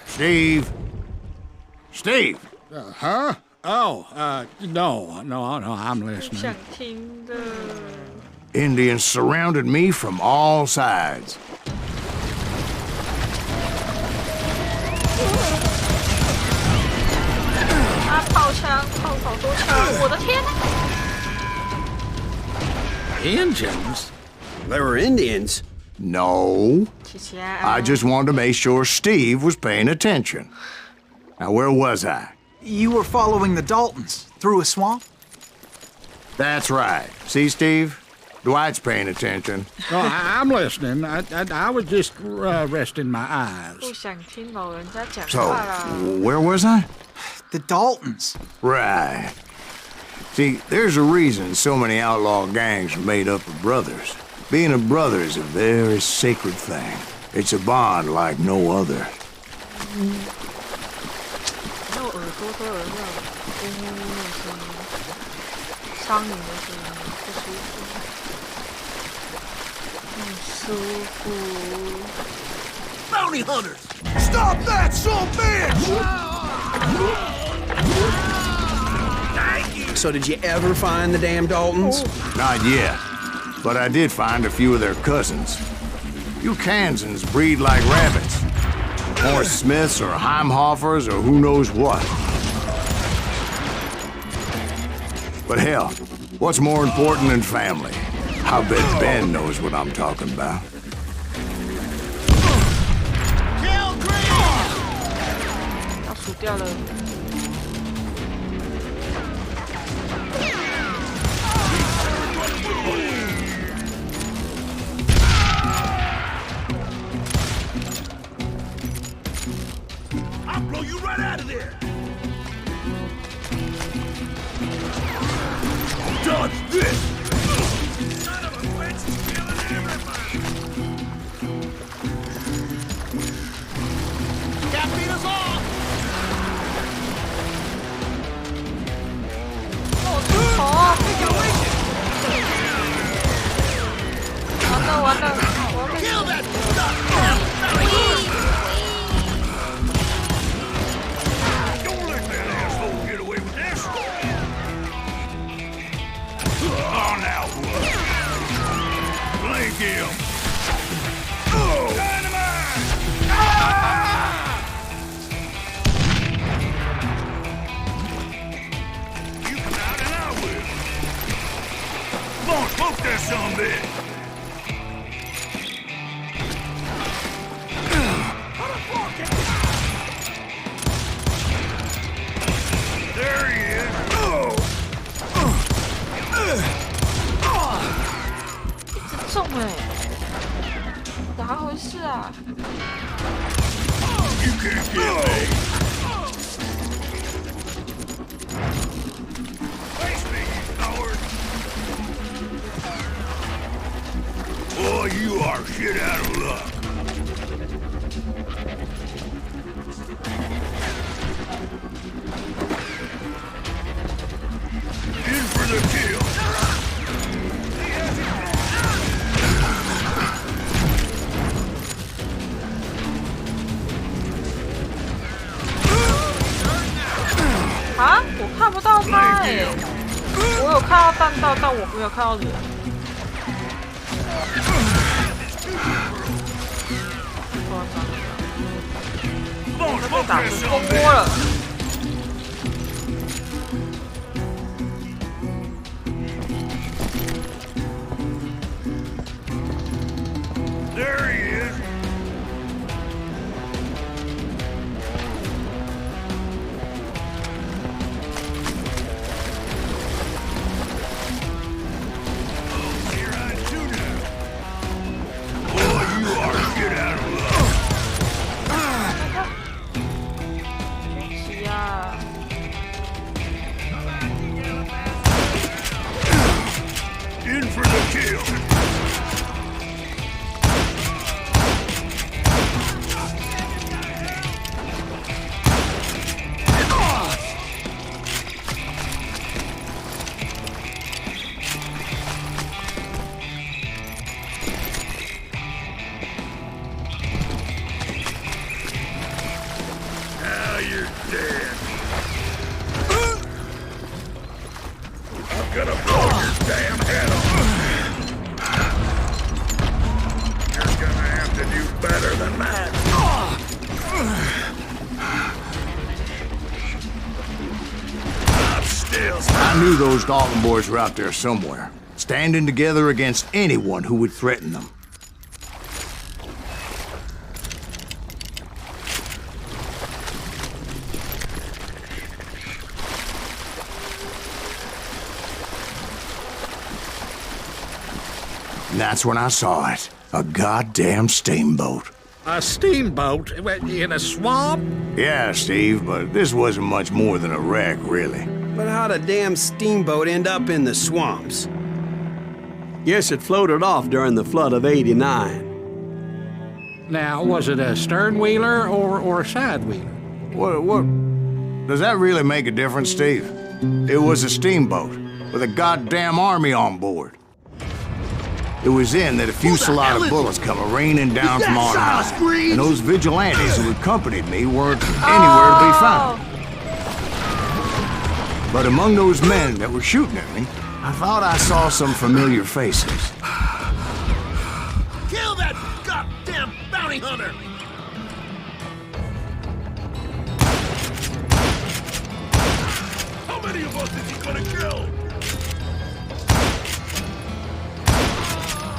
Steve? Steve? Huh? Oh, no, I'm 不 listening. 想听的。 Indians surrounded me from all sides. 啊！炮枪，炮好多枪！我的天呐！ Engines? They were Indians. No. 琪琪啊！ I just wanted to make sure Steve was paying attention. Now, where was I? You were following the Daltons through a swamp? That's right. See, Steve? Dwight's paying attention. Oh, I'm listening. I was just resting my eyes. 不想听老人家讲 So, 话啦。 where was I? The Daltons. Right. See, there's a reason so many outlaw gangs are made up of brothers. Being a brother is a very sacred thing. It's a bond like no other. 没有耳朵都有那种嗡嗡嗡的声音，苍蝇的声音，不舒服，很舒服。 Bounty hunters! Stop that, son bitch! So did you ever find the damn Daltons? Not yet. But I did find a few of their cousins. You Kansans breed like rabbits. Horse Smiths or Heimhoffers or who knows what. But hell, what's more important than family? I bet Ben knows what I'm talking about. Kill Green! 要数掉了。 I'll blow you right out of there! Dodge this! Son of a bitch is killing everybody! Can't beat us all! 哦，完了完了，我要被 Kill that stuff! Don't let that asshole get away with this! You can't get me. Face me, you coward. Boy, you are shit out of luck. In for the kill.啊，我看不到他哎，我有看到弹道，但我没有看到人。夸张了，我被打成蜂窝了。There he is. In for the kill. Now you're dead. I'm gonna blow your damn head off. You're gonna have to do better than that. I'm still. I knew those Dalton boys were out there somewhere, standing together against anyone who would threaten them. And that's when I saw it. A goddamn steamboat. A steamboat in a swamp? Yeah, Steve, but this wasn't much more than a wreck, really. But how'd a damn steamboat end up in the swamps? Yes, it floated off during the flood of '89. Now, was it a stern-wheeler or a side-wheeler? What? Does that really make a difference, Steve? It was a steamboat with a goddamn army on board. It was then that a fusillade of bullets come raining down from on high, and those vigilantes who accompanied me weren't anywhere to be found. But among those men that were shooting at me, I thought I saw some familiar faces. Kill that goddamn bounty hunter! How many of us is he gonna kill?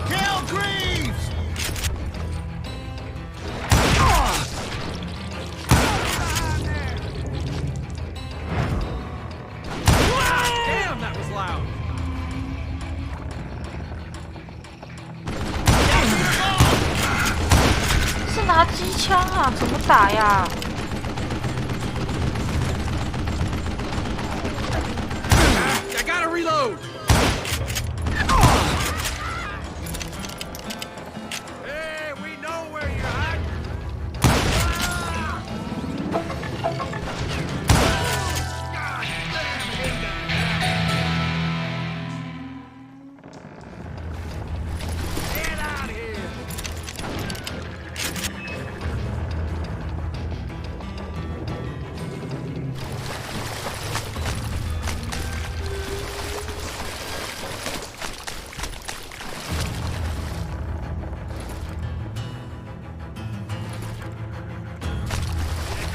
Kill Greaves! Damn, that was loud. 是拿机枪啊？怎么打呀？ I gotta reload. Hey, we know where you're at. Get out of here.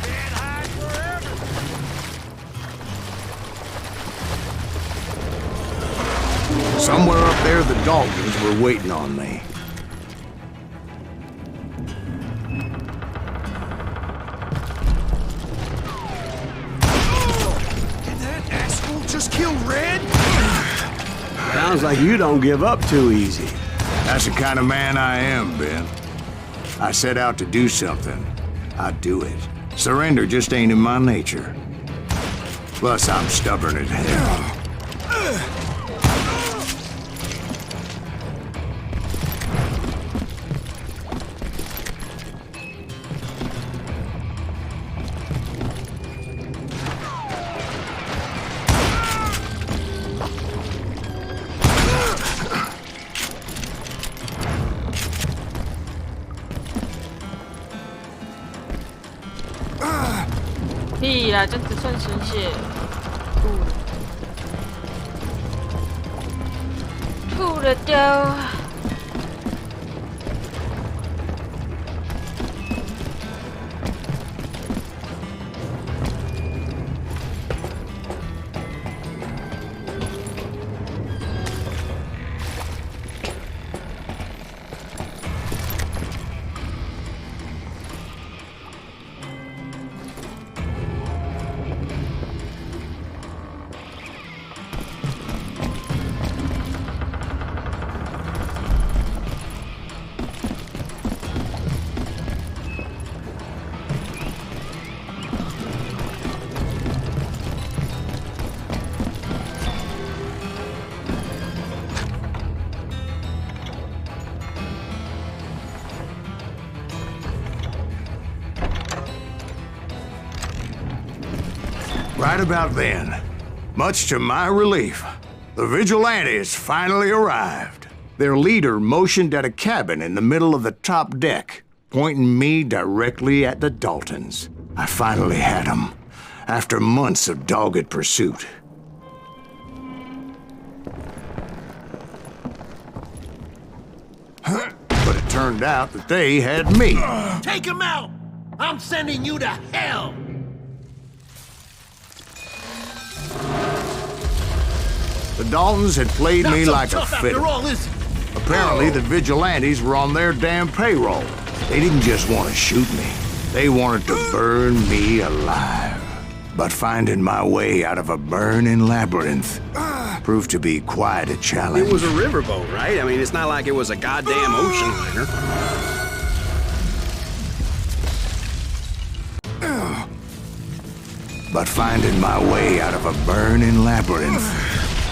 Can't hide forever. Somewhere up there, the Daltons were waiting on me. Did that asshole just kill Red? Sounds like you don't give up too easy. That's the kind of man I am, Ben. I set out to do something, I'd do it. Surrender just ain't in my nature. Plus, I'm stubborn as hell.屁啦，这只剩10血。吐了掉。Right about then, much to my relief, the vigilantes finally arrived. Their leader motioned at a cabin in the middle of the top deck, pointing me directly at the Daltons. I finally had them, after months of dogged pursuit. But it turned out that they had me. Take him out! I'm sending you to hell! The Daltons had played me like a fiddle. After all, is it? Apparently, the vigilantes were on their damn payroll. They didn't just want to shoot me. They wanted to burn me alive. But finding my way out of a burning labyrinth proved to be quite a challenge. It was a riverboat, right? I mean, it's not like it was a goddamn ocean liner. But finding my way out of a burning labyrinth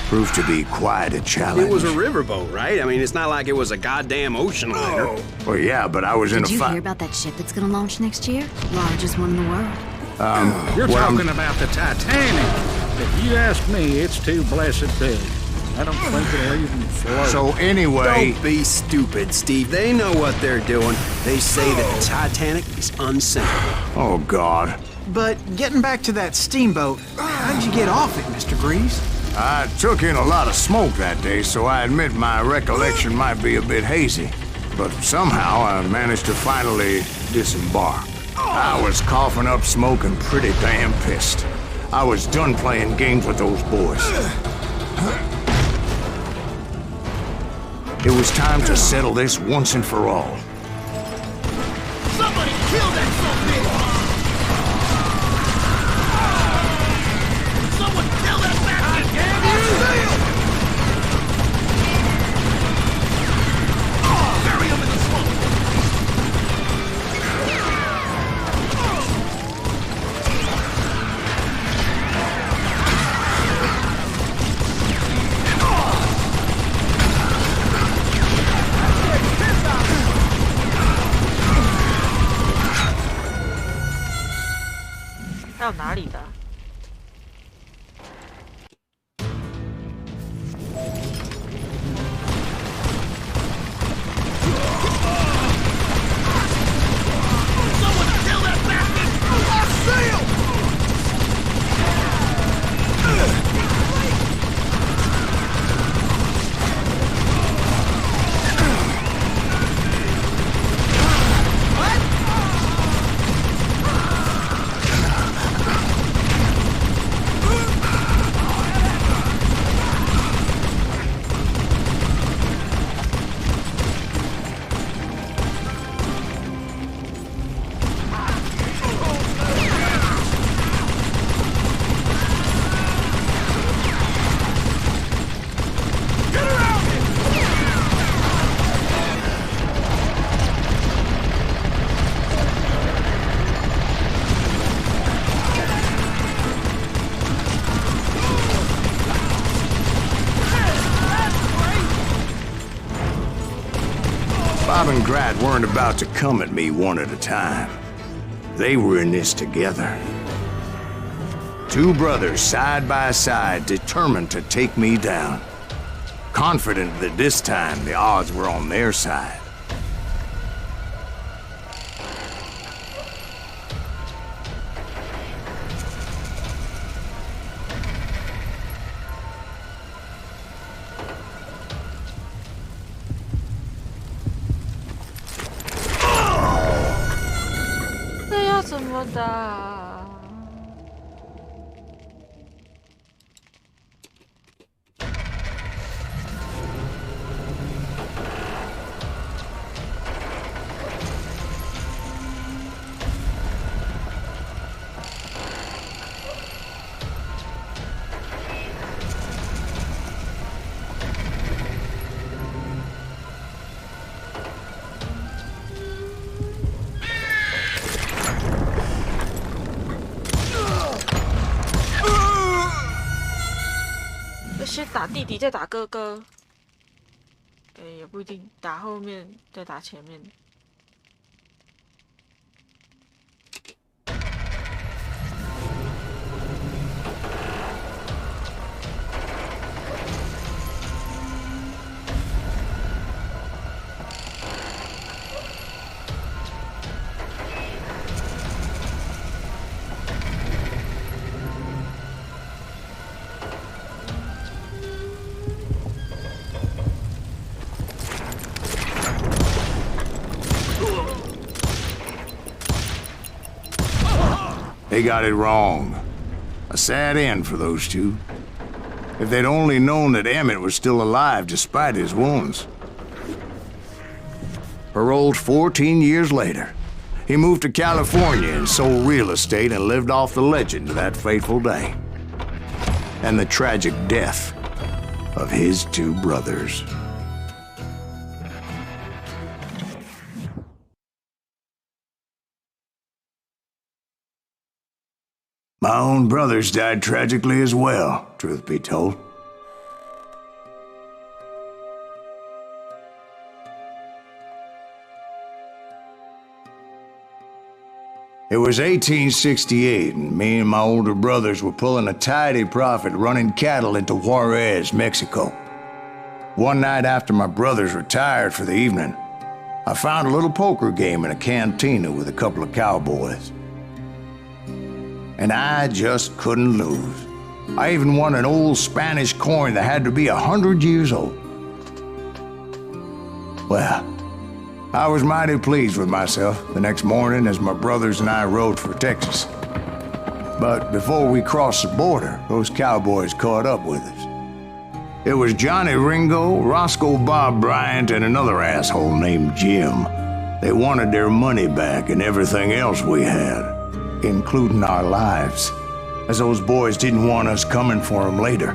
proved to be quite a challenge. It was a riverboat, right? I mean, it's not like it was a goddamn ocean liner. Well, yeah, but I was in a Did you fight. hear about that ship that's gonna launch next year? Largest one in the world. You're well, talking about the Titanic. If you ask me, it's too blessed big. I don't think it'll even float. So anyway... Don't be stupid, Steve. They know what they're doing. They say that the Titanic is unsinkable. Oh, God. But getting back to that steamboat, how'd you get off it, Mr. Greaves? I took in a lot of smoke that day, so I admit my recollection might be a bit hazy. But somehow I managed to finally disembark. I was coughing up smoke and pretty damn pissed. I was done playing games with those boys. It was time to settle this once and for all. Somebody kill that son Someone kill that bastard! Bury him in the smoke!还有哪里的啊？ weren't about to come at me one at a time. They were in this together. Two brothers side by side, determined to take me down. Confident that this time the odds were on their side.这要怎么打？先打弟弟，再打哥哥。也不一定，打后面再打前面。They got it wrong. A sad end for those two. If they'd only known that Emmett was still alive despite his wounds. Paroled 14 years later, he moved to California and sold real estate and lived off the legend of that fateful day. And the tragic death of his two brothers. My own brothers died tragically as well, truth be told. It was 1868, and me and my older brothers were pulling a tidy profit running cattle into Juarez, Mexico. One night after my brothers retired for the evening, I found a little poker game in a cantina with a couple of cowboys. And I just couldn't lose. I even won an old Spanish coin that had to be 100 years old. Well, I was mighty pleased with myself the next morning as my brothers and I rode for Texas. But before we crossed the border, those cowboys caught up with us. It was Johnny Ringo, Roscoe Bob Bryant, and another asshole named Jim. They wanted their money back and everything else we had, including our lives, as those boys didn't want us coming for them later.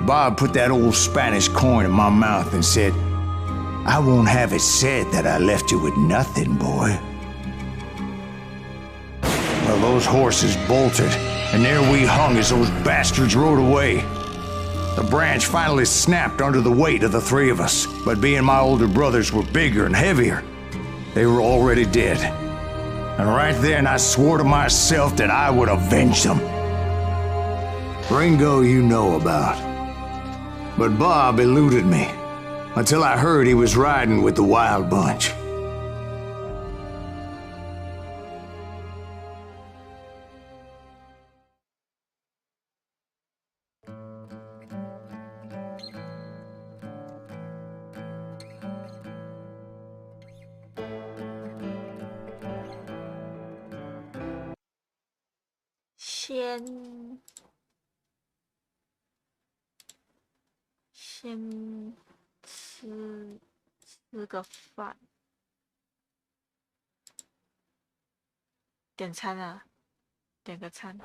Bob put that old Spanish coin in my mouth and said, "I won't have it said that I left you with nothing, boy." Well, those horses bolted, and there we hung as those bastards rode away. The branch finally snapped under the weight of the three of us, but being my older brothers were bigger and heavier, they were already dead. And right then I swore to myself that I would avenge them. Ringo you know about. But Bob eluded me, until I heard he was riding with the Wild Bunch.先吃个饭，点餐啊，点个餐。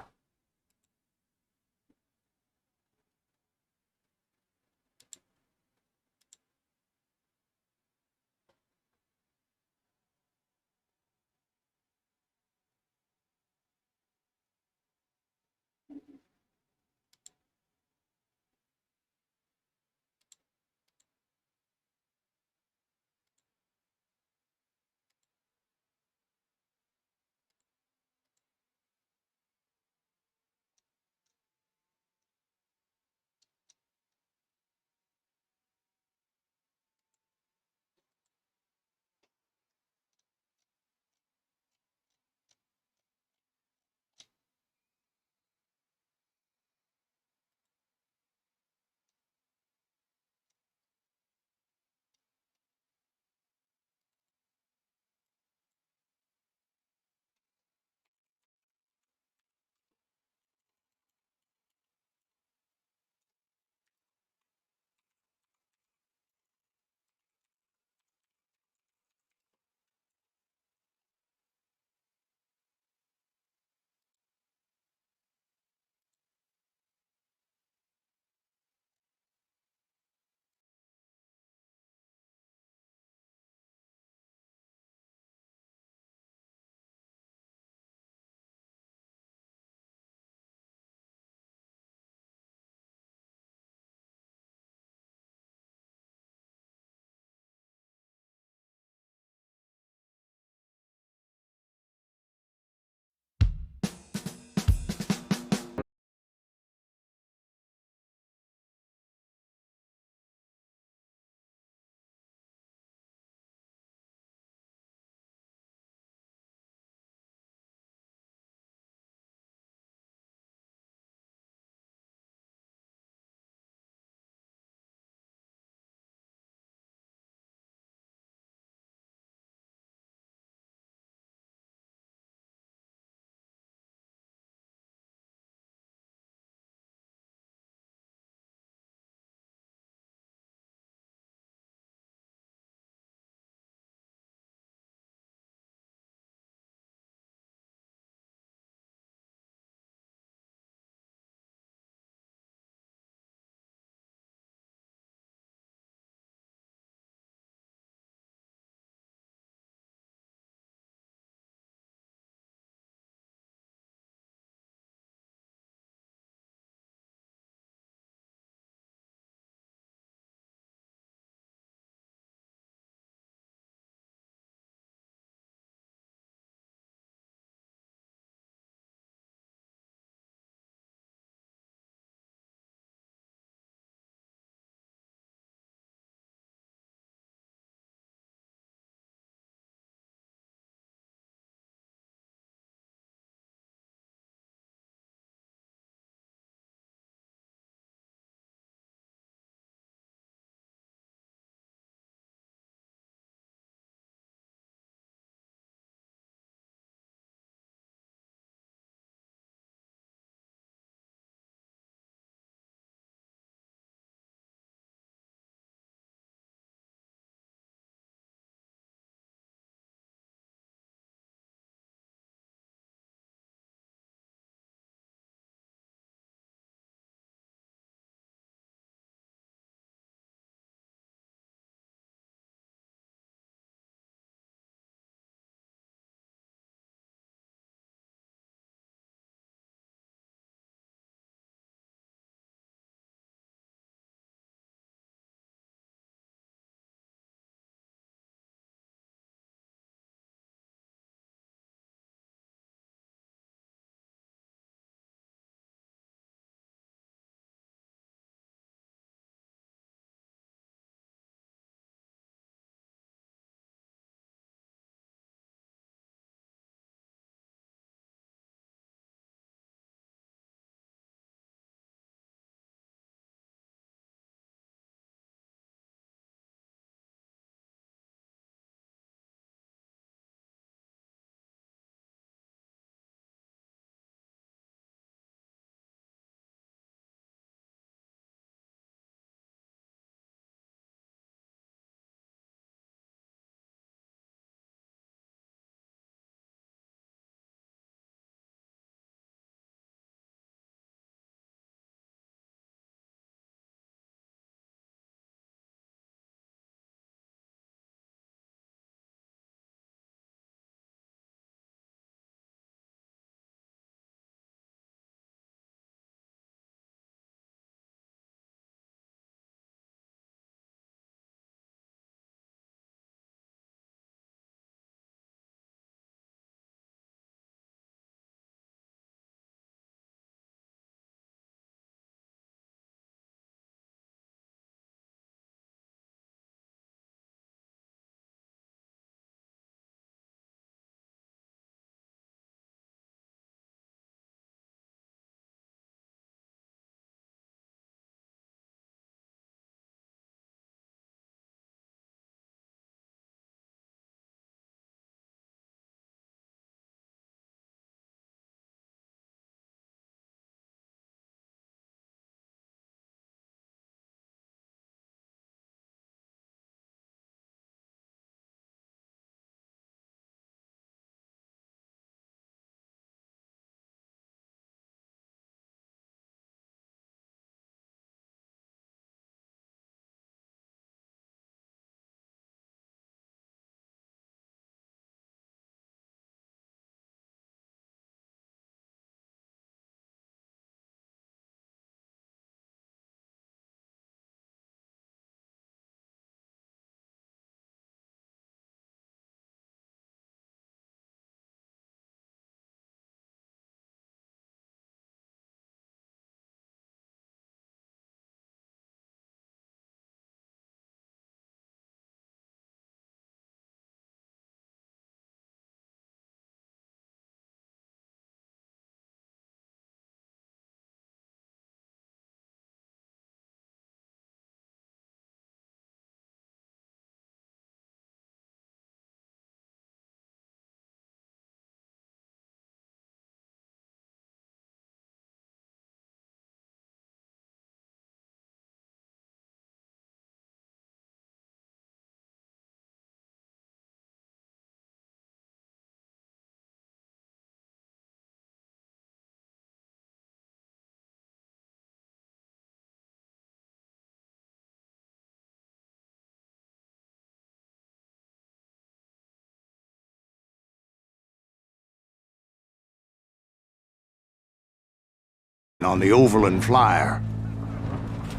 on the Overland Flyer.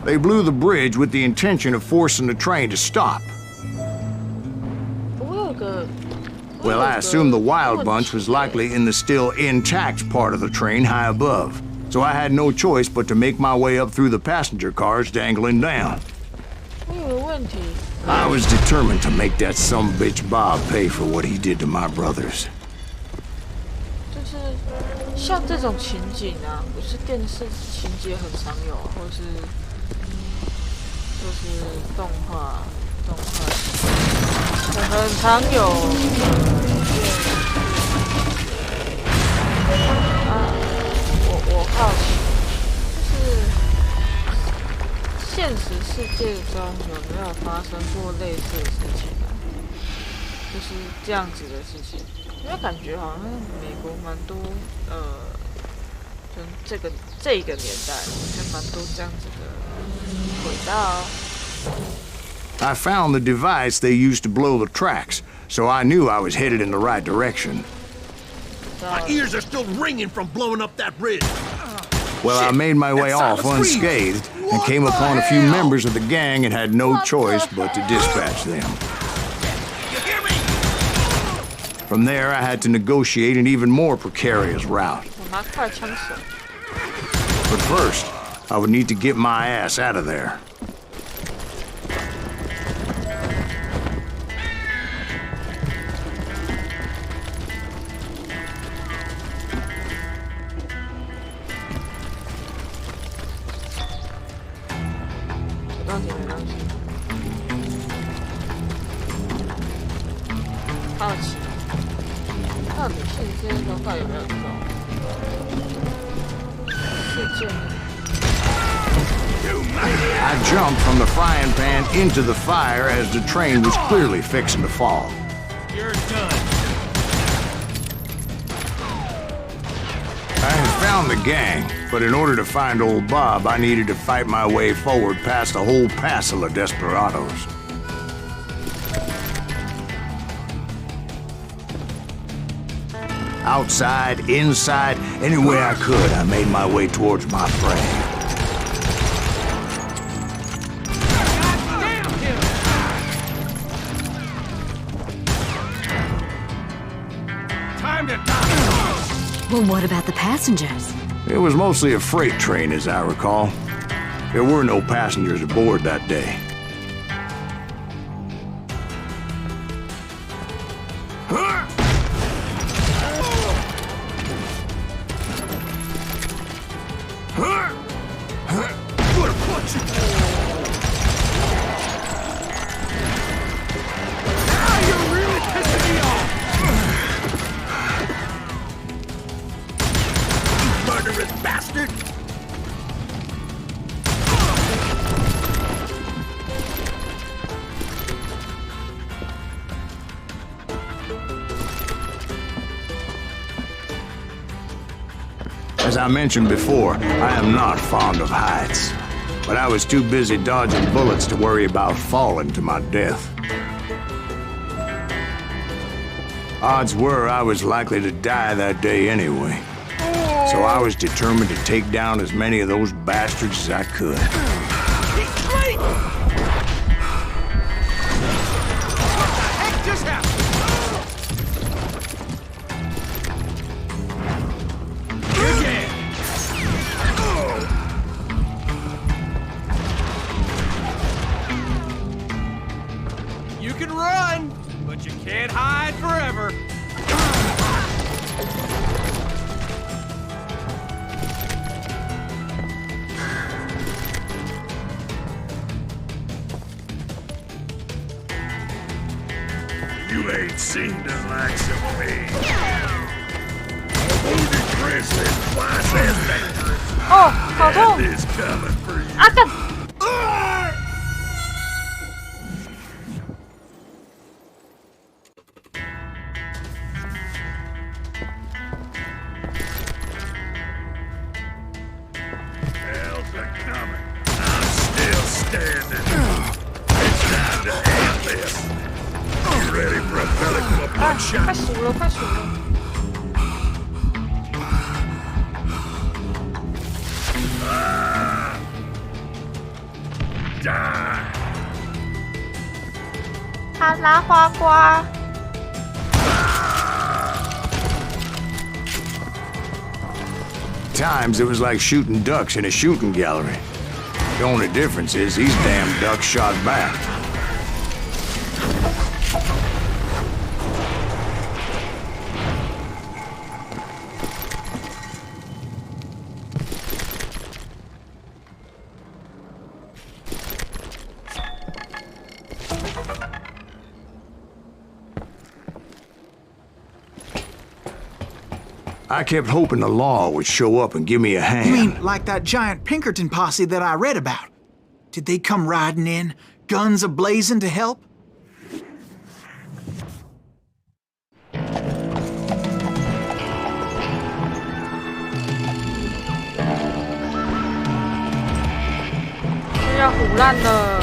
They blew the bridge with the intention of forcing the train to stop. Well, I assumed the Wild Bunch was likely in the still intact part of the train high above, so I had no choice but to make my way up through the passenger cars dangling down. I was determined to make that sumbitch Bob pay for what he did to my brothers. 像这种情景啊，不是电视情节很常有，或是就是动画很常有。我好奇，就是现实世界中有没有发生过类似的事情啊？就是这样子的事情。因为感觉好像美国蛮多，就这个年代，还蛮多这样子的轨道。I found the device they used to blow the tracks, so I knew I was headed in the right direction. My ears are still ringing from blowing up that bridge. Well, I made my way off unscathed and came upon a few members of the gang and had no choice but to dispatch them. From there, I had to negotiate an even more precarious route. But first, I would need to get my ass out of there. I jumped from the frying pan into the fire as the train was clearly fixing to fall. You're done. I had found the gang, but in order to find old Bob, I needed to fight my way forward past a whole passel of desperados. Outside, inside, any way I could, I made my way towards my prey. Well, what about the passengers? It was mostly a freight train, as I recall. There were no passengers aboard that day. As I mentioned before, I am not fond of heights, but I was too busy dodging bullets to worry about falling to my death. Odds were I was likely to die that day anyway, so I was determined to take down as many of those bastards as I could. You can run, but you can't hide forever. You ain't seen the likes of me. Wounded grizzly twice as dangerous. And this coming for you. Hell's a-coming. I'm still standing. It's time to end this. You ready for a pelican buckshot? 快数了，快数了。拿花瓜。Times it was like shooting ducks in a shooting gallery. The only difference is these damn ducks shot back. I kept hoping the law would show up and give me a hand. You mean like that giant Pinkerton posse that I read about? Did they come riding in, guns a-blazing to help?这要唬烂了。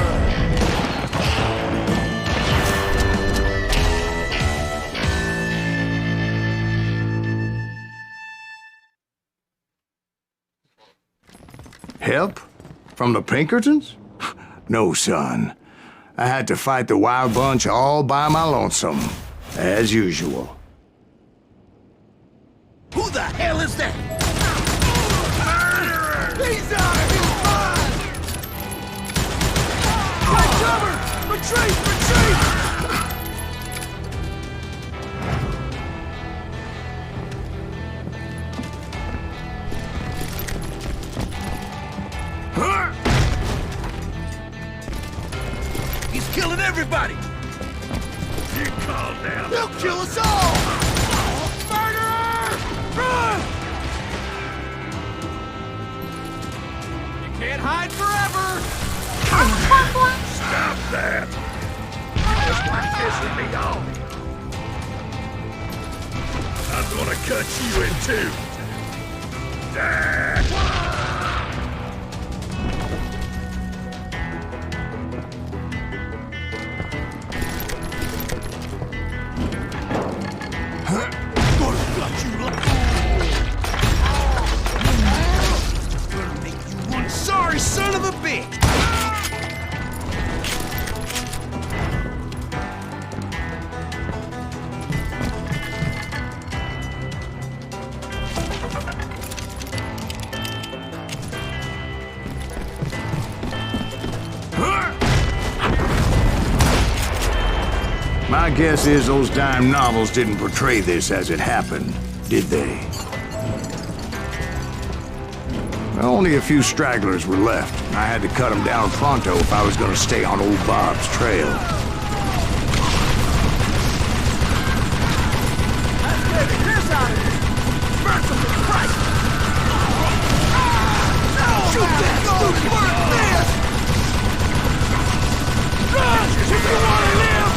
Help? From the Pinkertons? No, son. I had to fight the wild bunch all by my lonesome, as usual. Who the hell is that? Murderer! He's out of his mind! Take cover! Retreat! Retreat! He's killing everybody! You calm down. He'll kill us all! Murderer! Run! You can't hide forever! Stop that! Just like pissing me off. I'm gonna cut you in two. Dad! Sorry, son of a bitch! My guess is those dime novels didn't portray this as it happened, did they? Only a few stragglers were left. I had to cut them down pronto if I was going to stay on old Bob's trail. Let's get this out of here! Merciful Christ! Shoot that stupid work! Run! If you want to live!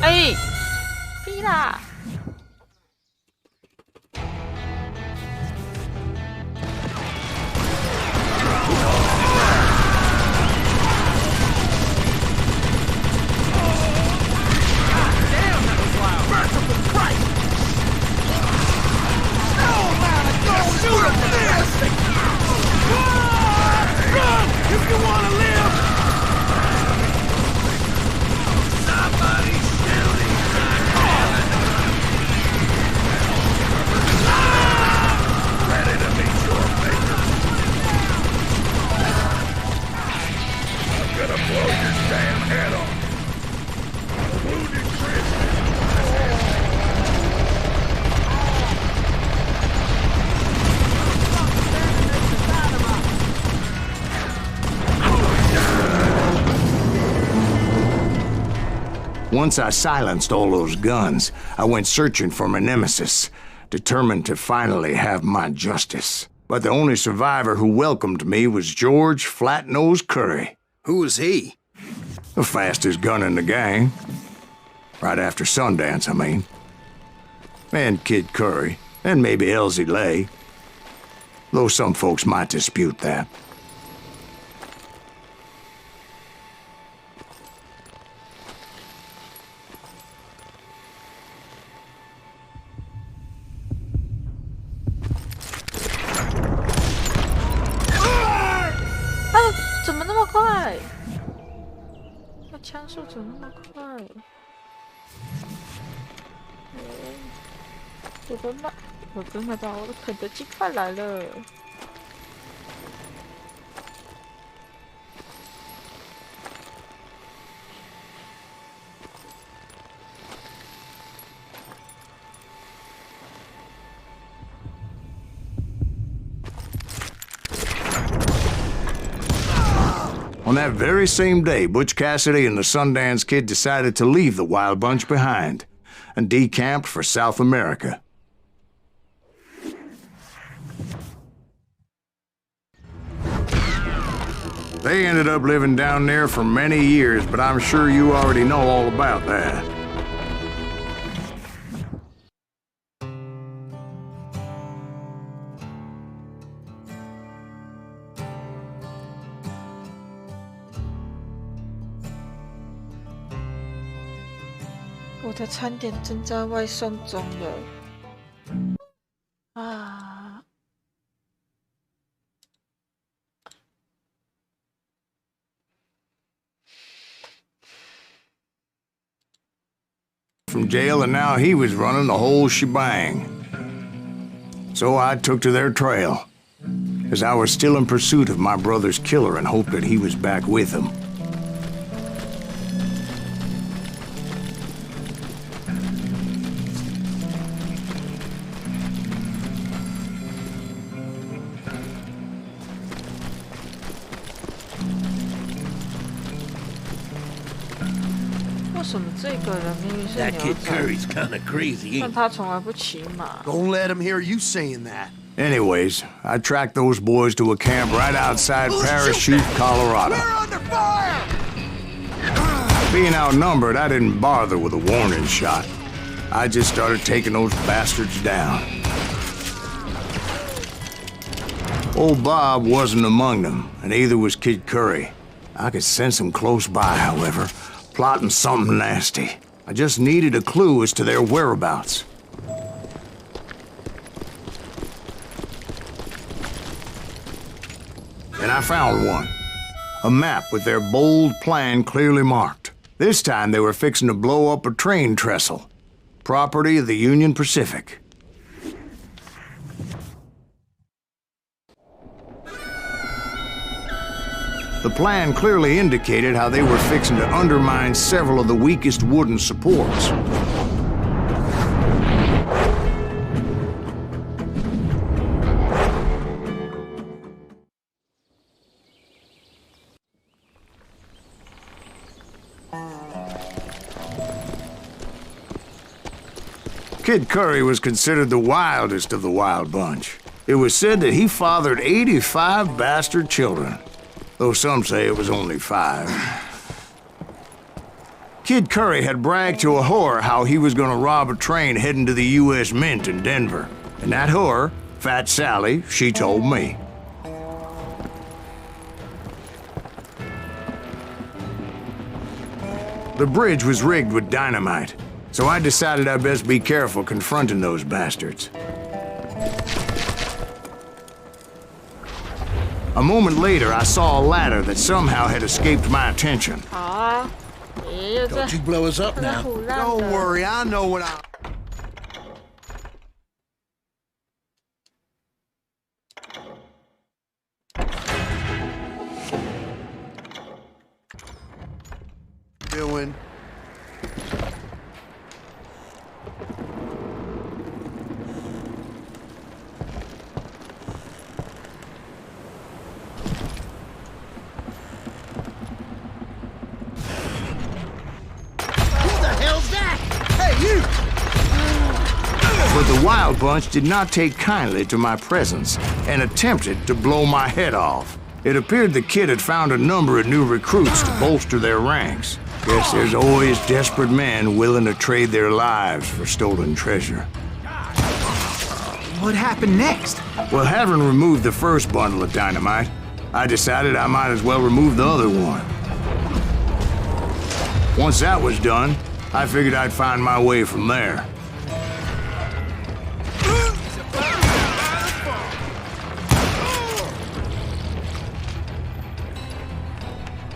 哎，逼啦！ If you want to live! Somebody shooting! Ready to meet your maker. I'm gonna blow your damn head off. Wounded Christian. Once I silenced all those guns, I went searching for my nemesis, determined to finally have my justice. But the only survivor who welcomed me was George Flat-Nose Curry. Who was he? The fastest gun in the gang. Right after Sundance, I mean. And Kid Curry, and maybe Elsie Lay. Though some folks might dispute that. 怎么那么快？我的麦当劳，肯德基快来了！On that very same day, Butch Cassidy and the Sundance Kid decided to leave the Wild Bunch behind and decamped for South America. They ended up living down there for many years, but I'm sure you already know all about that. "我的餐点正在外送中了。啊！ From jail, and now he was running the whole shebang. So I took to their trail, as I was still in pursuit of my brother's killer and hoped that he was back with him. That kid Curry's kind of crazy, ain't he? Don't let him hear you saying that. Anyways, I tracked those boys to a camp right outside Parachute, Colorado. We're under fire! Being outnumbered, I didn't bother with a warning shot. I just started taking those bastards down. Old Bob wasn't among them, and neither was Kid Curry. I could sense him close by, however, plotting something nasty. I just needed a clue as to their whereabouts. And I found one. A map with their bold plan clearly marked. This time they were fixing to blow up a train trestle. Property of the Union Pacific. The plan clearly indicated how they were fixing to undermine several of the weakest wooden supports. Kid Curry was considered the wildest of the Wild Bunch. It was said that he fathered 85 bastard children, though some say it was only 5. Kid Curry had bragged to a whore how he was gonna rob a train heading to the U.S. Mint in Denver. And that whore, Fat Sally, she told me. The bridge was rigged with dynamite, so I decided I'd best be careful confronting those bastards. A moment later, I saw a ladder that somehow had escaped my attention. Don't you blow us up now. Don't worry, I know what I... doing. But the Wild Bunch did not take kindly to my presence and attempted to blow my head off. It appeared the kid had found a number of new recruits to bolster their ranks. Guess there's always desperate men willing to trade their lives for stolen treasure. What happened next? Well, having removed the first bundle of dynamite, I decided I might as well remove the other one. Once that was done, I figured I'd find my way from there.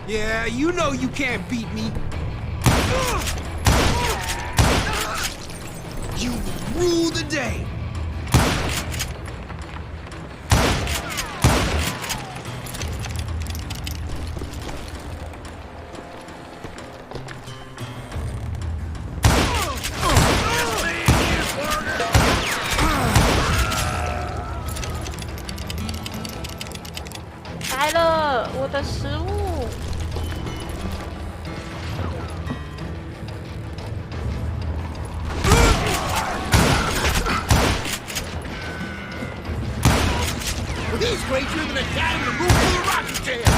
Yeah, you know you can't beat me. You rule the day.来了，我的食物。He's greater than a guy in a room full of rocking chairs.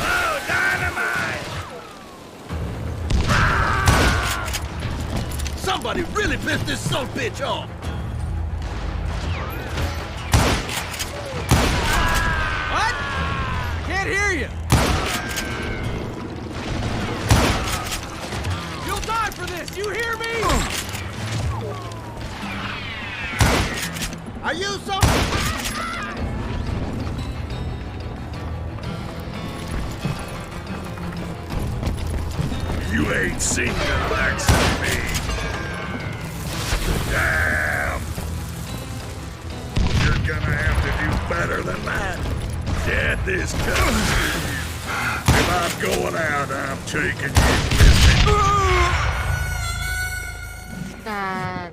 Oh, dynamite! Somebody really pissed this son bitch off. What? Can't hear you. You'll die for this. You hear me? Are you something? You ain't seen the likes of me. Damn. You're gonna have to do better than that. Death is coming. If I'm going out, I'm taking you with me. 干。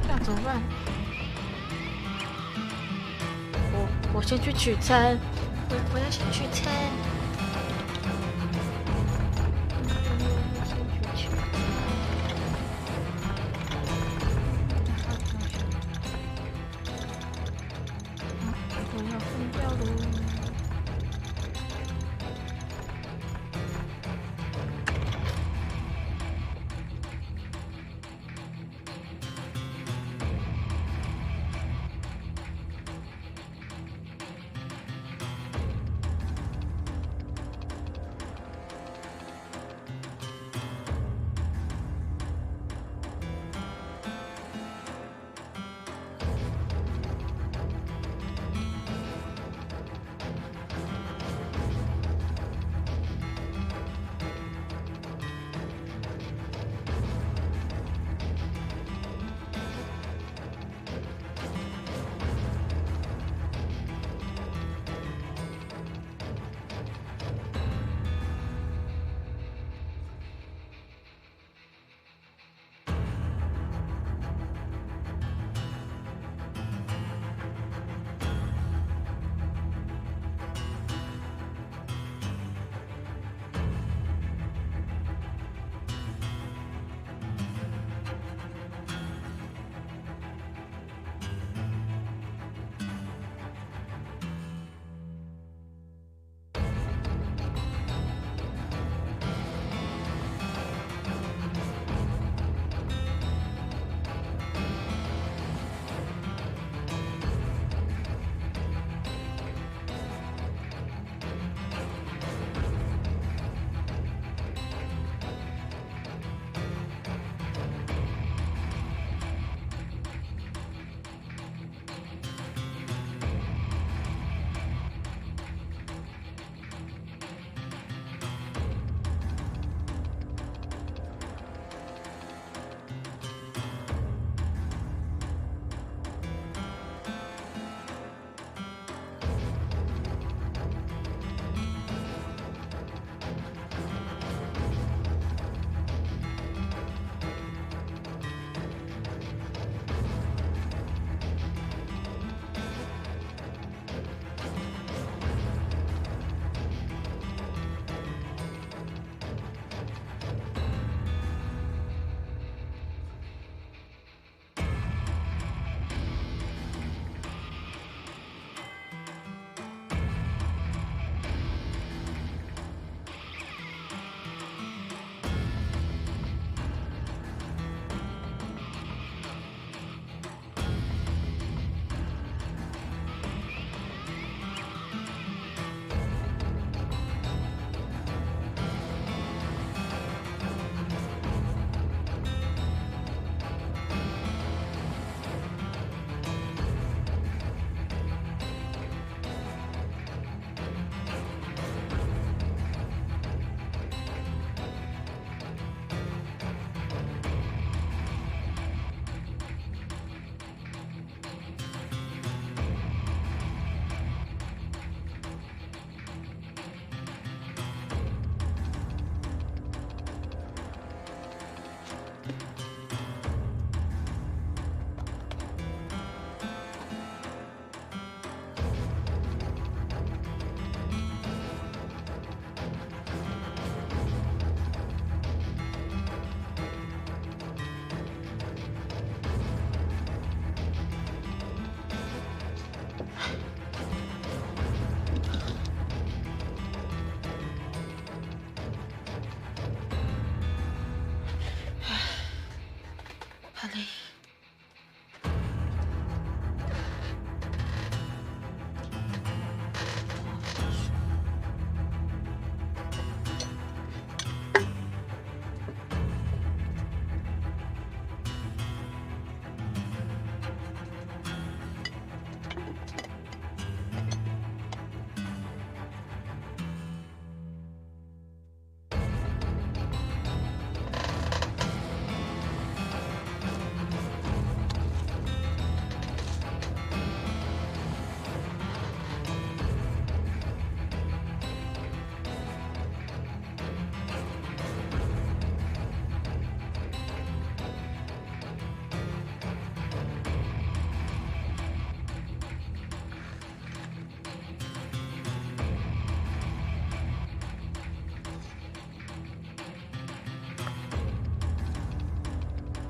那怎么办？我先去取餐，我要先取餐。我要疯掉了。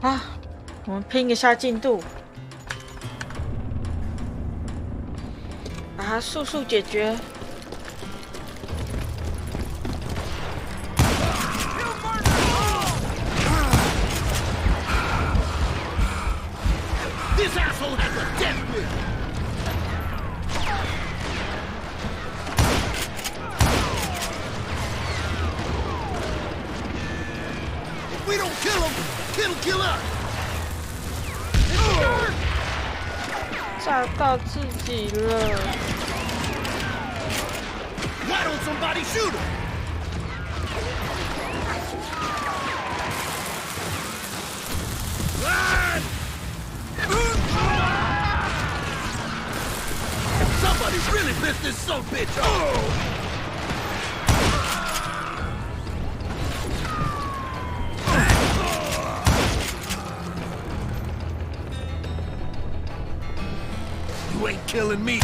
啊，我们拼一下进度，把它速速解决。This asshole has a death wish! If we don't kill him, it'll kill us! 找到自己了。Why don't somebody shoot him? Run! Somebody really pissed this son of a bitch off! You ain't killing me. You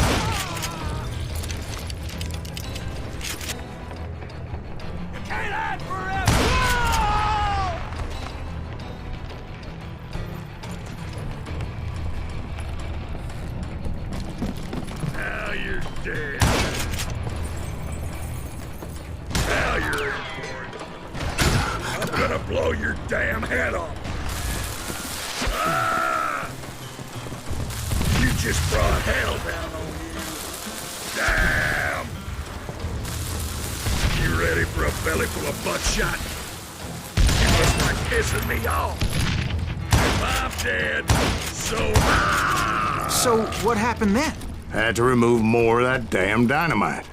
can't hide forever. Now you're dead. Now you're in for it. I'm gonna blow your damn head off. Ah! You just brought hell down on you. Damn! You ready for a belly full of buckshot? You look like pissing me off. If I'm dead, so So, what happened then? Had to remove more of that damn dynamite.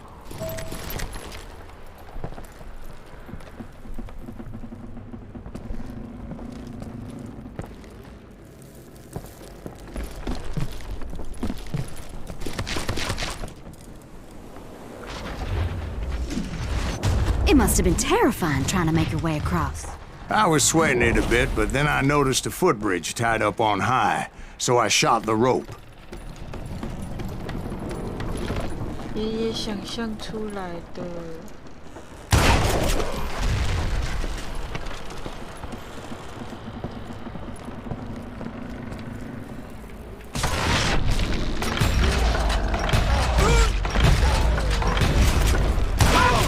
It must have been terrifying trying to make your way across. I was sweating it a bit, but then I noticed a footbridge tied up on high, so I shot the rope. 爷爷想象出来的。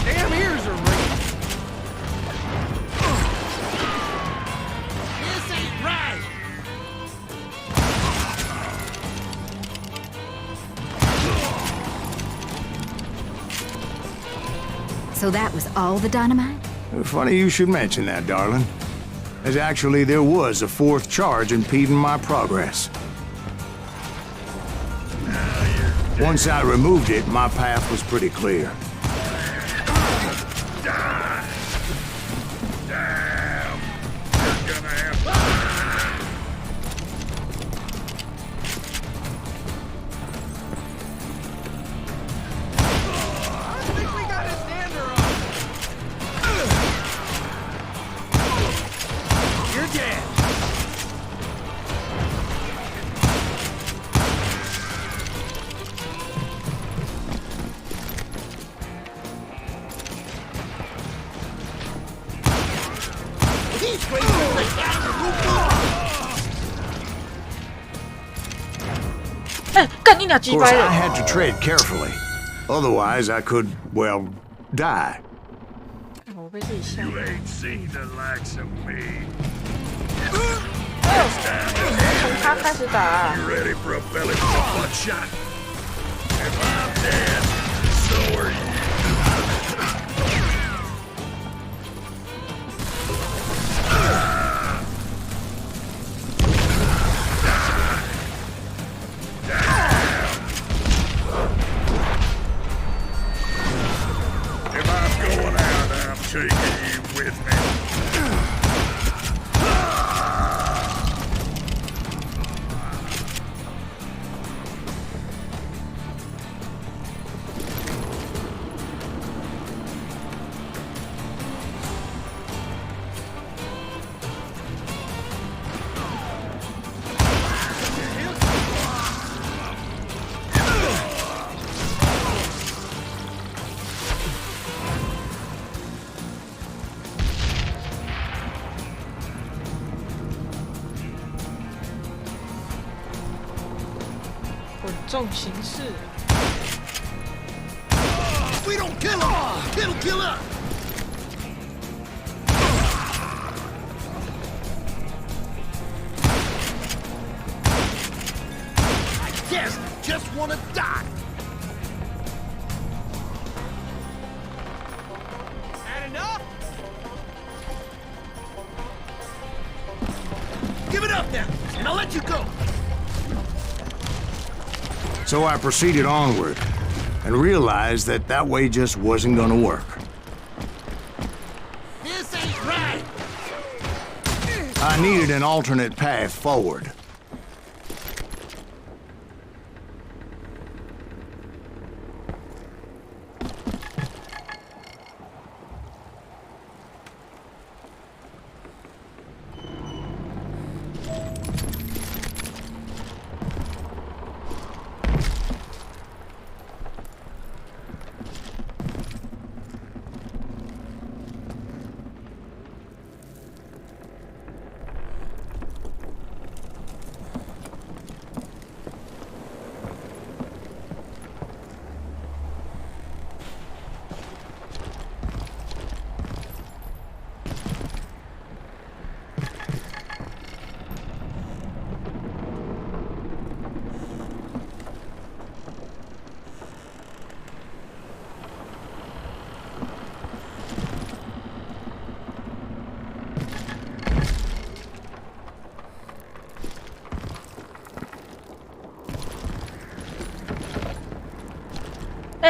Damn ears are ringing. This ain't right. So that was all the dynamite? Funny you should mention that, darling. As actually, there was a fourth charge impeding my progress. Once I removed it, my path was pretty clear. die! Damn! You're gonna have... I think we got his dander on. You're dead. He's crazy as the cat in the roof. 哎，干你俩 Of 鸡 course, 掰 I 人！ had to tread carefully. Otherwise, I could, well, die. 我被自己吓。 You ain't seen the likes of me. 从他开始打、啊。 You ready for a belly full of buckshot? If I'm dead, so are you. If I'm going out, I'm taking you with me. 重刑事。We don't kill him! Kid'll kill us! I guess just wanna die! Had enough? Give it up now, and I'll let you go! So I proceeded onward, and realized that that way just wasn't gonna work. This ain't right! I needed an alternate path forward.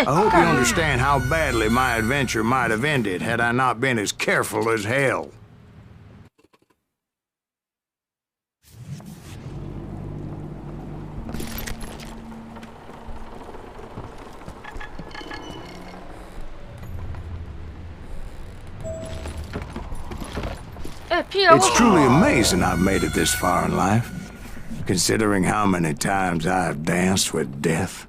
I hope you understand how badly my adventure might have ended had I not been as careful as hell. It's truly amazing I've made it this far in life, considering how many times I've danced with death.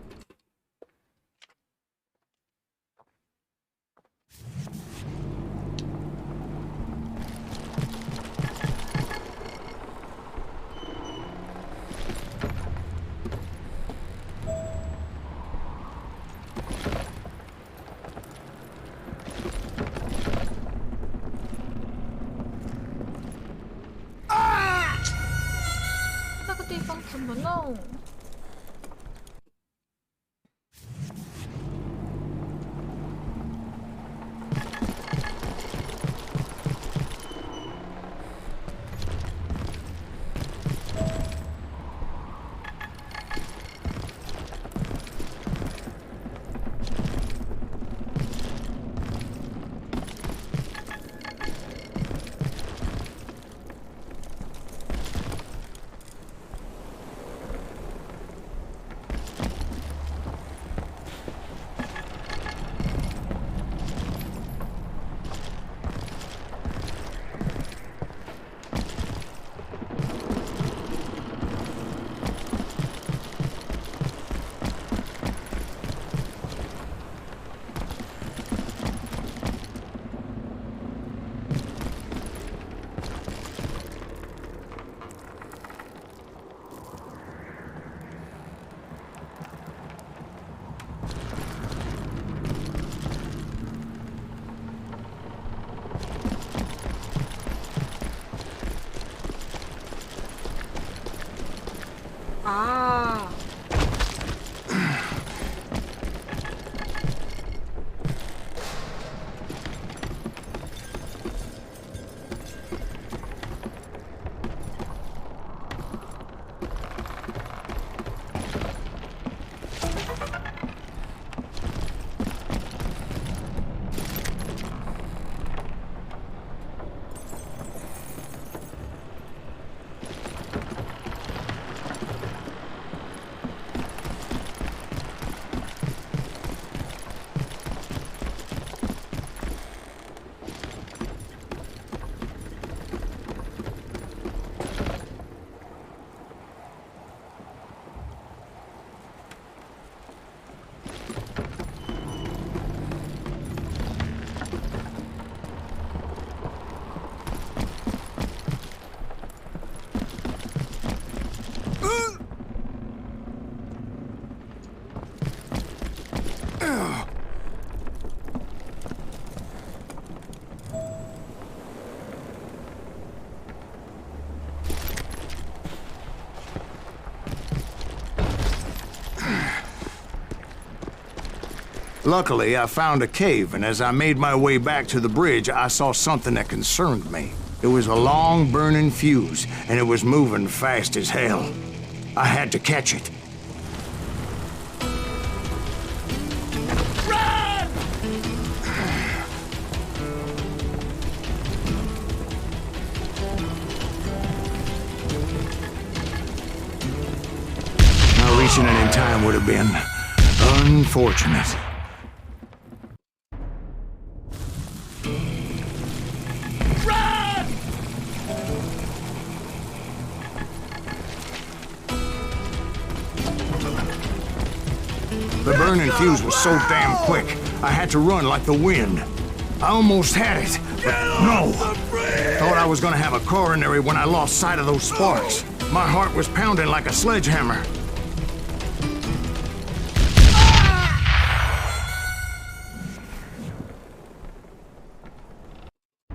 Luckily, I found a cave, and as I made my way back to the bridge, I saw something that concerned me. It was a long burning fuse, and it was moving fast as hell. I had to catch it. Not reaching it in time would have been unfortunate. The burning fuse was so damn quick, I had to run like the wind. I almost had it, but no. Thought I was gonna have a coronary when I lost sight of those sparks. My heart was pounding like a sledgehammer.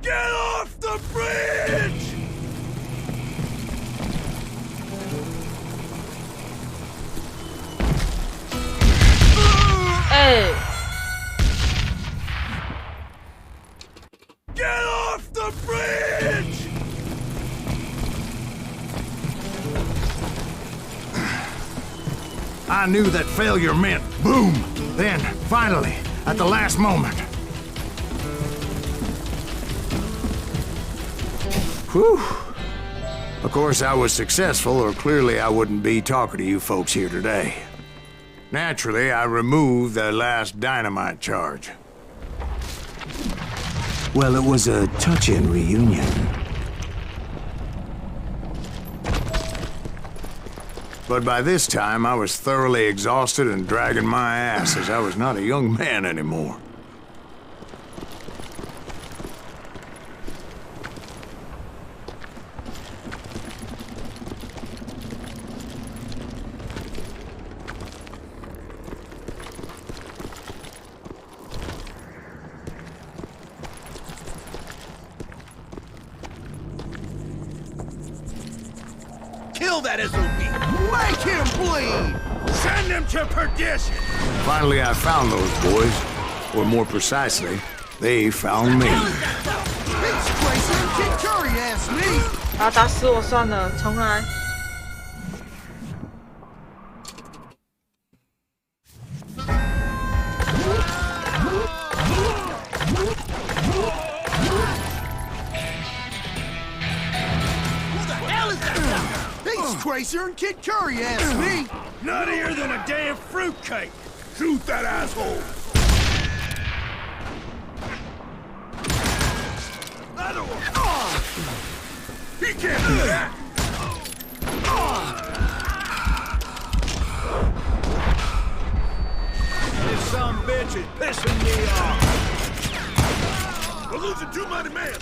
Get off the bridge! Hey! Get off the bridge! I knew that failure meant boom. Then, finally, at the last moment. Whew. Of course, I was successful, or clearly I wouldn't be talking to you folks here today. Naturally, I removed the last dynamite charge. Well, it was a touching reunion. But by this time, I was thoroughly exhausted and dragging my ass as I was not a young man anymore. Kill that SOB! Make him bleed! Send him to perdition! Finally, I found those boys. Or more precisely, they found me. Beach Racer Kid Curry asked me! 啊，打死我算了，重来。Beach Tracer and Kid Curry asked me! Nuttier than a damn fruitcake! Shoot that asshole! Another one! He can't do that! This some bitch is pissing me off! We're losing too many men!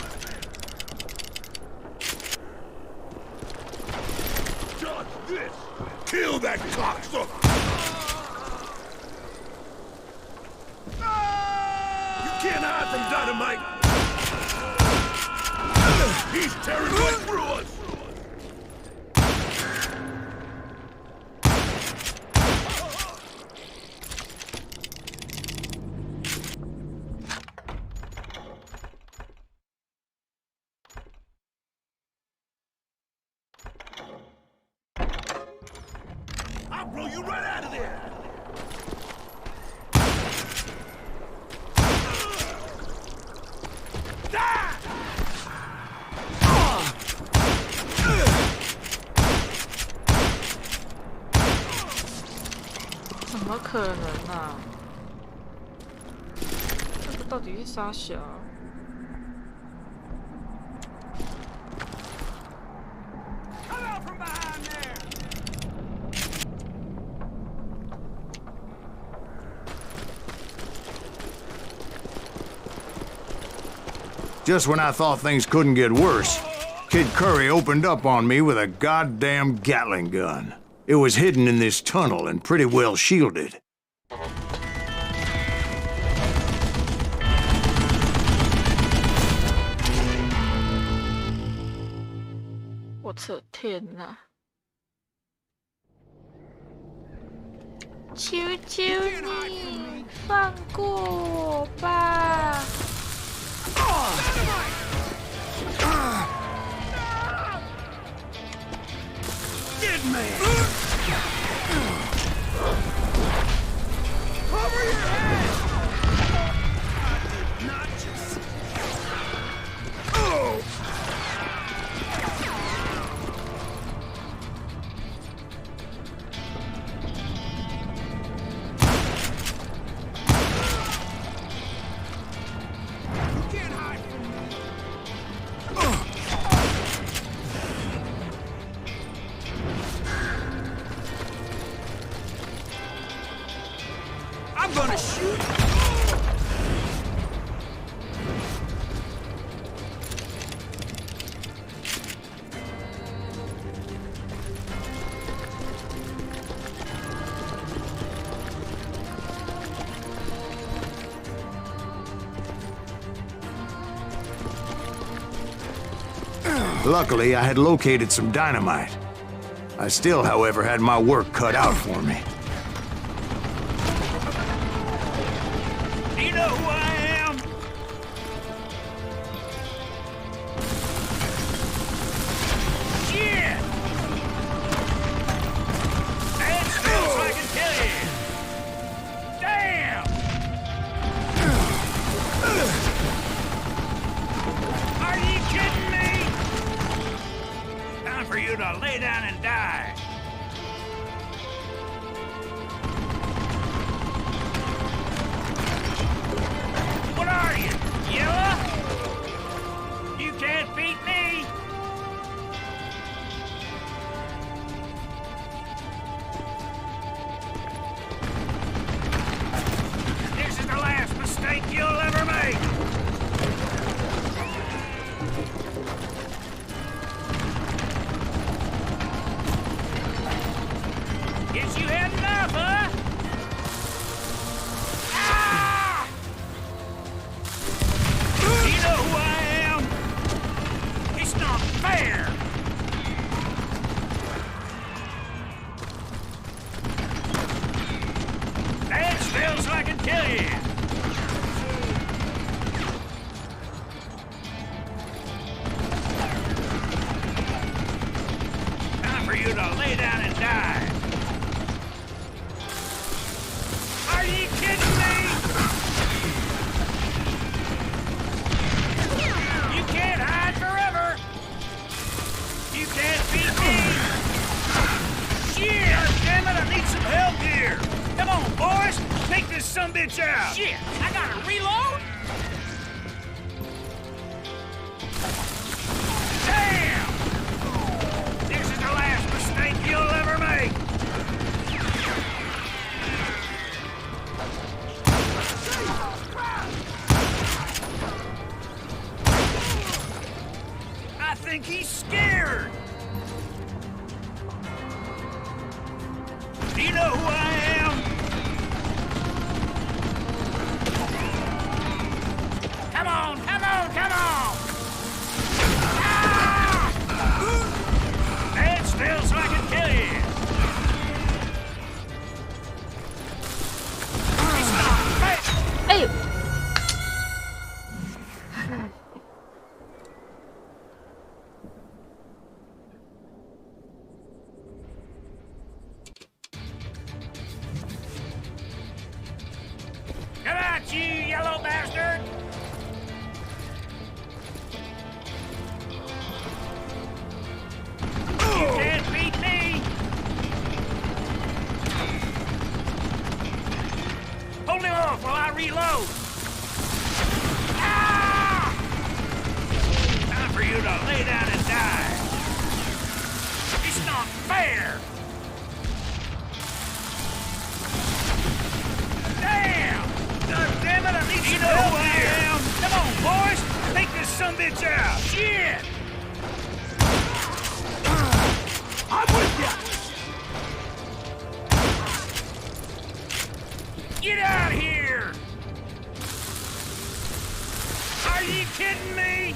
Dodge this! Kill that cocksucker! You can't hide from dynamite! He's tearing right through us! I'll blow you right out of there! Die! 怎么可能啊？这个到底是啥小？ Just when I thought things couldn't get worse, Kid Curry opened up on me with a goddamn Gatling gun. It was hidden in this tunnel and pretty well shielded. 我的天哪！求求你放过我吧！ Dead man! Cover your head! I did not just... Oh! You can't hide from me! I'm gonna shoot! Luckily, I had located some dynamite. I still, however, had my work cut out for me. Do you know who I am? Shit! That smells like I can tell you! Damn! Are you kidding me? Time for you to lay down and die. What are you, yellow? You can't beat me. This is the last mistake you'll ever make. Guess you had enough, huh? Ah! Do you know who I am? It's not fair! That smells like I tell you! Time for you to lay down and die! Are you kidding me? You can't hide forever! You can't beat me! Shit! God damn it, I need some help here! Come on, boys! Take this sumbitch out! Shit! I gotta reload? Damn! This is the last mistake you'll ever make! I think he's scared! Do you know who I am? Come on, come on, come on! Ah! That smells like a kill you! It's not fair! 哎呦！ Come out, you yellow bastard! You can't beat me! Hold him off while I reload! Ah! Time for you to lay down and die! It's not fair! Damn! God damn it, I need some help here! Come on, boys! Take this sumbitch out! Shit! I'm with ya! Get out here! Are you kidding me?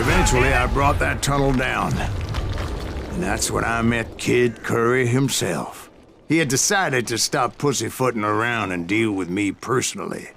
Eventually, I brought that tunnel down. And that's when I met Kid Curry himself. He had decided to stop pussyfooting around and deal with me personally.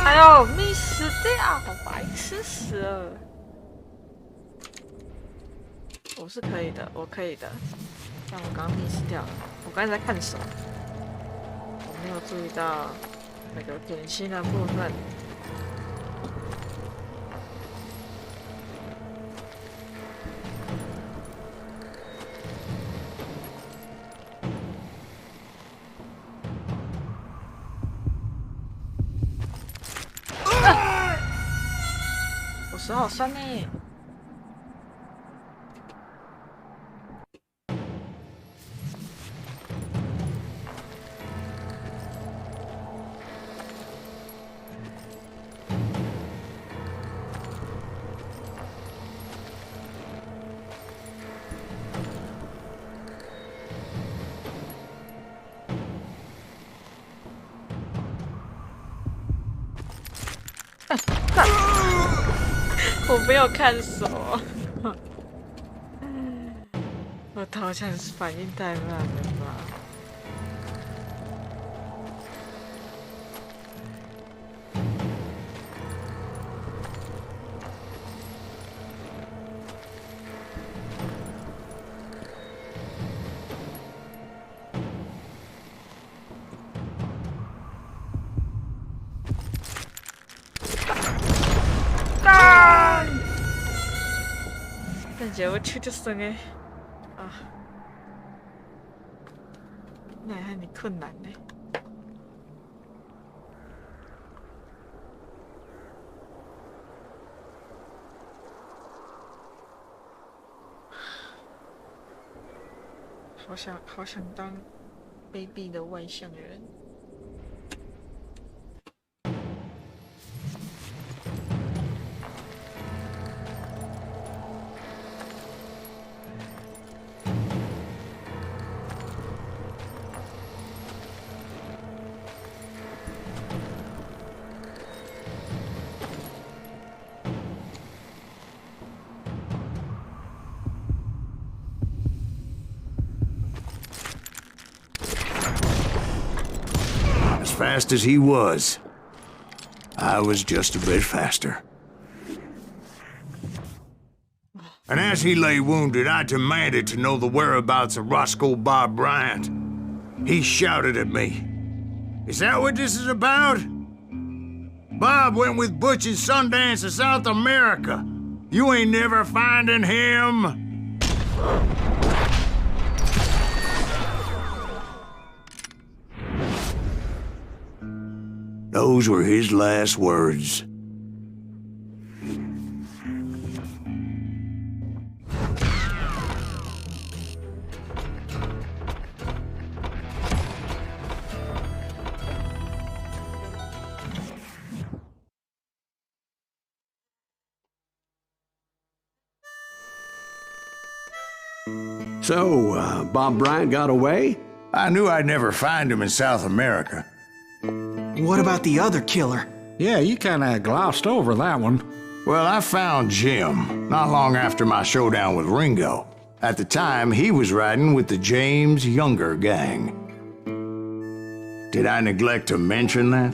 哎呦，密死掉，白痴死了！我是可以的，我可以的。但我刚刚 miss 掉了，我刚才在看手，我没有注意到那个点心的部分。我手好酸呢。我没有看手，我好像是反应太慢了吧？感觉我去就生诶，啊，那还很困难呢。好想当卑鄙的外乡人。As fast as he was, I was just a bit faster. And as he lay wounded, I demanded to know the whereabouts of Roscoe Bob Bryant. He shouted at me. Is that what this is about? Bob went with Butch and Sundance to South America. You ain't never finding him. Those were his last words. So, Bob Bryant got away? I knew I'd never find him in South America. What about the other killer? Yeah, you kind of glossed over that one. Well, I found Jim not long after my showdown with Ringo. At the time, he was riding with the James Younger gang. Did I neglect to mention that?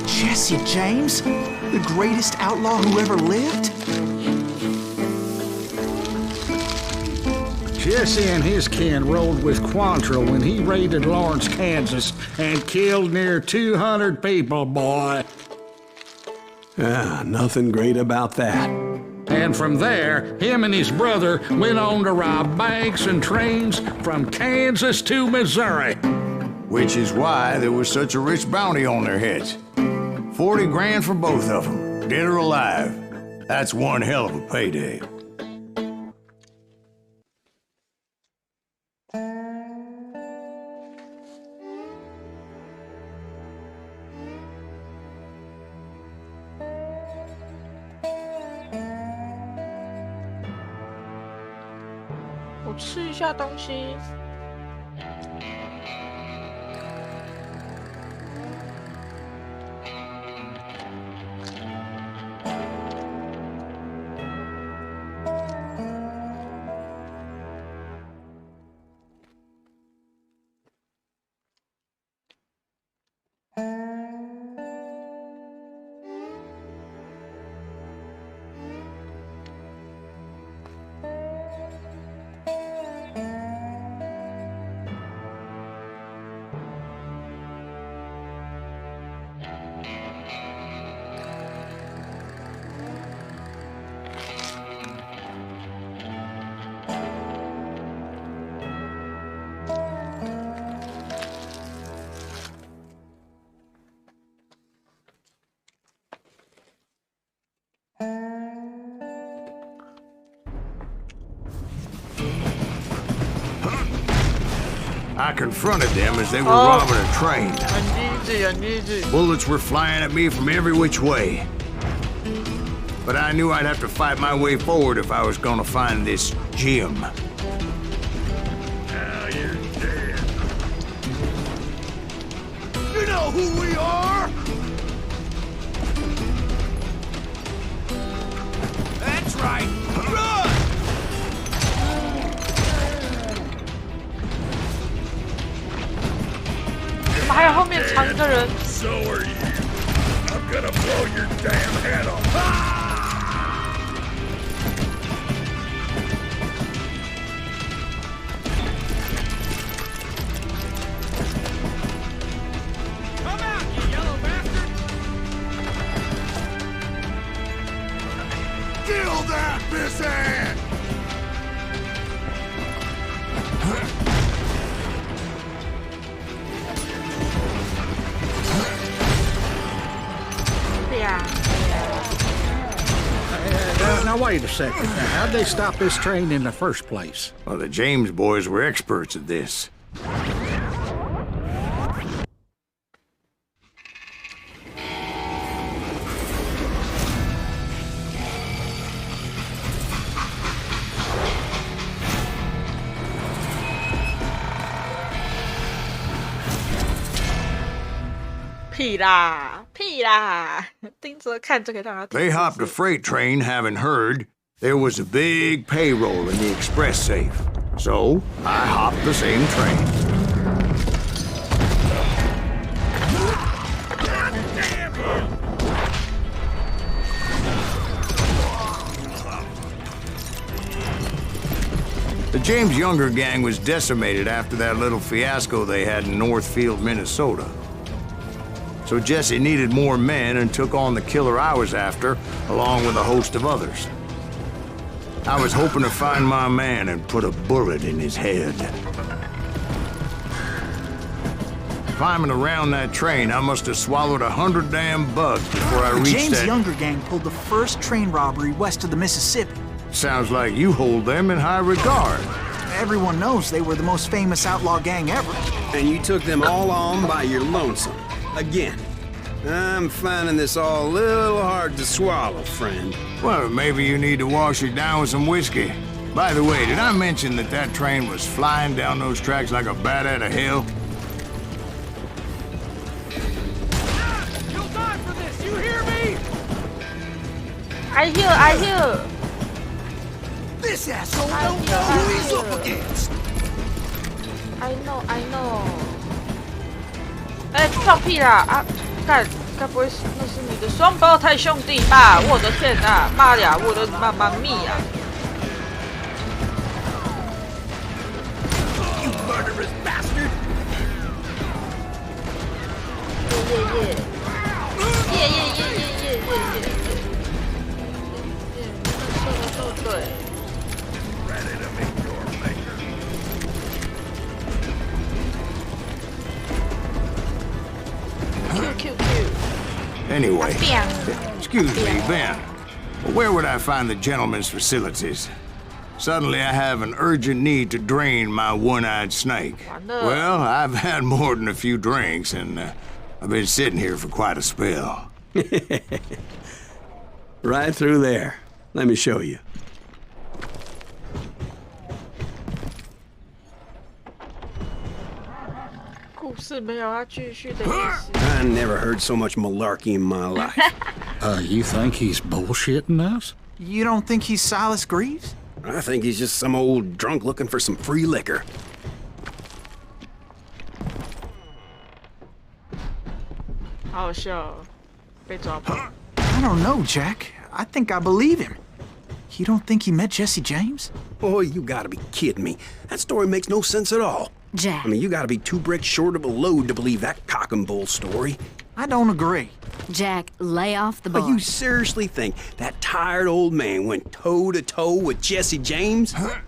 Jesse James? The greatest outlaw who ever lived? Jesse and his kin rode with Quantrill when he raided Lawrence, Kansas, and killed near 200 people, boy. Nothing great about that. And from there, him and his brother went on to rob banks and trains from Kansas to Missouri. Which is why there was such a rich bounty on their heads. 40 grand for both of them, dead or alive. That's one hell of a payday.我吃一下东西。I confronted them as they were robbing a train.很 easy. Bullets were flying at me from every which way. But I knew I'd have to fight my way forward if I was gonna find this gem. Now you're dead. You know who we are? That's right. Run! 怎么还有后面藏一个人？ So are you. I'm gonna blow your damn head off. Come out, you yellow bastard! Kill that pissant! 对呀。 Now, wait a second. Now, how'd they stop this train in the first place? Well, the James boys were experts at this. They hopped a freight train having heard there was a big payroll in the express safe. So, I hopped the same train. The James Younger gang was decimated after that little fiasco they had in Northfield, Minnesota. So Jesse needed more men and took on the killer I was after, along with a host of others. I was hoping to find my man and put a bullet in his head. Climbing around that train, I must have swallowed 100 damn bugs before I reached James that... Younger gang pulled the first train robbery west of the Mississippi. Sounds like you hold them in high regard. Everyone knows they were the most famous outlaw gang ever. And you took them all on by your lonesome. Again. I'm finding this all a little hard to swallow, friend. Well, maybe you need to wash it down with some whiskey. By the way, did I mention that that train was flying down those tracks like a bat out of hell? You'll die for this, you hear me? I hear. This asshole don't know who he's up against. I know. 哎，放屁啦！啊，该不会是那是你的双胞胎兄弟吧？我的天哪，妈呀，我的妈妈咪呀！ You murderous bastard! 耶！ Anyway, Bam. excuse me, Ben. Where would I find the gentleman's facilities? Suddenly I have an urgent need to drain my one-eyed snake. Well, I've had more than a few drinks, and I've been sitting here for quite a spell. Right through there. Let me show you. I never heard so much malarkey in my life. You think he's bullshitting us? You don't think he's Silas Greaves? I think he's just some old drunk looking for some free liquor. I don't know, Jack. I think I believe him. You don't think he met Jesse James? Oh, you gotta be kidding me. That story makes no sense at all. Jack. I mean, you gotta be 2 bricks short of a load to believe that cock and bull story. I don't agree. Jack, lay off the But bar. you seriously think that tired old man went toe-to-toe with Jesse James? Well,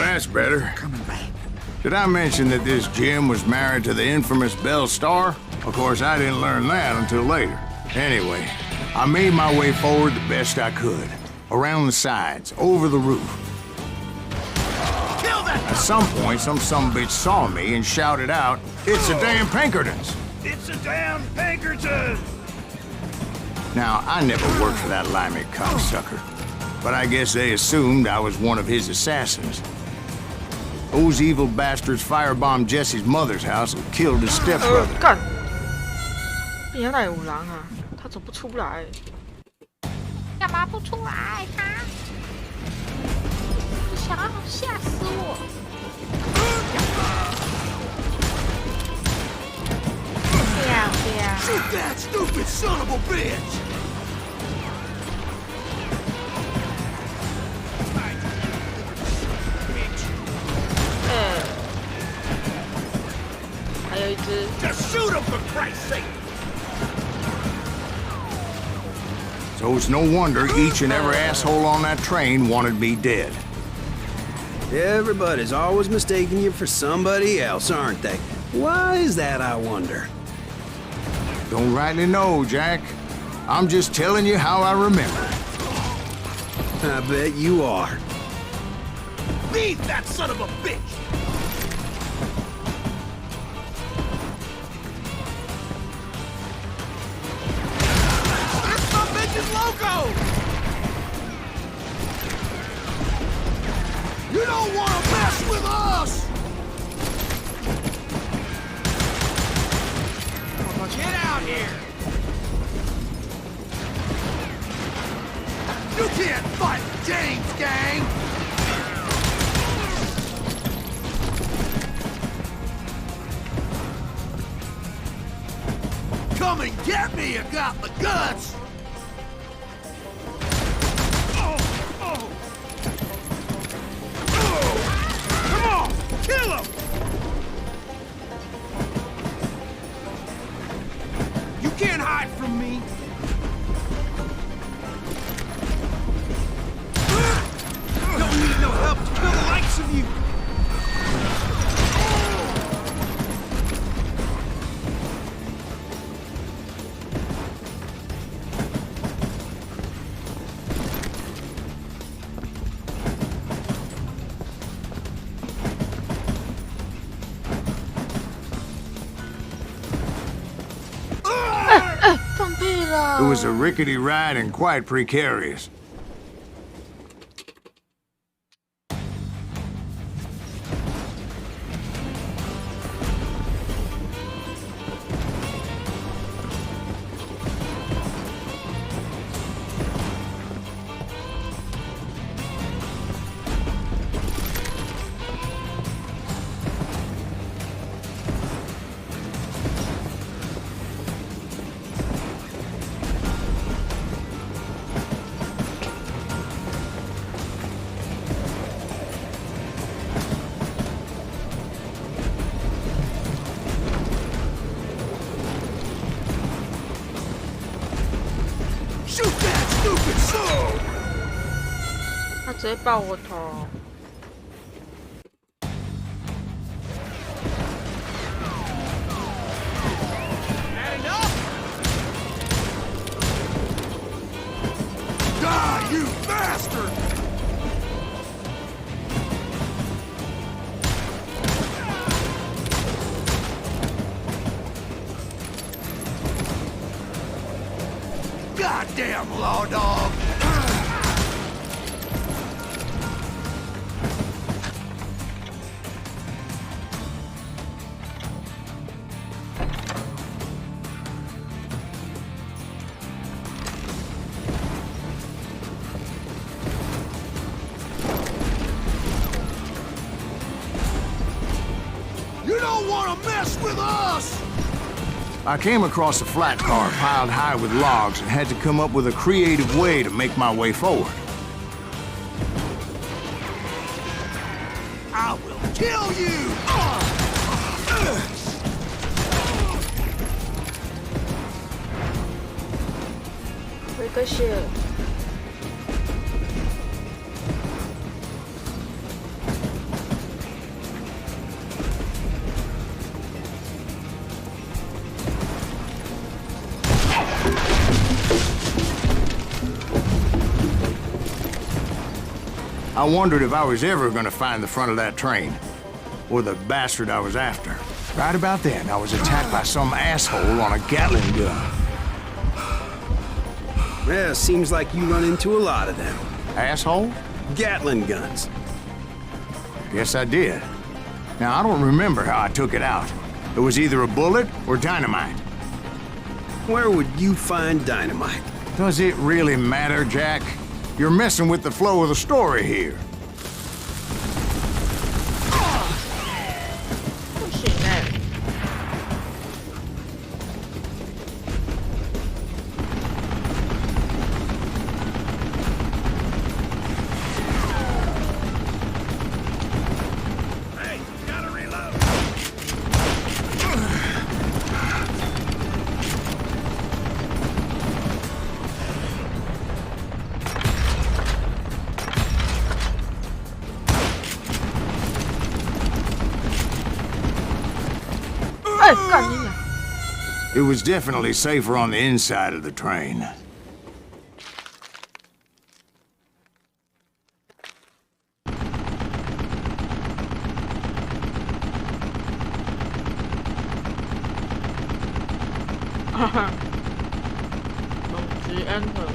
that's better. Coming back. Did I mention that this Jim was married to the infamous Belle Starr? Of course, I didn't learn that until later. Anyway, I made my way forward the best I could. Around the sides, over the roof. At some point, some sumbitch saw me and shouted out, "It's a damn Pinkertons!" It's a damn Pinkerton! Now, I never worked for that limey cocksucker, but I guess they assumed I was one of his assassins. Those evil bastards firebombed Jesse's mother's house and killed his stepbrother. 干！原来有狼啊，他怎么不出来？干嘛不出来哈？你想要吓死我！Shoot that stupid son of a bitch! 还有一只。Just shoot him for Christ's sake! So it's no wonder each and every asshole on that train wanted me dead. Everybody's always mistaking you for somebody else, aren't they? Why is that, I wonder? Don't rightly know, Jack. I'm just telling you how I remember. I bet you are. Leave that son of a bitch! There's some bitch's logo! You don't want to mess with us! Get out here! You can't fight James, gang! Come and get me, you got the guts! Come on, kill him! You can't hide from me! Don't need no help to kill the likes of you! It was a rickety ride and quite precarious. Shoot that stupid soul! 他直接爆我头。That enough? Careful, old dog. You don't want to mess with us! I came across a flat car piled high with logs and had to come up with a creative way to make my way forward. I will kill you! Ricochet. I wondered if I was ever going to find the front of that train, or the bastard I was after. Right about then, I was attacked by some asshole on a Gatling gun. Well, seems like you run into a lot of them. Asshole? Gatling guns. Guess I did. Now, I don't remember how I took it out. It was either a bullet or dynamite. Where would you find dynamite? Does it really matter, Jack? You're messing with the flow of the story here. 不行哎、Hey, gotta reload. It was definitely safer on the inside of the train. Enter.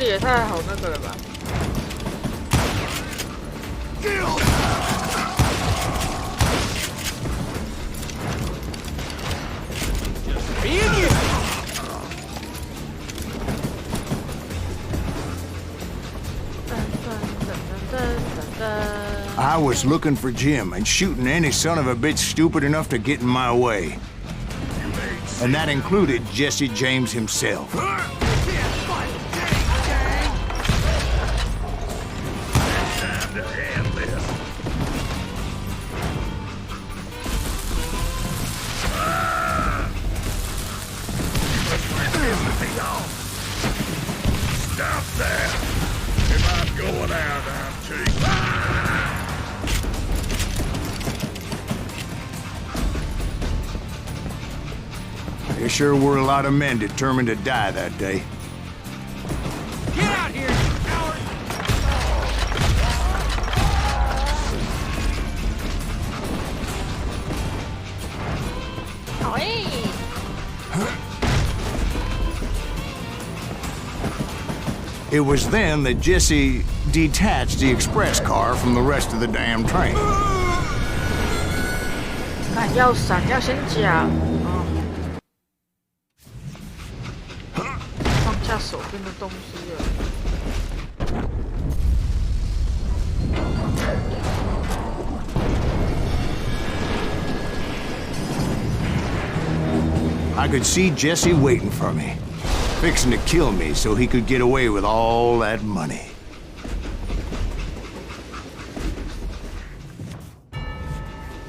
也太好那个了吧？ I was looking for Jim and shooting any son of a bitch stupid enough to get in my way. And that included Jesse James himself. Stop that! If I'm going out, I'm taking. There sure were a lot of men determined to die that day. Get out here, you coward! It was then that Jesse detached the express car from the rest of the damn train. 看要闪要先讲哦，放下手边的东西了。 I could see Jesse waiting for me, fixing to kill me so he could get away with all that money.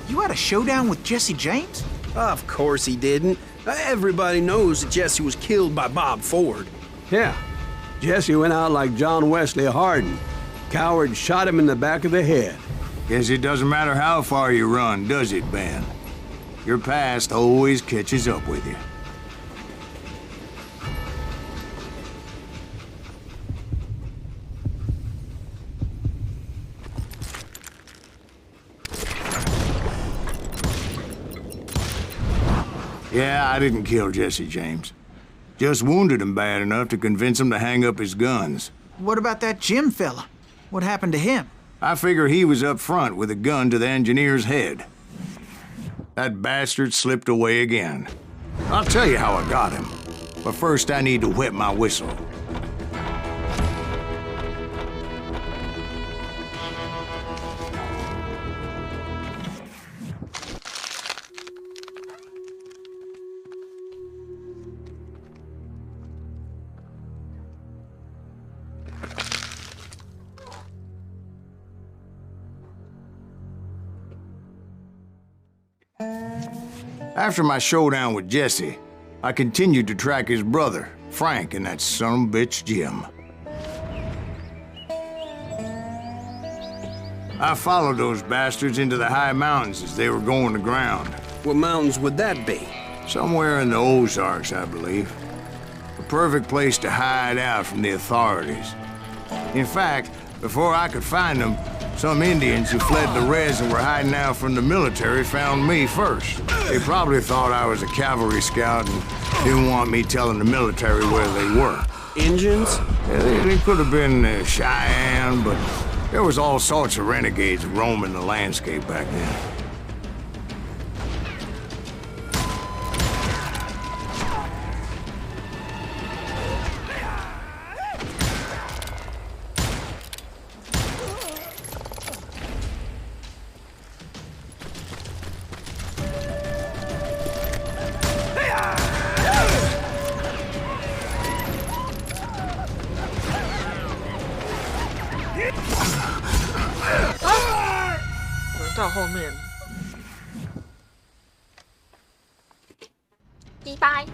You had a showdown with Jesse James? Of course he didn't. Everybody knows that Jesse was killed by Bob Ford. Yeah. Jesse went out like John Wesley Hardin. Coward shot him in the back of the head. Guess it doesn't matter how far you run, does it, Ben? Your past always catches up with you. Yeah, I didn't kill Jesse James. Just wounded him bad enough to convince him to hang up his guns. What about that Jim fella? What happened to him? I figure he was up front with a gun to the engineer's head. That bastard slipped away again. I'll tell you how I got him. But first I need to wet my whistle. After my showdown with Jesse, I continued to track his brother, Frank, and that sumbitch Jim. I followed those bastards into the high mountains as they were going to ground. What mountains would that be? Somewhere in the Ozarks, I believe. A perfect place to hide out from the authorities. In fact, before I could find them, some Indians who fled the Reds and were hiding out from the military found me first. They probably thought I was a cavalry scout and didn't want me telling the military where they were. Indians? Yeah, they could have been Cheyenne, but there was all sorts of renegades roaming the landscape back then.到后面，一拜。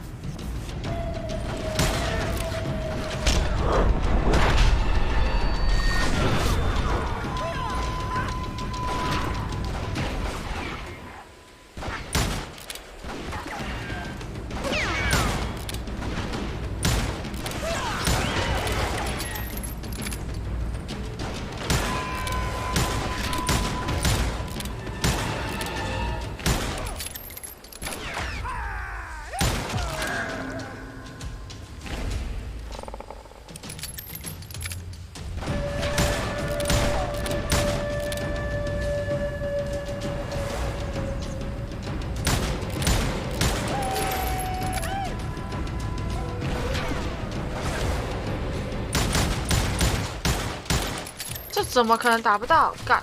怎么可能打不到？干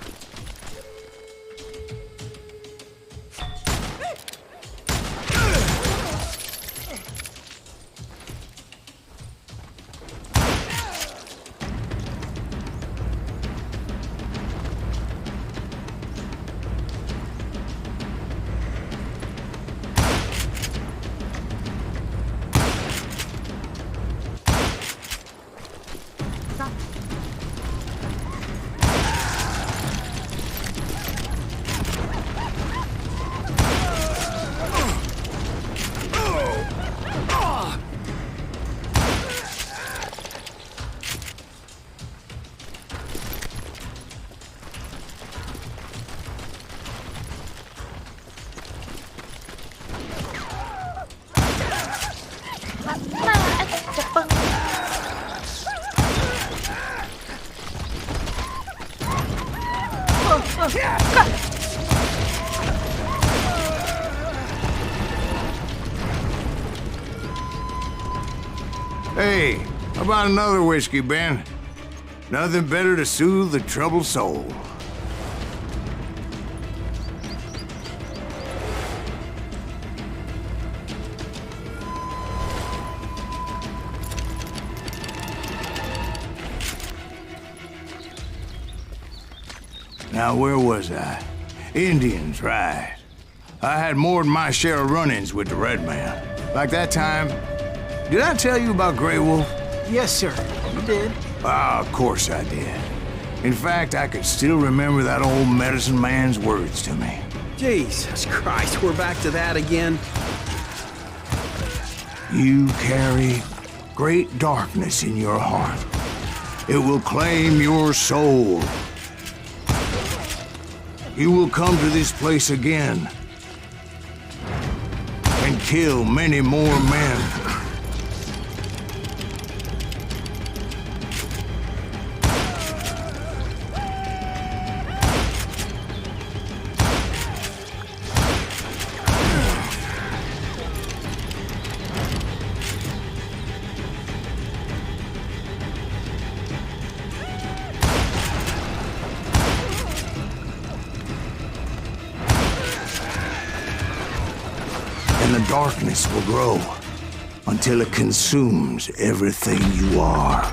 ！Hey, how about another whiskey, Ben? Nothing better to soothe the troubled soul. Now, where was I? Indians, right. I had more than my share of run-ins with the Red Man. Like that time... Did I tell you about Grey Wolf? Yes, sir. You did. Ah, of course I did. In fact, I could still remember that old medicine man's words to me. Jesus Christ, we're back to that again. You carry great darkness in your heart. It will claim your soul. You will come to this place again and kill many more men. And the darkness will grow until it consumes everything you are.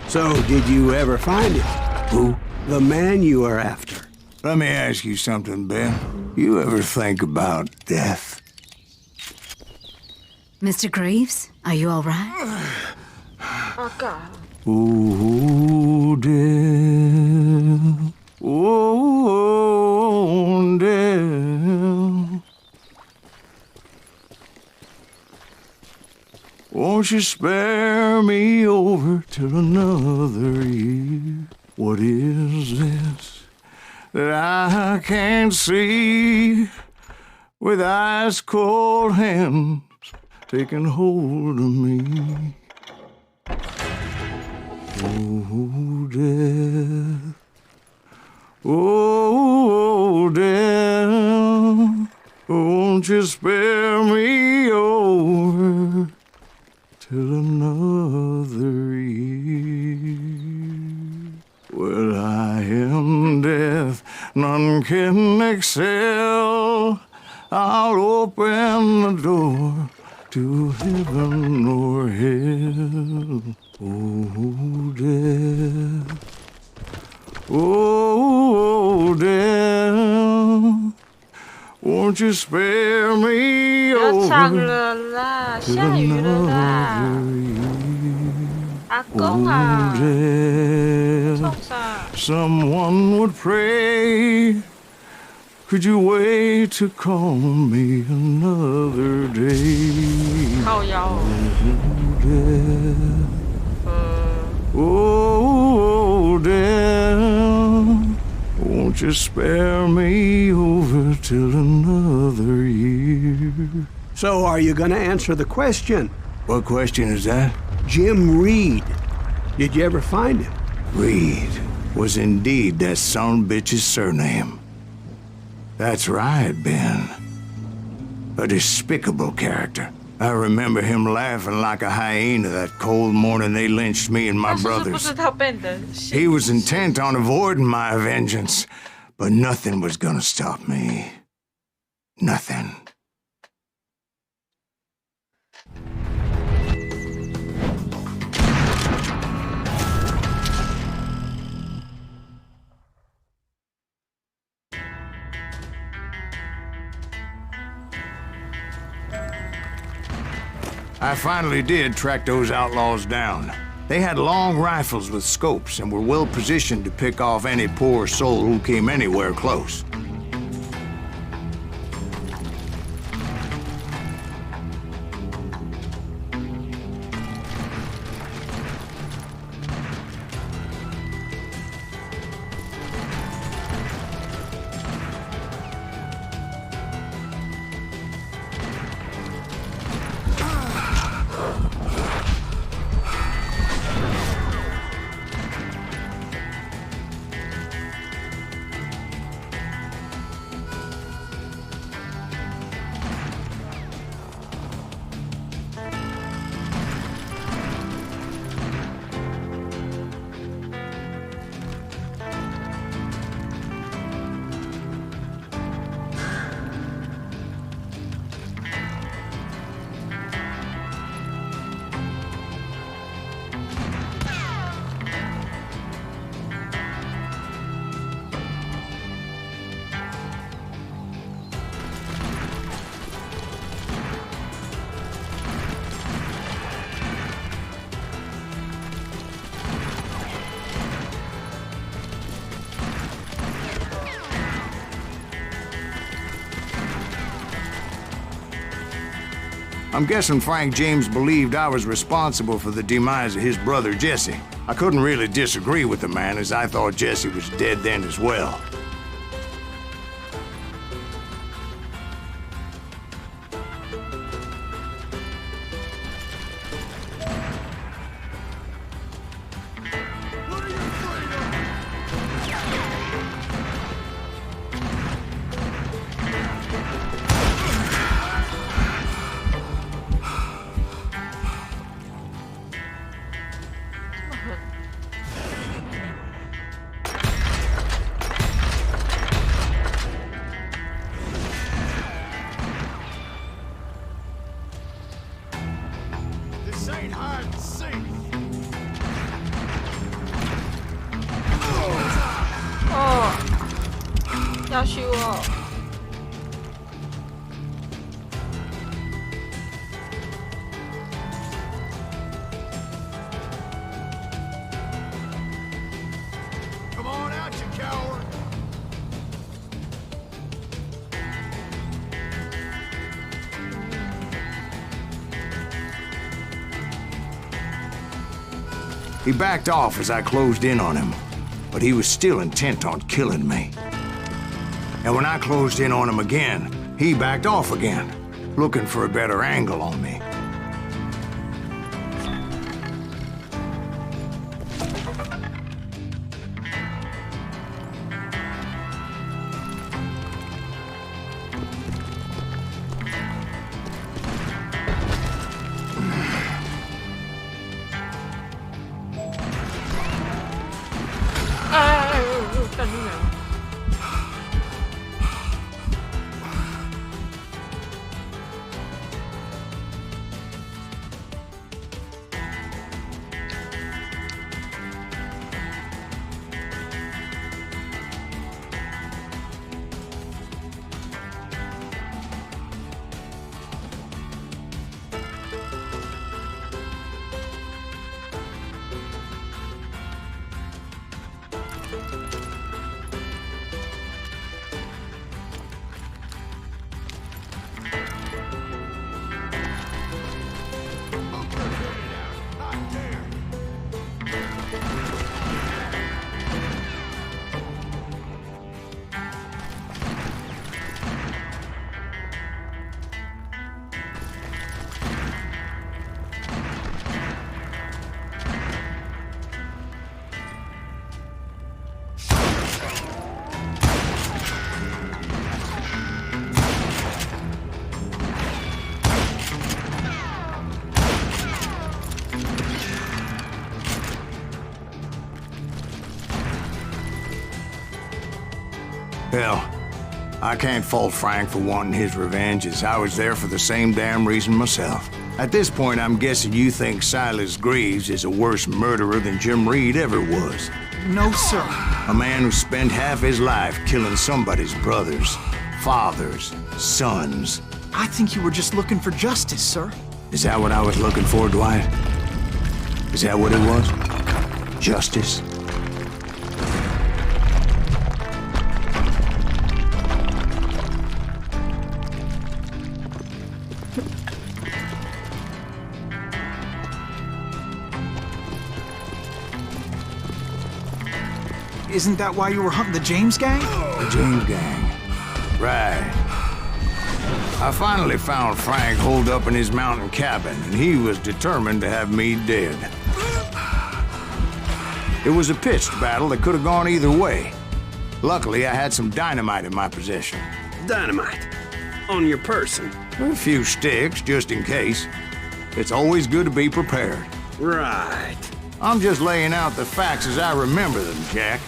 So, did you ever find it? Who? The man you are after. Let me ask you something, Ben. You ever think about death? Mr. Greaves, are you all right? Oh God. Ooh, death. Oh, death. Won't you spare me over till another year? What is this that I can't see with ice cold hands taking hold of me? Oh, death. Oh, death. Won't you spare me over till another year? Well, I am death, none can excel. I'll open the door to heaven or hell. Oh, death. Oh, death. Won't you spare me 不要唱 over 了啦， to 下雨了啦， another year? 阿公啊 Oh,，death. 冲啥？ Someone would pray Could you wait to call me another day? 靠腰哦。 Oh, Dad, won't you spare me over till another year? So, are you gonna answer the question? What question is that? Jim Reed. Did you ever find him? Reed was indeed that son of a bitch's surname. That's right, Ben. A despicable character. I remember him laughing like a hyena that cold morning they lynched me and my 但是不 brothers. 知道 Ben 的 He was intent on avoiding my vengeance, but nothing was gonna stop me. Nothing. I finally did track those outlaws down. They had long rifles with scopes and were well positioned to pick off any poor soul who came anywhere close. I'm guessing Frank James believed I was responsible for the demise of his brother Jesse. I couldn't really disagree with the man, as I thought Jesse was dead then as well. ain't hide and seek. 哦，要修哦。 Come on out, you coward. He backed off as I closed in on him, but he was still intent on killing me. And when I closed in on him again, he backed off again, looking for a better angle on me. Hell, I can't fault Frank for wanting his revenge, as I was there for the same damn reason myself. At this point, I'm guessing you think Silas Greaves is a worse murderer than Jim Reed ever was. No, sir. A man who spent half his life killing somebody's brothers, fathers, sons. I think you were just looking for justice, sir. Is that what I was looking for, Dwight? Is that what it was? Justice? Isn't that why you were hunting the James gang? The James gang. Right. I finally found Frank holed up in his mountain cabin, and he was determined to have me dead. It was a pitched battle that could have gone either way. Luckily, I had some dynamite in my possession. Dynamite? On your person? A few sticks, just in case. It's always good to be prepared. Right. I'm just laying out the facts as I remember them, Jack.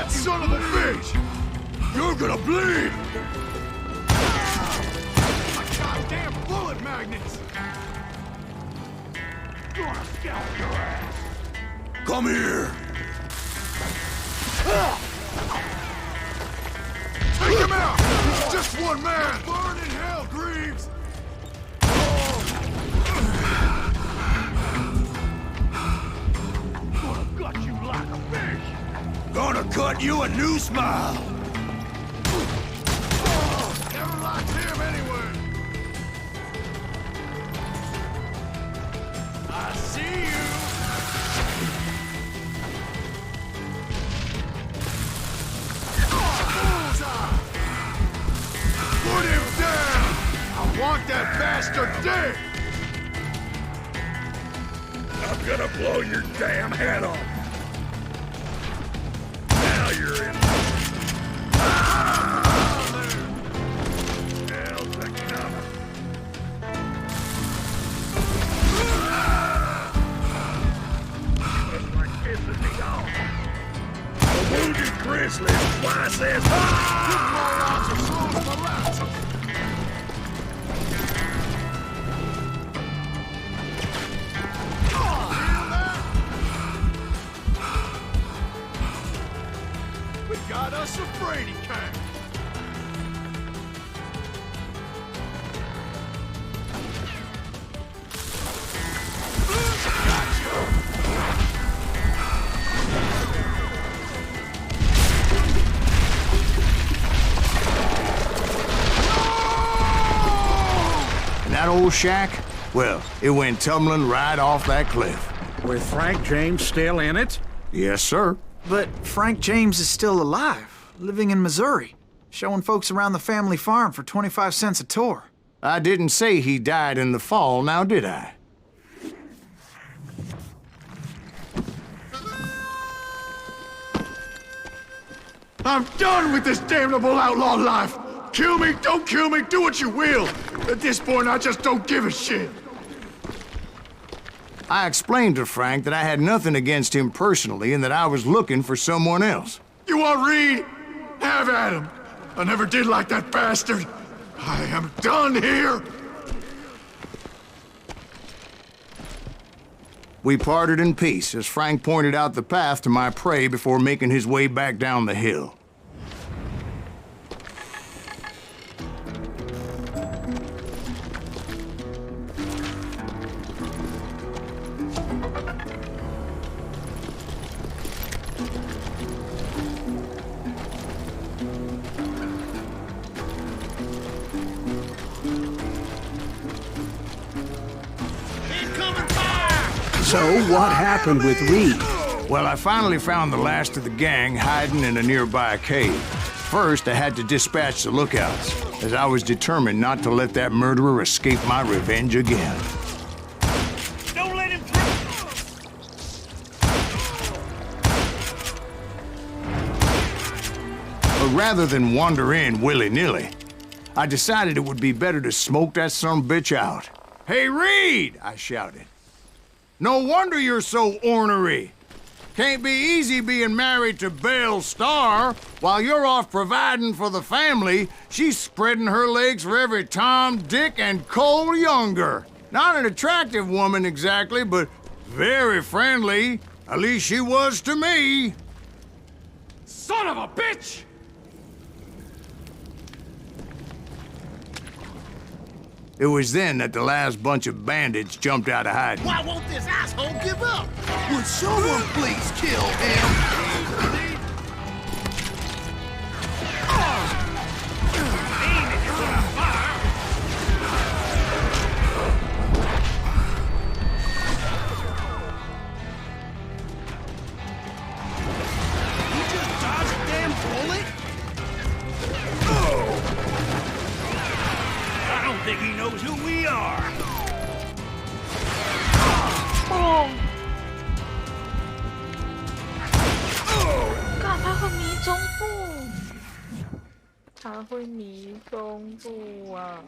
Son of a bitch! You're gonna bleed! My goddamn bullet magnets! Gonna scalp your ass! Come here! Take him out! He's just one man! Burn in hell, Greaves! Gonna gut you like a fish! Gonna cut you a new smile! Never liked him anyway! I see you! Bullseye! Put him down! I want that bastard dead! I'm gonna blow your damn head off! Now you're in. Hell, taking up. Looks like pissing me off. A wounded grizzly twice as got us a Brady cat. And that old shack? Well, it went tumbling right off that cliff. With Frank James still in it? Yes, sir. But Frank James is still alive, living in Missouri, showing folks around the family farm for 25 cents a tour. I didn't say he died in the fall, now did I? I'm done with this damnable outlaw life! Kill me, don't kill me, do what you will! At this point, I just don't give a shit! I explained to Frank that I had nothing against him personally and that I was looking for someone else. You want Reed? Have at him! I never did like that bastard! I am done here! We parted in peace as Frank pointed out the path to my prey before making his way back down the hill. So what happened with Reed? Well, I finally found the last of the gang hiding in a nearby cave. First, I had to dispatch the lookouts, as I was determined not to let that murderer escape my revenge again. Don't let him through! rather than wander in willy-nilly, I decided it would be better to smoke that sumbitch out. Hey, Reed! I shouted. No wonder you're so ornery. Can't be easy being married to Belle Starr. While you're off providing for the family, she's spreading her legs for every Tom, Dick, and Cole Younger. Not an attractive woman exactly, but very friendly. At least she was to me. Son of a bitch! It was then that the last bunch of bandits jumped out of hiding. Why won't this asshole give up? Would someone please kill him? He just dodged a damn bullet? I don't think he knows who we are. Oh. 干，他会迷踪步，他会迷踪步啊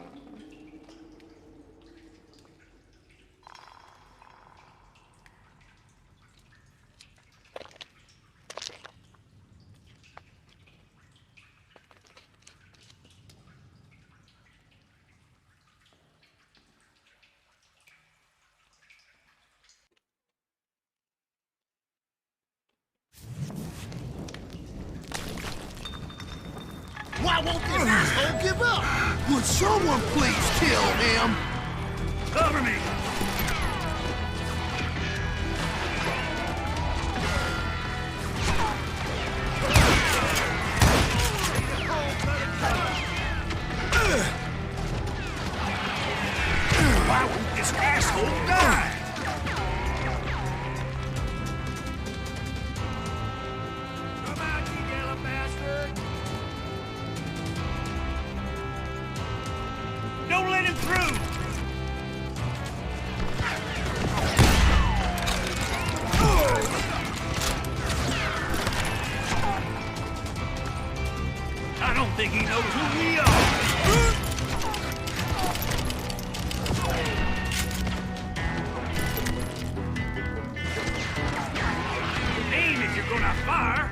！Why won't this asshole give up? Would someone please kill him? Cover me! Why won't this asshole die? Come out, you yellow bastard! Don't let him through! I don't think he knows who we are! Aim if you're gonna fire!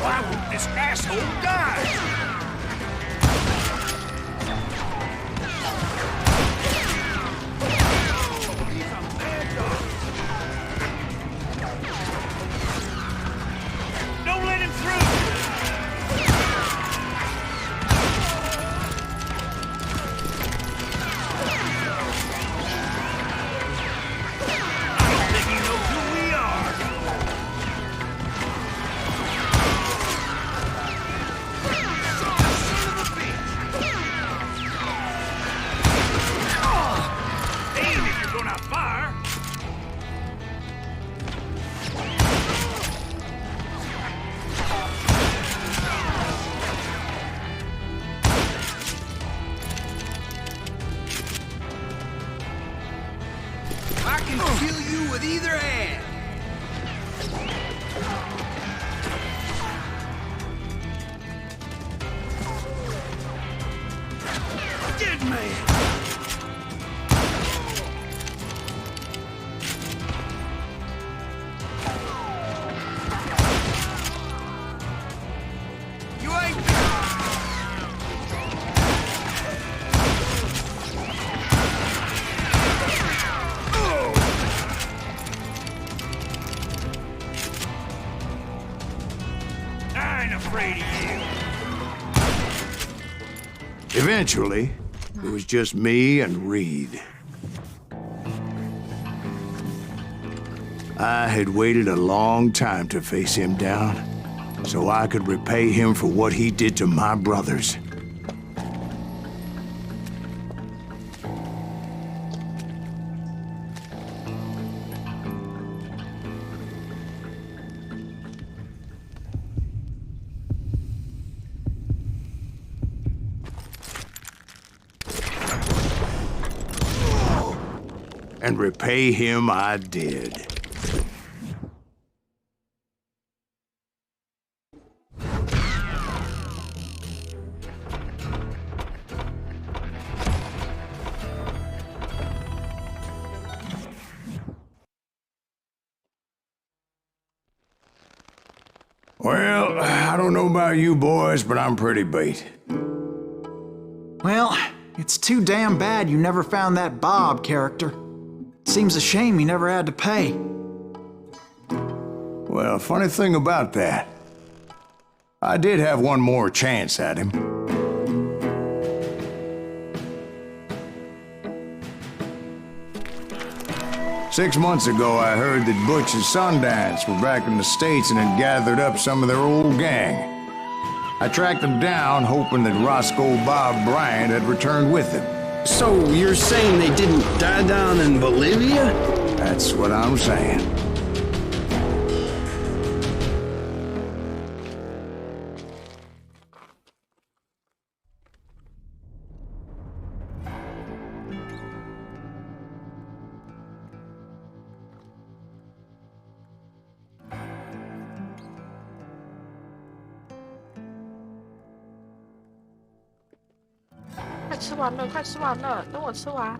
Why won't this asshole die? He's a mad dog. Don't let him through! I don't think he knows who we are. Aim if you're gonna fire! I can kill you with either hand! Dead man! You ain't... I ain't afraid of you. Eventually, it was just me and Reed. I had waited a long time to face him down, so I could repay him for what he did to my brothers. And repay him I did. Well, I don't know about you boys, but I'm pretty beat. Well, it's too damn bad you never found that Bob character. Seems a shame you never had to pay. Well, funny thing about that, I did have one more chance at him. Six months ago, I heard that Butch and Sundance were back in the States and had gathered up some of their old gang. I tracked them down, hoping that Roscoe Bob Bryant had returned with them. So you're saying they didn't die down in Bolivia? That's what I'm saying.快吃完了，快吃完了，等我吃完。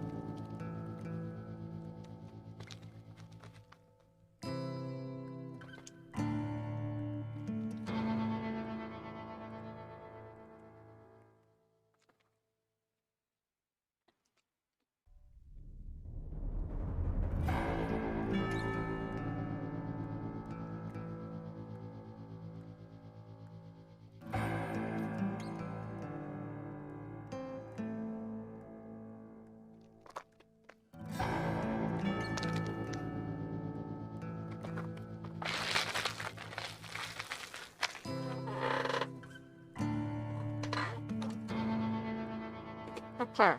Okay.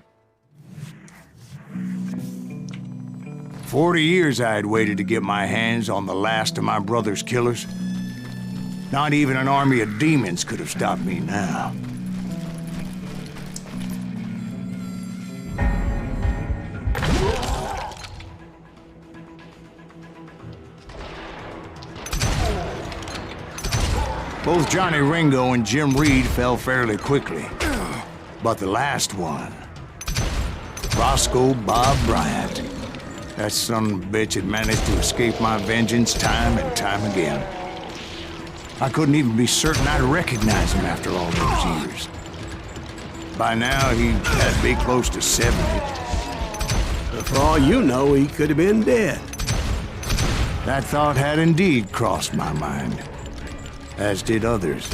40 years I had waited to get my hands on the last of my brother's killers. Not even an army of demons could have stopped me now. Both Johnny Ringo and Jim Reed fell fairly quickly. But the last one, Roscoe Bob Bryant, that son of a bitch had managed to escape my vengeance time and time again. I couldn't even be certain I'd recognize him after all those years. By now, he had to be close to 70. But for all you know, he could have been dead. That thought had indeed crossed my mind, as did others.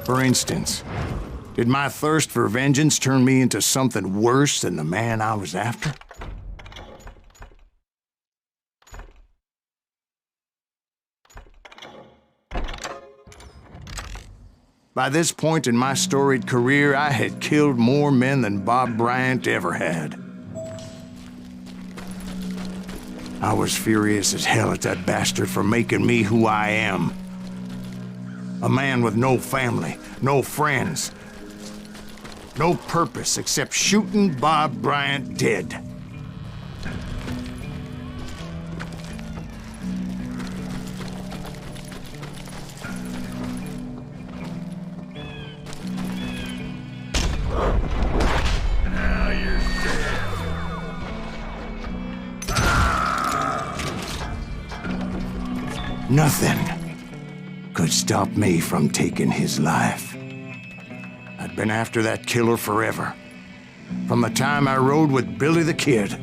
For instance, did my thirst for vengeance turn me into something worse than the man I was after? By this point in my storied career, I had killed more men than Bob Bryant ever had. I was furious as hell at that bastard for making me who I am. A man with no family, no friends, no purpose except shooting Bob Bryant dead. Now you're dead. Nothing could stop me from taking his life. been after that killer forever. From the time I rode with Billy the Kid.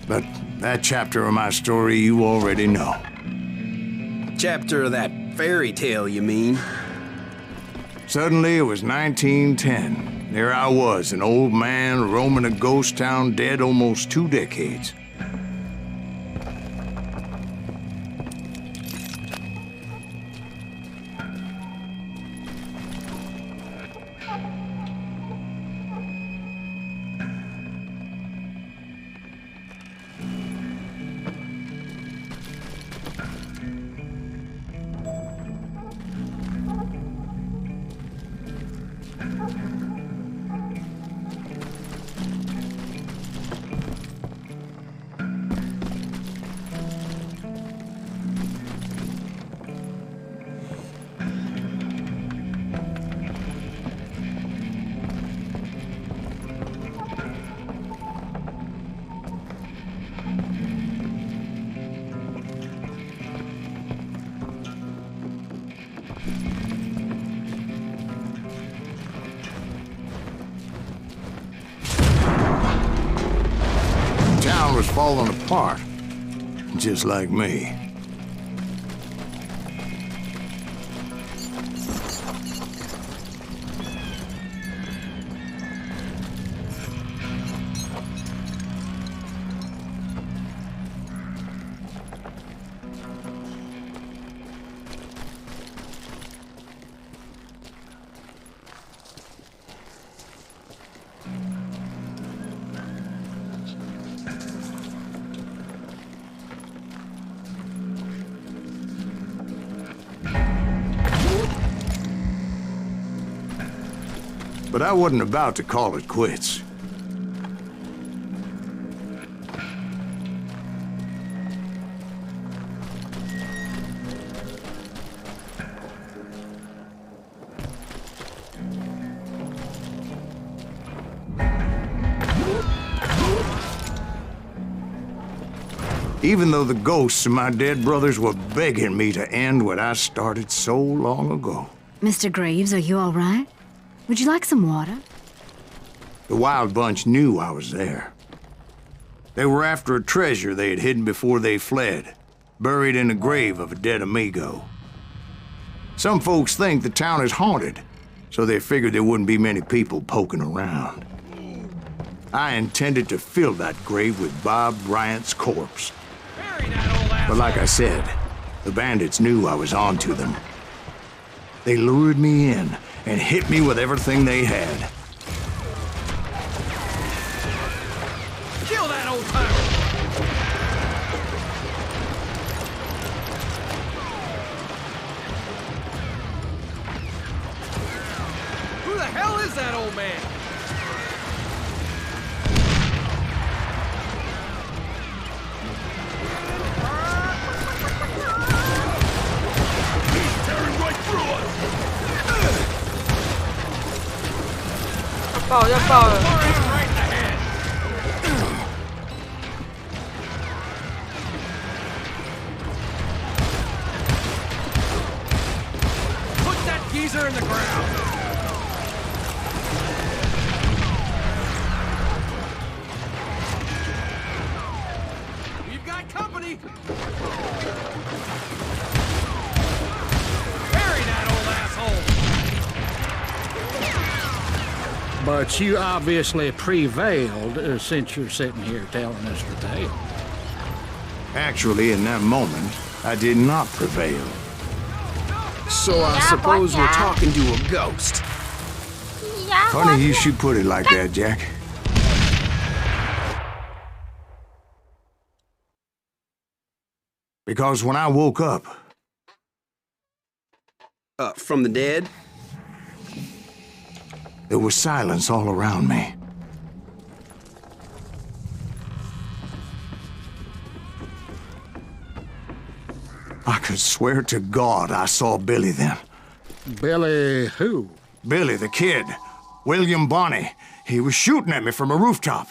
But that chapter of my story you already know. Chapter of that fairy tale, you mean? Suddenly, it was 1910. There I was, an old man roaming a ghost town dead almost 2 decades. Town was falling apart, just like me. But I wasn't about to call it quits. Even though the ghosts of my dead brothers were begging me to end what I started so long ago. Mr. Graves, are you all right? Would you like some water? The Wild Bunch knew I was there. They were after a treasure they had hidden before they fled, buried in the grave of a dead amigo. Some folks think the town is haunted, so they figured there wouldn't be many people poking around. I intended to fill that grave with Bob Bryant's corpse. But like I said, the bandits knew I was onto them. They lured me in and hit me with everything they had. Kill that old timer! Who the hell is that old man? He's tearing right through us! 爆要爆了！ Put that geezer in the ground! We've got company! Bury that old asshole! But you obviously prevailed since you're sitting here telling us the tale. Actually, in that moment, I did not prevail. So I suppose we're talking to a ghost. Funny you should put it like that, Jack. Because when I woke up... From the dead? There was silence all around me. I could swear to God I saw Billy then. Billy who? Billy the Kid. William Bonney. He was shooting at me from a rooftop.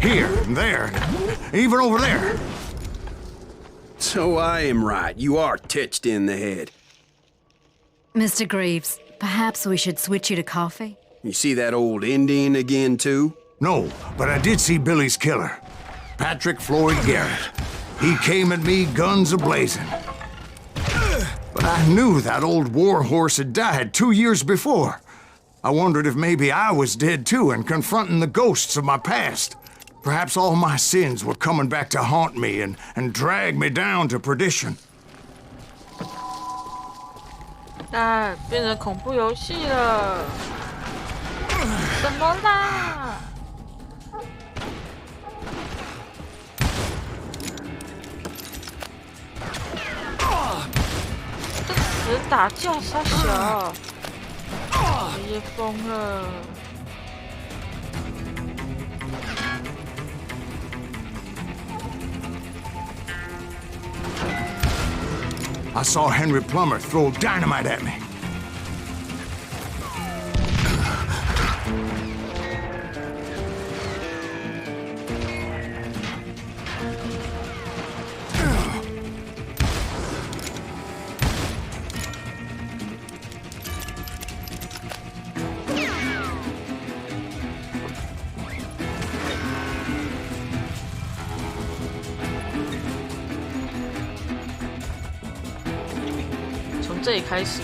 Here and there, even over there. So I am right. You are titched in the head. Mr. Greaves, perhaps we should switch you to coffee? You see that old Indian again, too? No, but I did see Billy's killer, Patrick Floyd Garrett. He came at me guns a-blazing. But I knew that old war horse had died 2 years before. I wondered if maybe I was dead too and confronting the ghosts of my past. Perhaps all my sins were coming back to haunt me and drag me down to perdition. 那变成恐怖游戏了，什么啦？这词打架傻小，别疯了。 I saw Henry Plummer throw dynamite at me.从这里开始。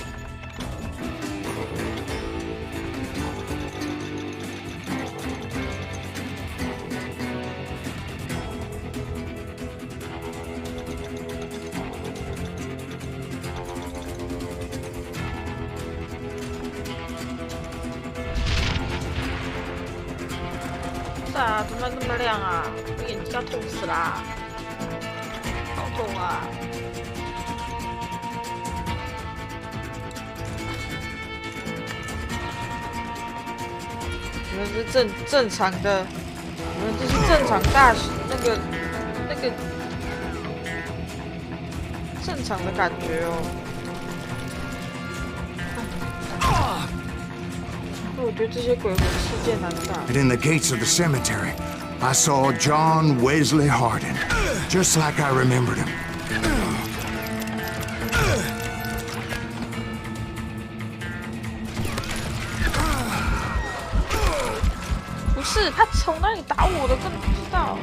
啊，怎么那么亮啊？我眼睛要痛死啦！好痛啊！ 你们是正常的，你们这是正常大学那个正常的感觉哦。我觉得这些鬼魂世界难打。And in the gates of the cemetery, I saw John Wesley Hardin, just like I remembered him. 不是，他从哪里打我的，根本不知道。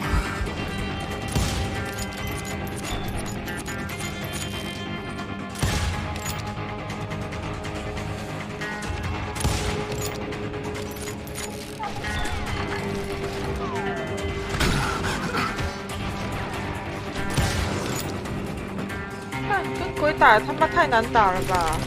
看，跟鬼打他妈太难打了吧！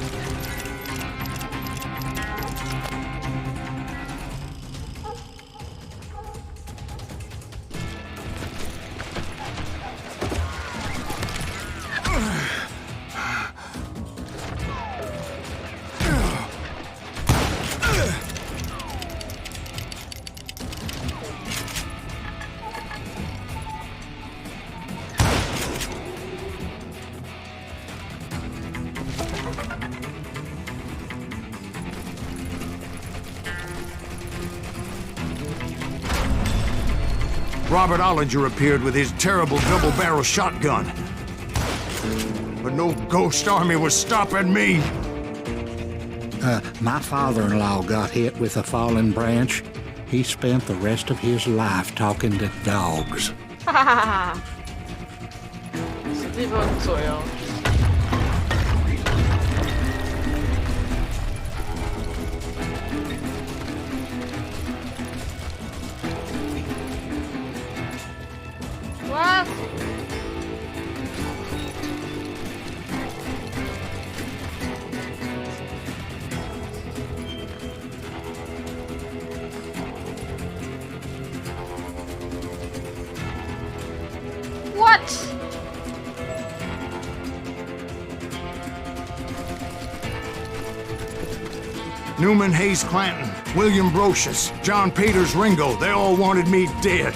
Robert Ollinger appeared with his terrible double-barrel shotgun. But no ghost army was stopping me. My father-in-law got hit with a fallen branch. He spent the rest of his life talking to dogs. 哈哈哈哈！史蒂夫很嘴哦。 What? What? Newman Hayes Clanton, William Brocious, John Peters Ringo, they all wanted me dead.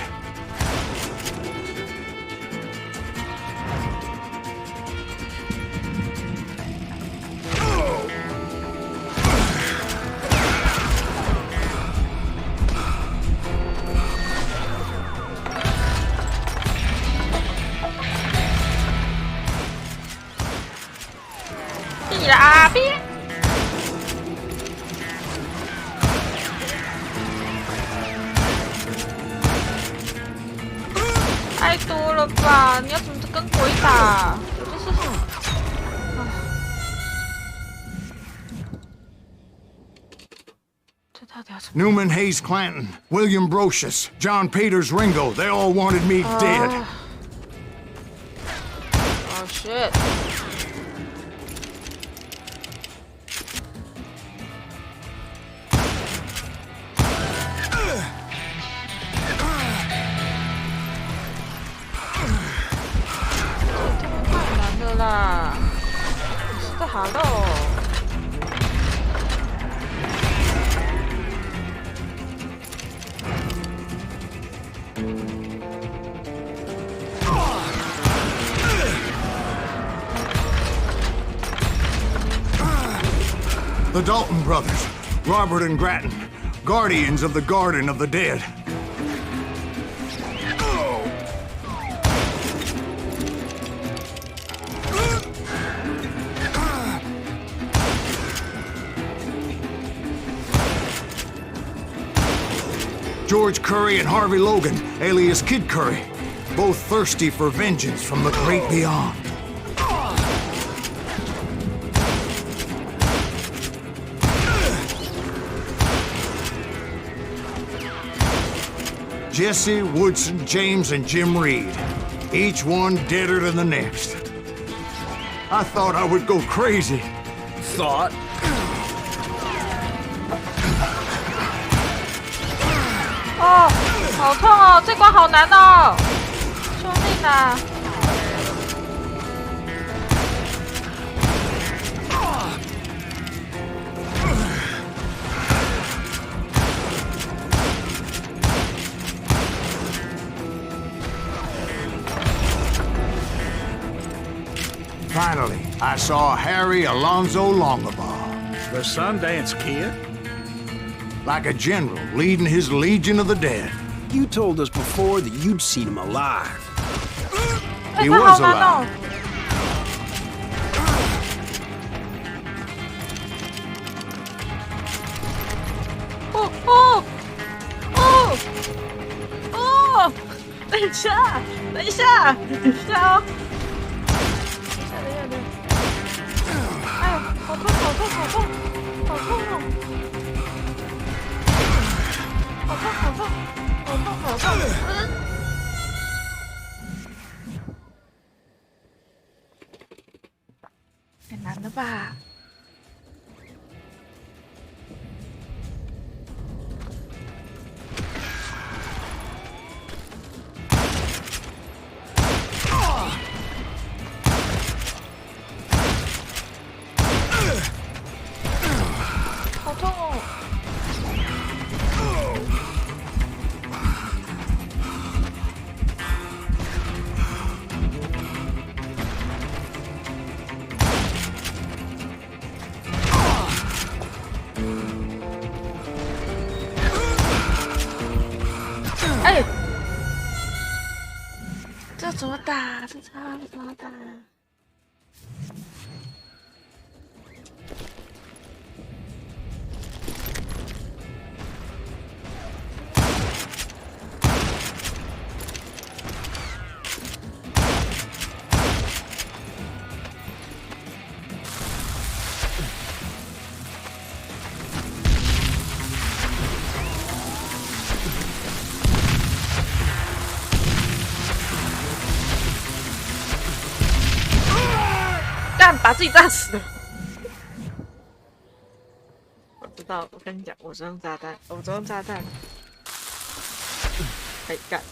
到底要怎么？ Newman Hayes Clanton, William Brocious, John Peters Ringo, they all wanted me dead. Oh shit. 太难了啦！实在好了。 The Dalton brothers, Robert and Grattan, guardians of the Garden of the Dead. George Curry and Harvey Logan, alias Kid Curry, both thirsty for vengeance from the great beyond. Jesse, Woodson, James, and Jim Reed. Each one deader than the next. I thought I would go crazy. Thought? 哦，好痛哦！这关好难哦！救命啊！ Finally, I saw Harry Alonzo Longabaugh. The Sundance Kid? Like a general leading his legion of the dead. You told us before that you'd seen him alive. He was alive. Oh, oh, oh, oh! 等一下，等一下，等一下哦！哎呦，好痛，好痛，好痛，好痛哦！好痛，好痛，好痛，好痛！太难了吧？ 好痛哦！哎，这怎么打？这怎么打？ 把自己炸死了。我知道，我跟你讲，我是用炸弹，我只用炸弹。可以干，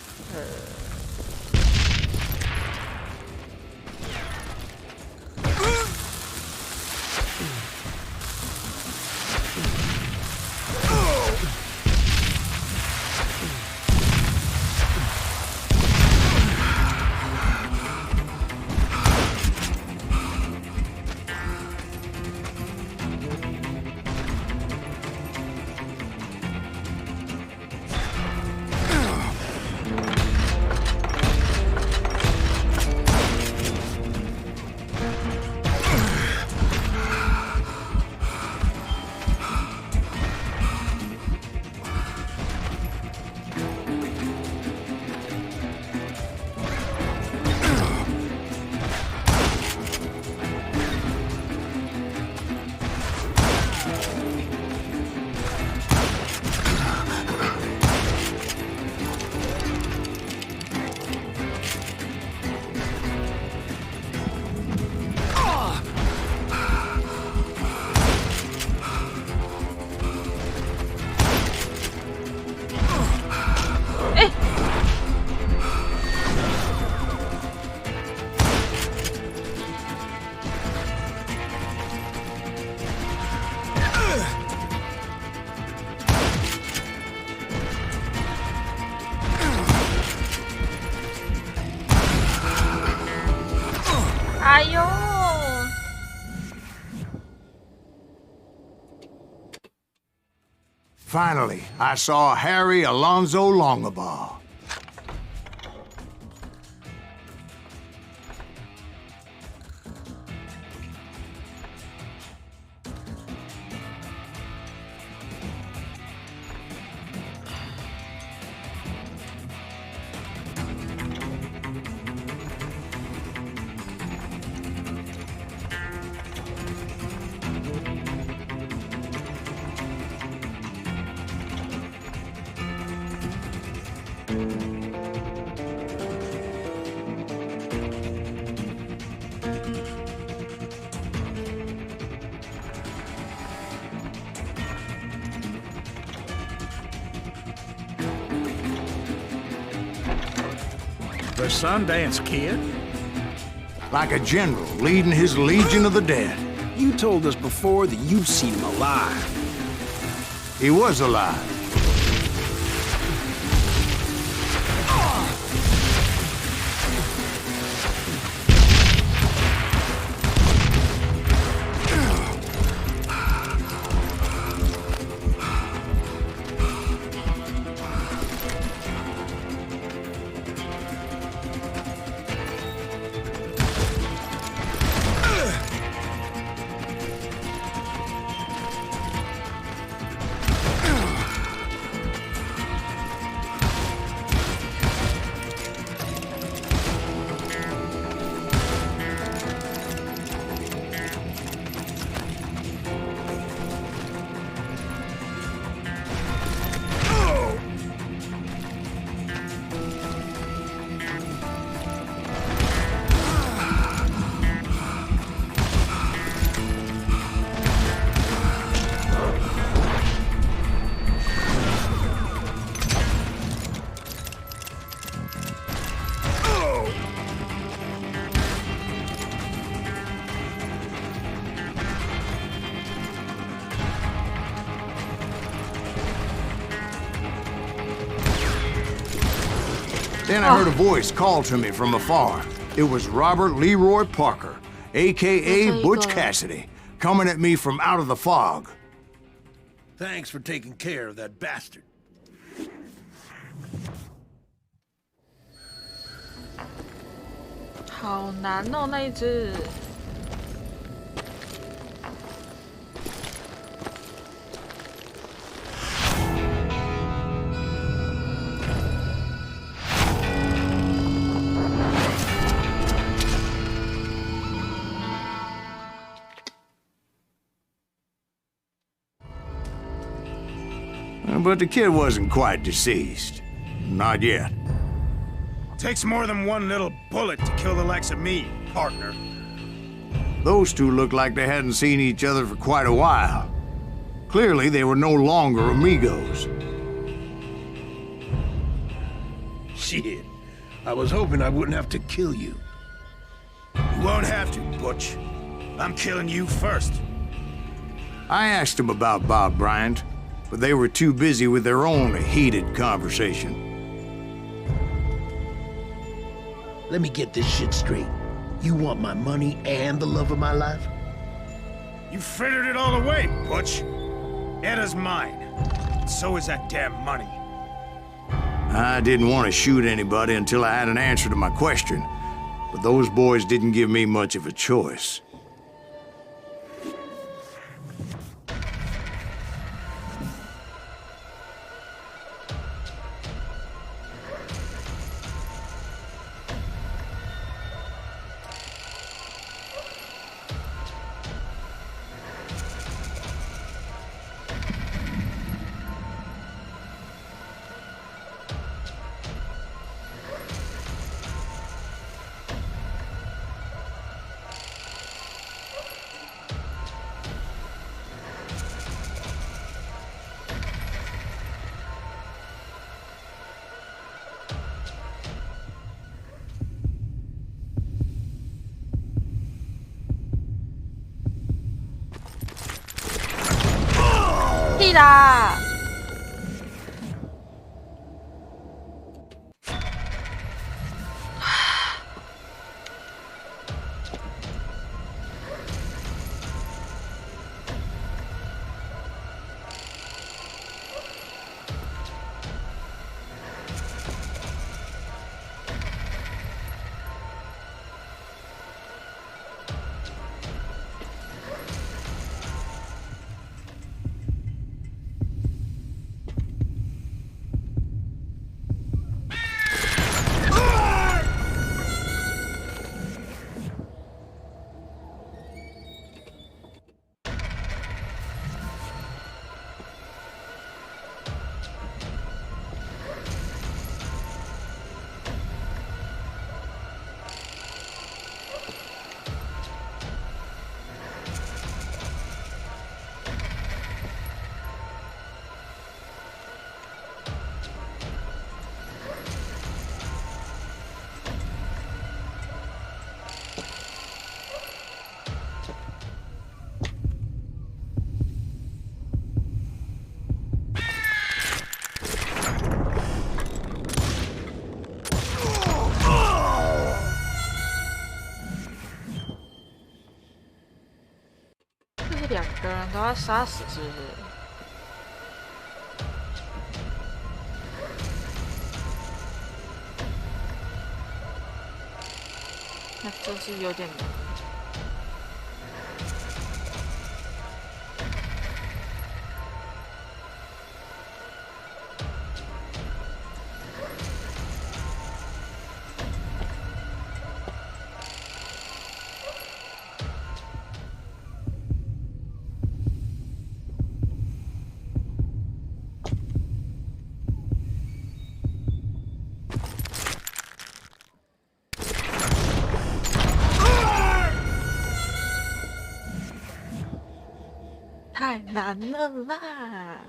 Finally, I saw Harry Alonzo Longabaugh. The Sundance Kid? Like a general leading his legion of the dead. You told us before that you've seen him alive. He was alive. Then I heard a voice call to me from afar. It was Robert Leroy Parker, a.k.a. Butch Cassidy, coming at me from out of the fog. Thanks for taking care of that bastard. 好难哦，那一只。But the kid wasn't quite deceased. Not yet. Takes more than one little bullet to kill the likes of me, partner. Those two looked like they hadn't seen each other for quite a while. Clearly, they were no longer amigos. Shit. I was hoping I wouldn't have to kill you. You won't have to, Butch. I'm killing you first. I asked them about Bob Bryant, but they were too busy with their own heated conversation. Let me get this shit straight. You want my money and the love of my life? You frittered it all away, Butch. Etta's mine. And so is that damn money. I didn't want to shoot anybody until I had an answer to my question, but those boys didn't give me much of a choice.啦！都要杀死是不是？那就是有点难。太难了啦！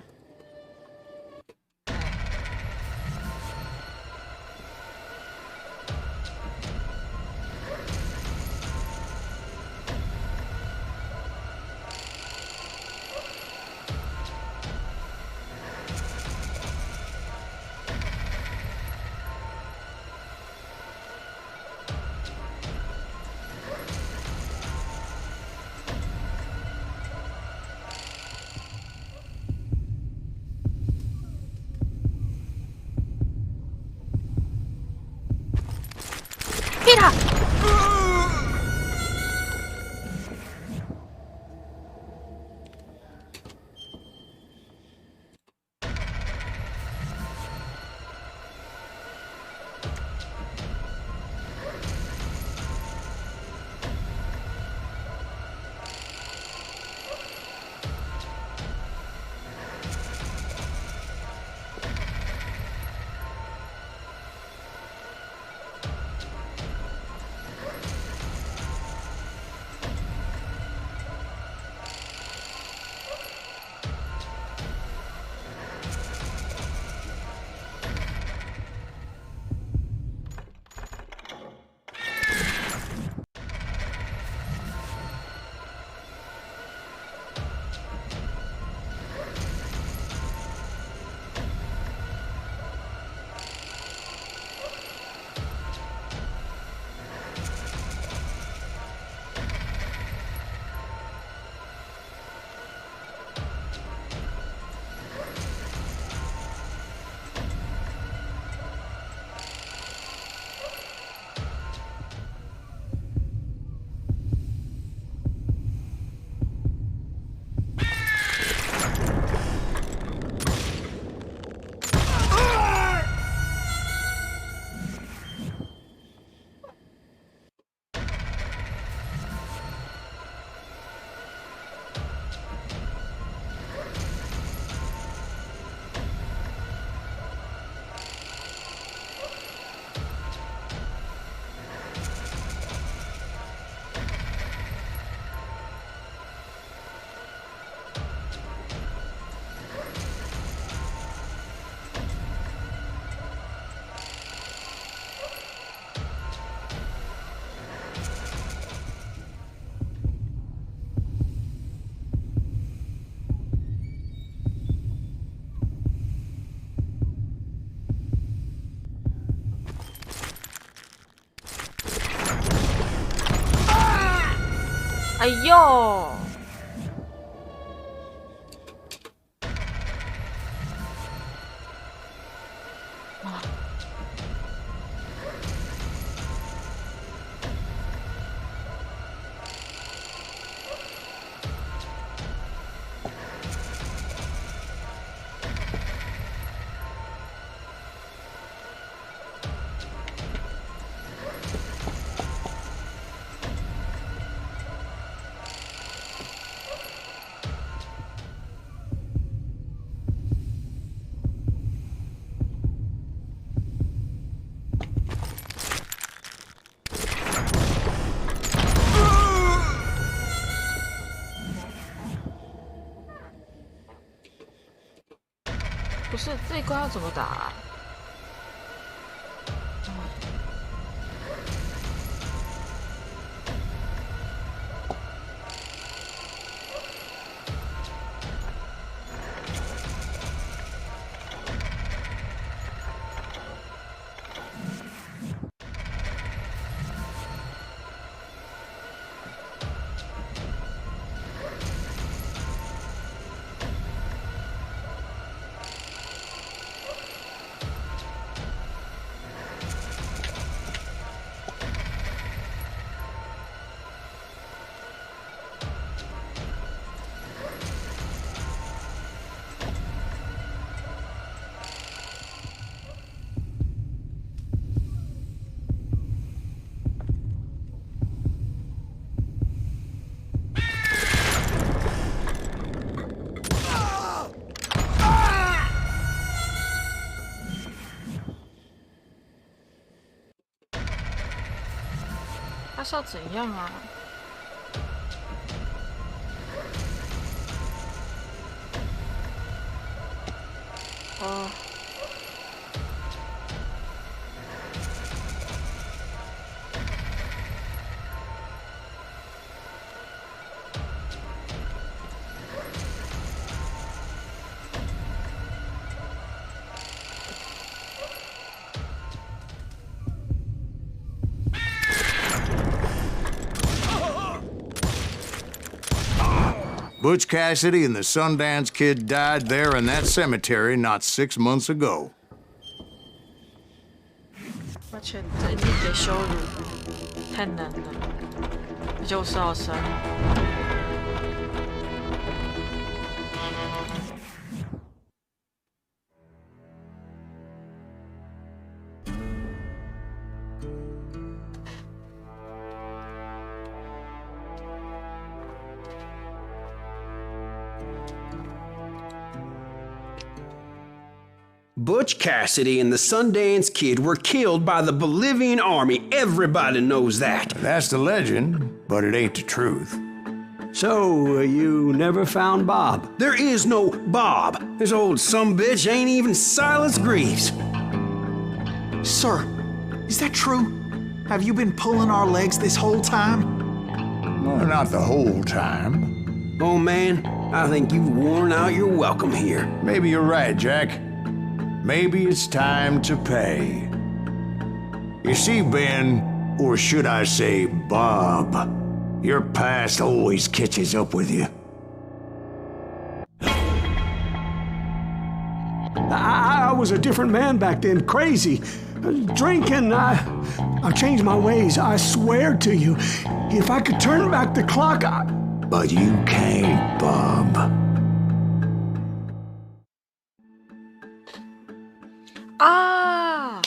劈他！哎呦！不是这一关要怎么打啊？是要怎样啊？哦。Butch Cassidy and the Sundance Kid died there in that cemetery not 6 months ago. 抱歉，这一定得羞辱，太难了，就是要生。Butch Cassidy and the Sundance Kid were killed by the Bolivian army. Everybody knows that. That's the legend, but it ain't the truth. So, you never found Bob? There is no Bob. This old sumbitch ain't even Silas Greaves. Sir, is that true? Have you been pulling our legs this whole time? Well, not the whole time. Oh, man, I think you've worn out your welcome here. Maybe you're right, Jack. Maybe it's time to pay. You see, Ben, or should I say Bob, your past always catches up with you. I was a different man back then, crazy. Drinking, I changed my ways, I swear to you. If I could turn back the clock, But you can't, Bob. 啊！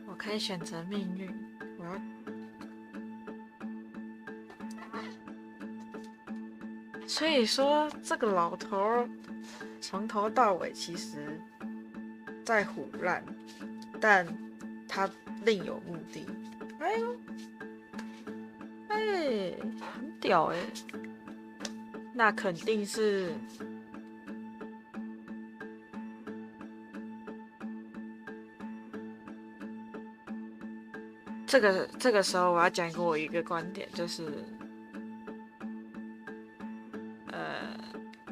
我可以选择命运，我要。所以说，这个老头儿从头到尾其实在唬烂，但他另有目的。哎呦，哎，很屌哎！那肯定是。这个时候我要讲过我一个观点，就是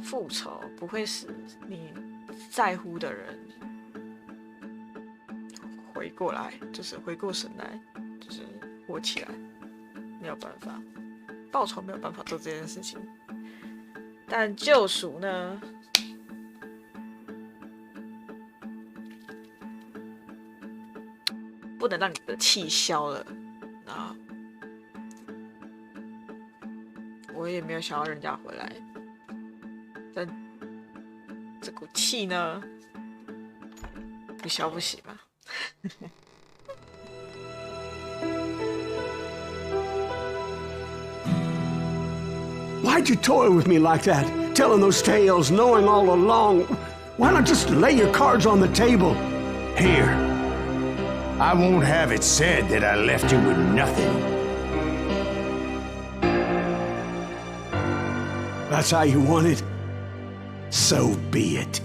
复仇不会使你在乎的人回过来，就是回过神来，就是活起来，没有办法，报仇没有办法做这件事情，但救赎呢？不能让你的气消了，啊！我也没有想要人家回来，但这股气呢，不消不行嘛。Why'd you toy with me like that? Telling those tales, knowing all along. Why not just lay your cards on the table? Here. I won't have it said that I left you with nothing. That's how you want it? So be it.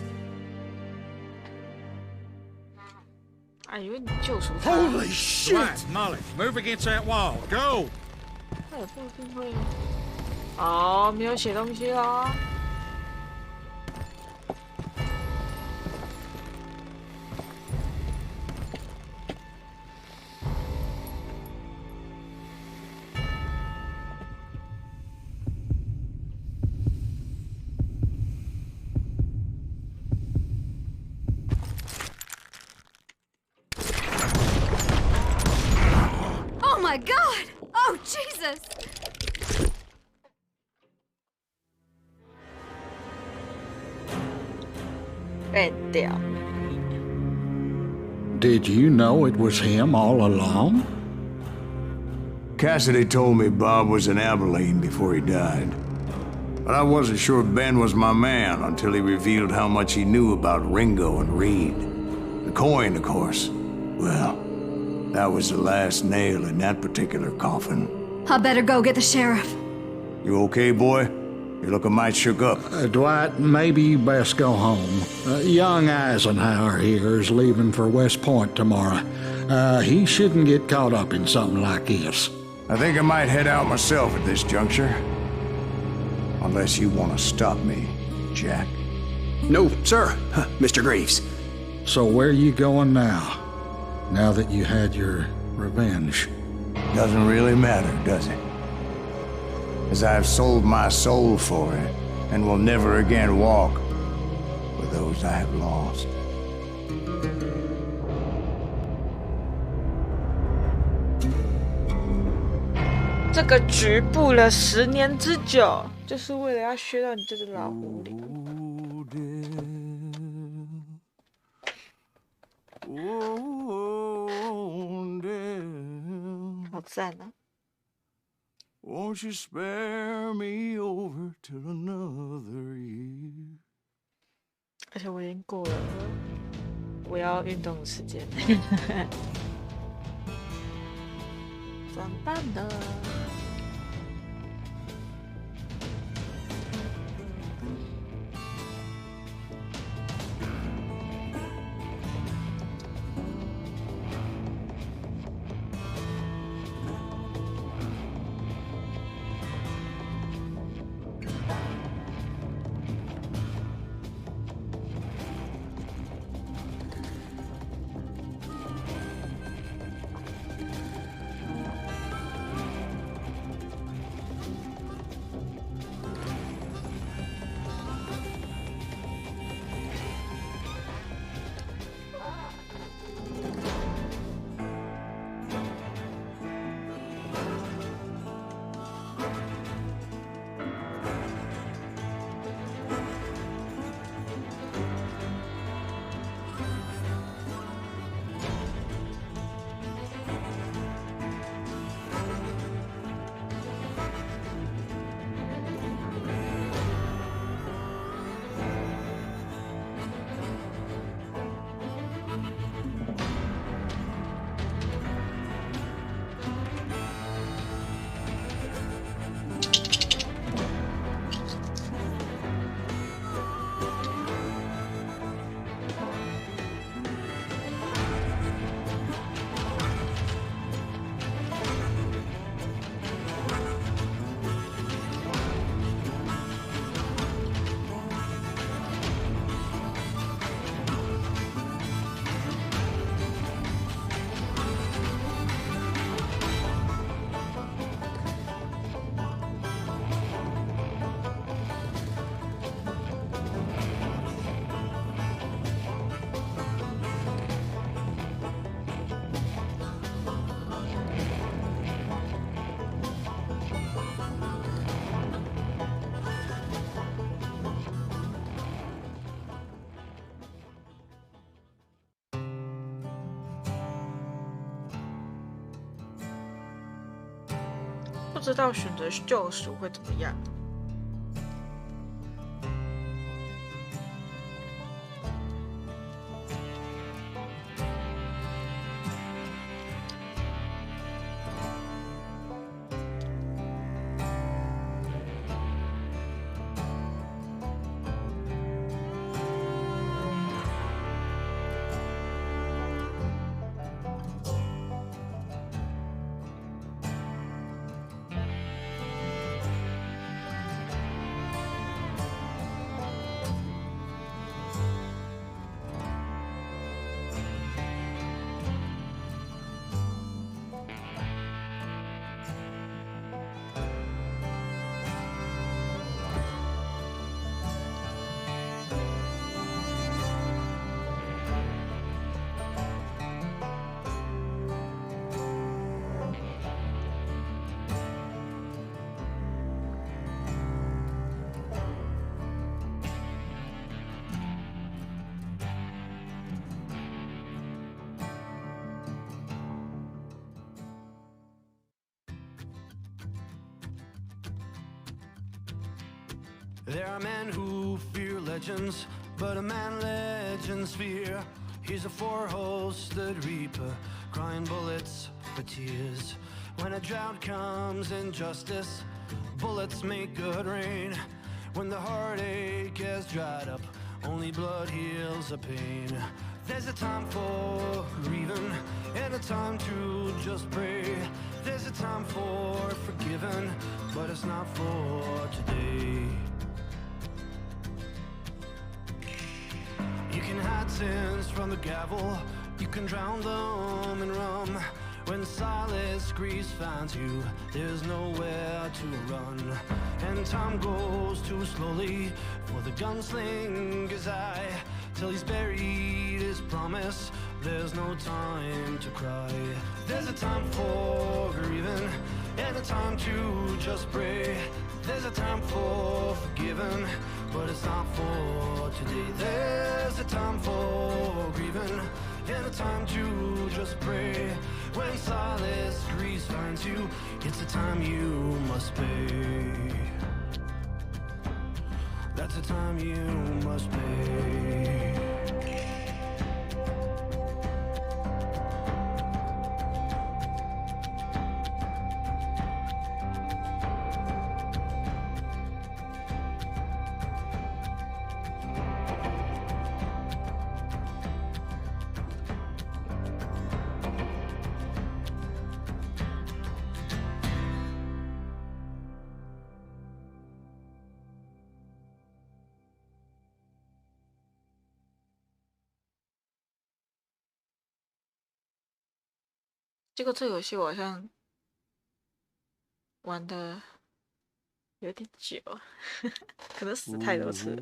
哎，以为你救赎他。 Holy shit! Right, Molly, move against that wall. Go! 他也不一定会。哦，没有写东西啦。Oh my God! Oh Jesus! Did you know it was him all along? Cassidy told me Bob was in Abilene before he died. But I wasn't sure Ben was my man until he revealed how much he knew about Ringo and Reed. The coin, of course. Well, That was the last nail in that particular coffin. I better go get the sheriff. You okay, boy? You're looking mighty shook up. Dwight, maybe you best go home. Young Eisenhower here is leaving for West Point tomorrow. He shouldn't get caught up in something like this. I think I might head out myself at this juncture. Unless you want to stop me, Jack. No, sir, Mr. Greaves. So where you going now? Now that you had your revenge? Doesn't really matter, does it? As I've sold my soul for it, and will never again walk with those I have lost.这个局布了10年之久，就是为了要削到你这只老狐狸。好赞啊！ Won't you spare me over till another year？ 而且我已经过了我要运动的时间，怎么办呢？不知道选择救赎会怎么样。There are men who fear legends, but a man legends fear. He's a four-hosted reaper, crying bullets for tears. When a drought comes in justice, bullets make good rain. When the heartache has dried up, only blood heals the pain. There's a time for grieving and a time to just pray. There's a time for forgiving, but it's not for today. You can hide sins from the gavel, you can drown them in rum. When silence grease finds you, there's nowhere to run. And time goes too slowly for the gunslinger's eye. Till he's buried his promise, there's no time to cry. There's a time for grieving and a time to just pray. There's a time for forgiving, but it's not for today. There's a time for grieving and a time to just pray. When silence grease finds you, it's a time you must pay. That's a time you must pay.结果这个游戏我好像玩的有点久，可能死太多次了。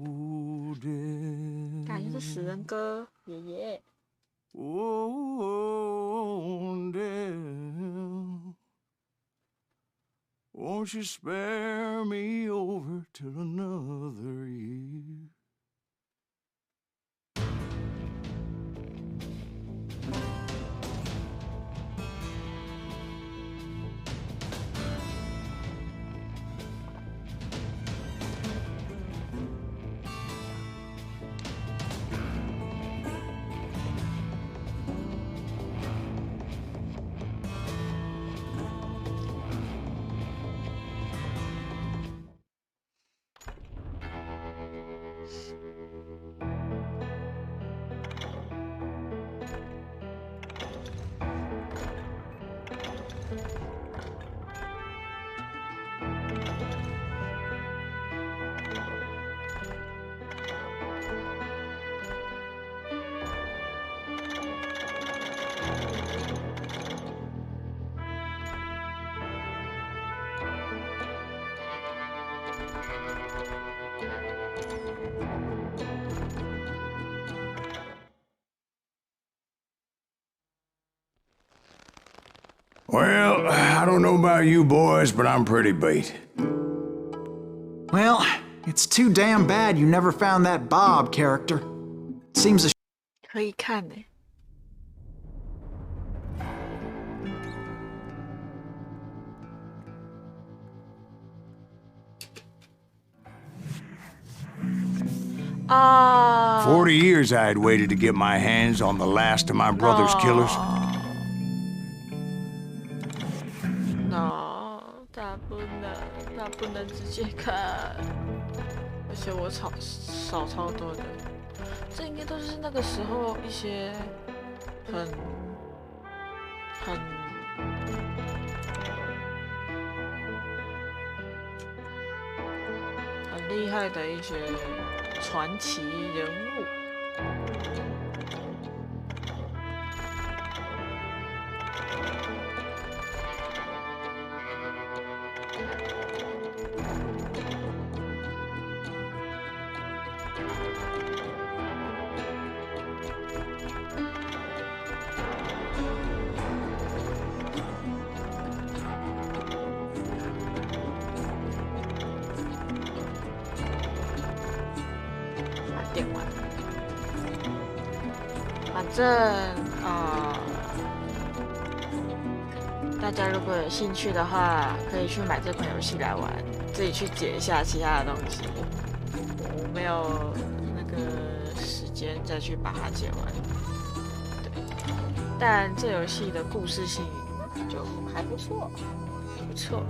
感觉是死人歌，爷爷。Oh, damn. Won't you spare me over till another year? Well, I don't know about you boys, but I'm pretty beat. Well, it's too damn bad you never found that Bob character. Seems a 可以看呢。啊 40 years I had waited to get my hands on the last of my brother's killers. No， 他不能直接看，而且我少超多的，这应该都是那个时候一些很厉害的一些传奇人物。电玩，反正大家如果有兴趣的话，可以去买这款游戏来玩，自己去解一下其他的东西。我没有那个时间再去把它解完。但这游戏的故事性就还不错，不错。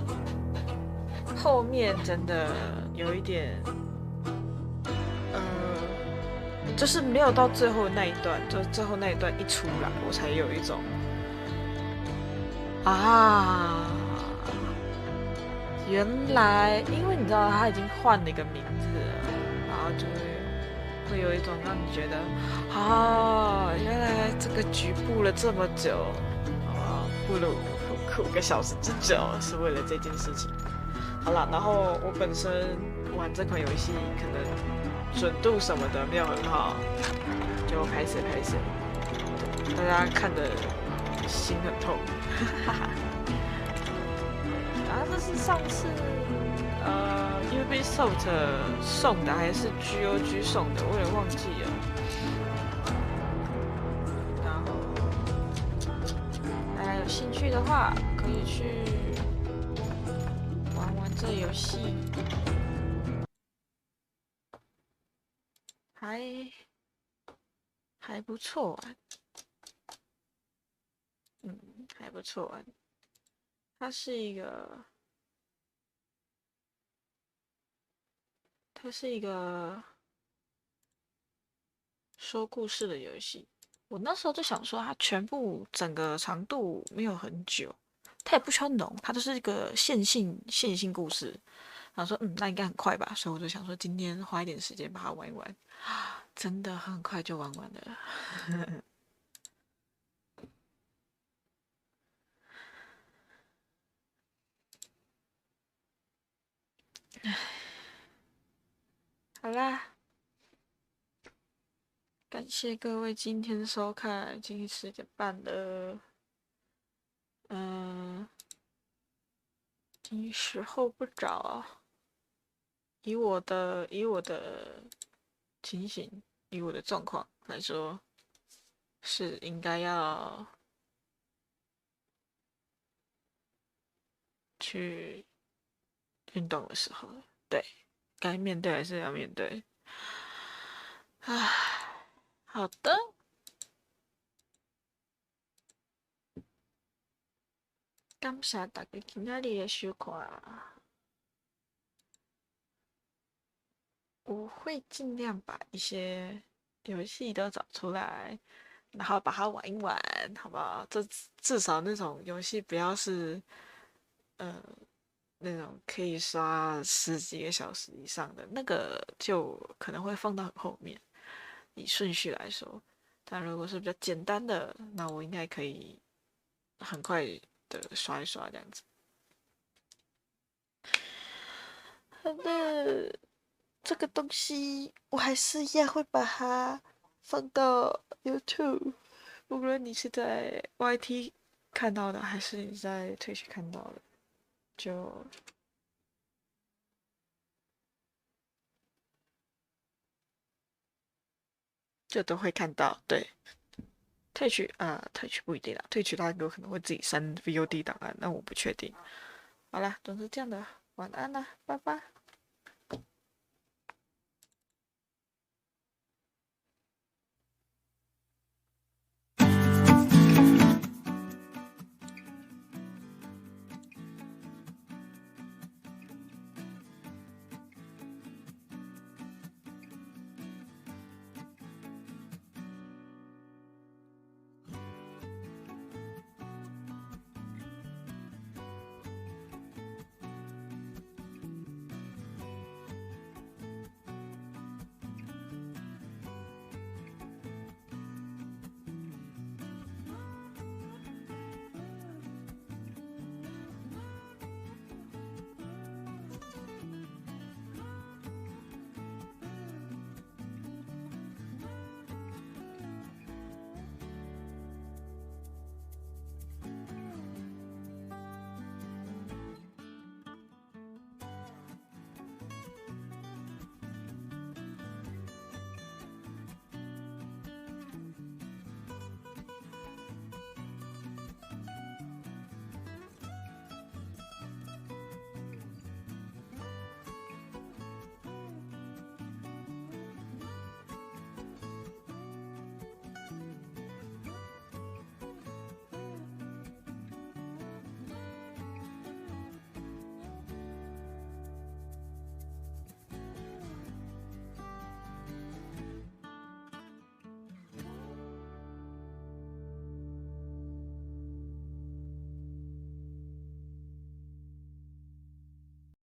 后面真的有一点，就是没有到最后那一段，就最后那一段一出来，我才有一种啊，原来因为你知道他已经换了一个名字了，然后就会有一种让你觉得啊，原来这个局布了这么久，啊，布了5个小时之久，是为了这件事情。好了，然后我本身玩这款游戏可能准度什么的没有很好，就拍摄，大家看的心很痛，哈哈。啊，这是上次Ubisoft 送的还是 GOG 送的，我有点忘记了。然后大家有兴趣的话，可以去玩玩这游戏，还不错玩，还不错玩。它是一个说故事的游戏。我那时候就想说，它全部整个长度没有很久，它也不需要浓，它就是一个线性故事。然后说，那应该很快吧，所以我就想说，今天花一点时间把它玩一玩，真的很快就玩完了。好啦，感谢各位今天收看，已经10点半了，已经时候不早啊。以我的情形，以我的状况来说，是应该要去运动的时候了。对，该面对还是要面对。唉，好的。感谢大家今天的收看，我会尽量把一些游戏都找出来，然后把它玩一玩，好不好？至少那种游戏不要是，那种可以刷10几个小时以上的，那个就可能会放到很后面。以顺序来说，但如果是比较简单的，那我应该可以很快的刷一刷这样子。好的，这个东西我还是一样会把它放到 YouTube，无论你是在 YT 看到的，还是你在 Twitch 看到的，就都会看到。对，Twitch 不一定啦，Twitch 它有可能会自己删 VOD 档案，那我不确定。好啦，总之这样的，晚安啦，拜拜。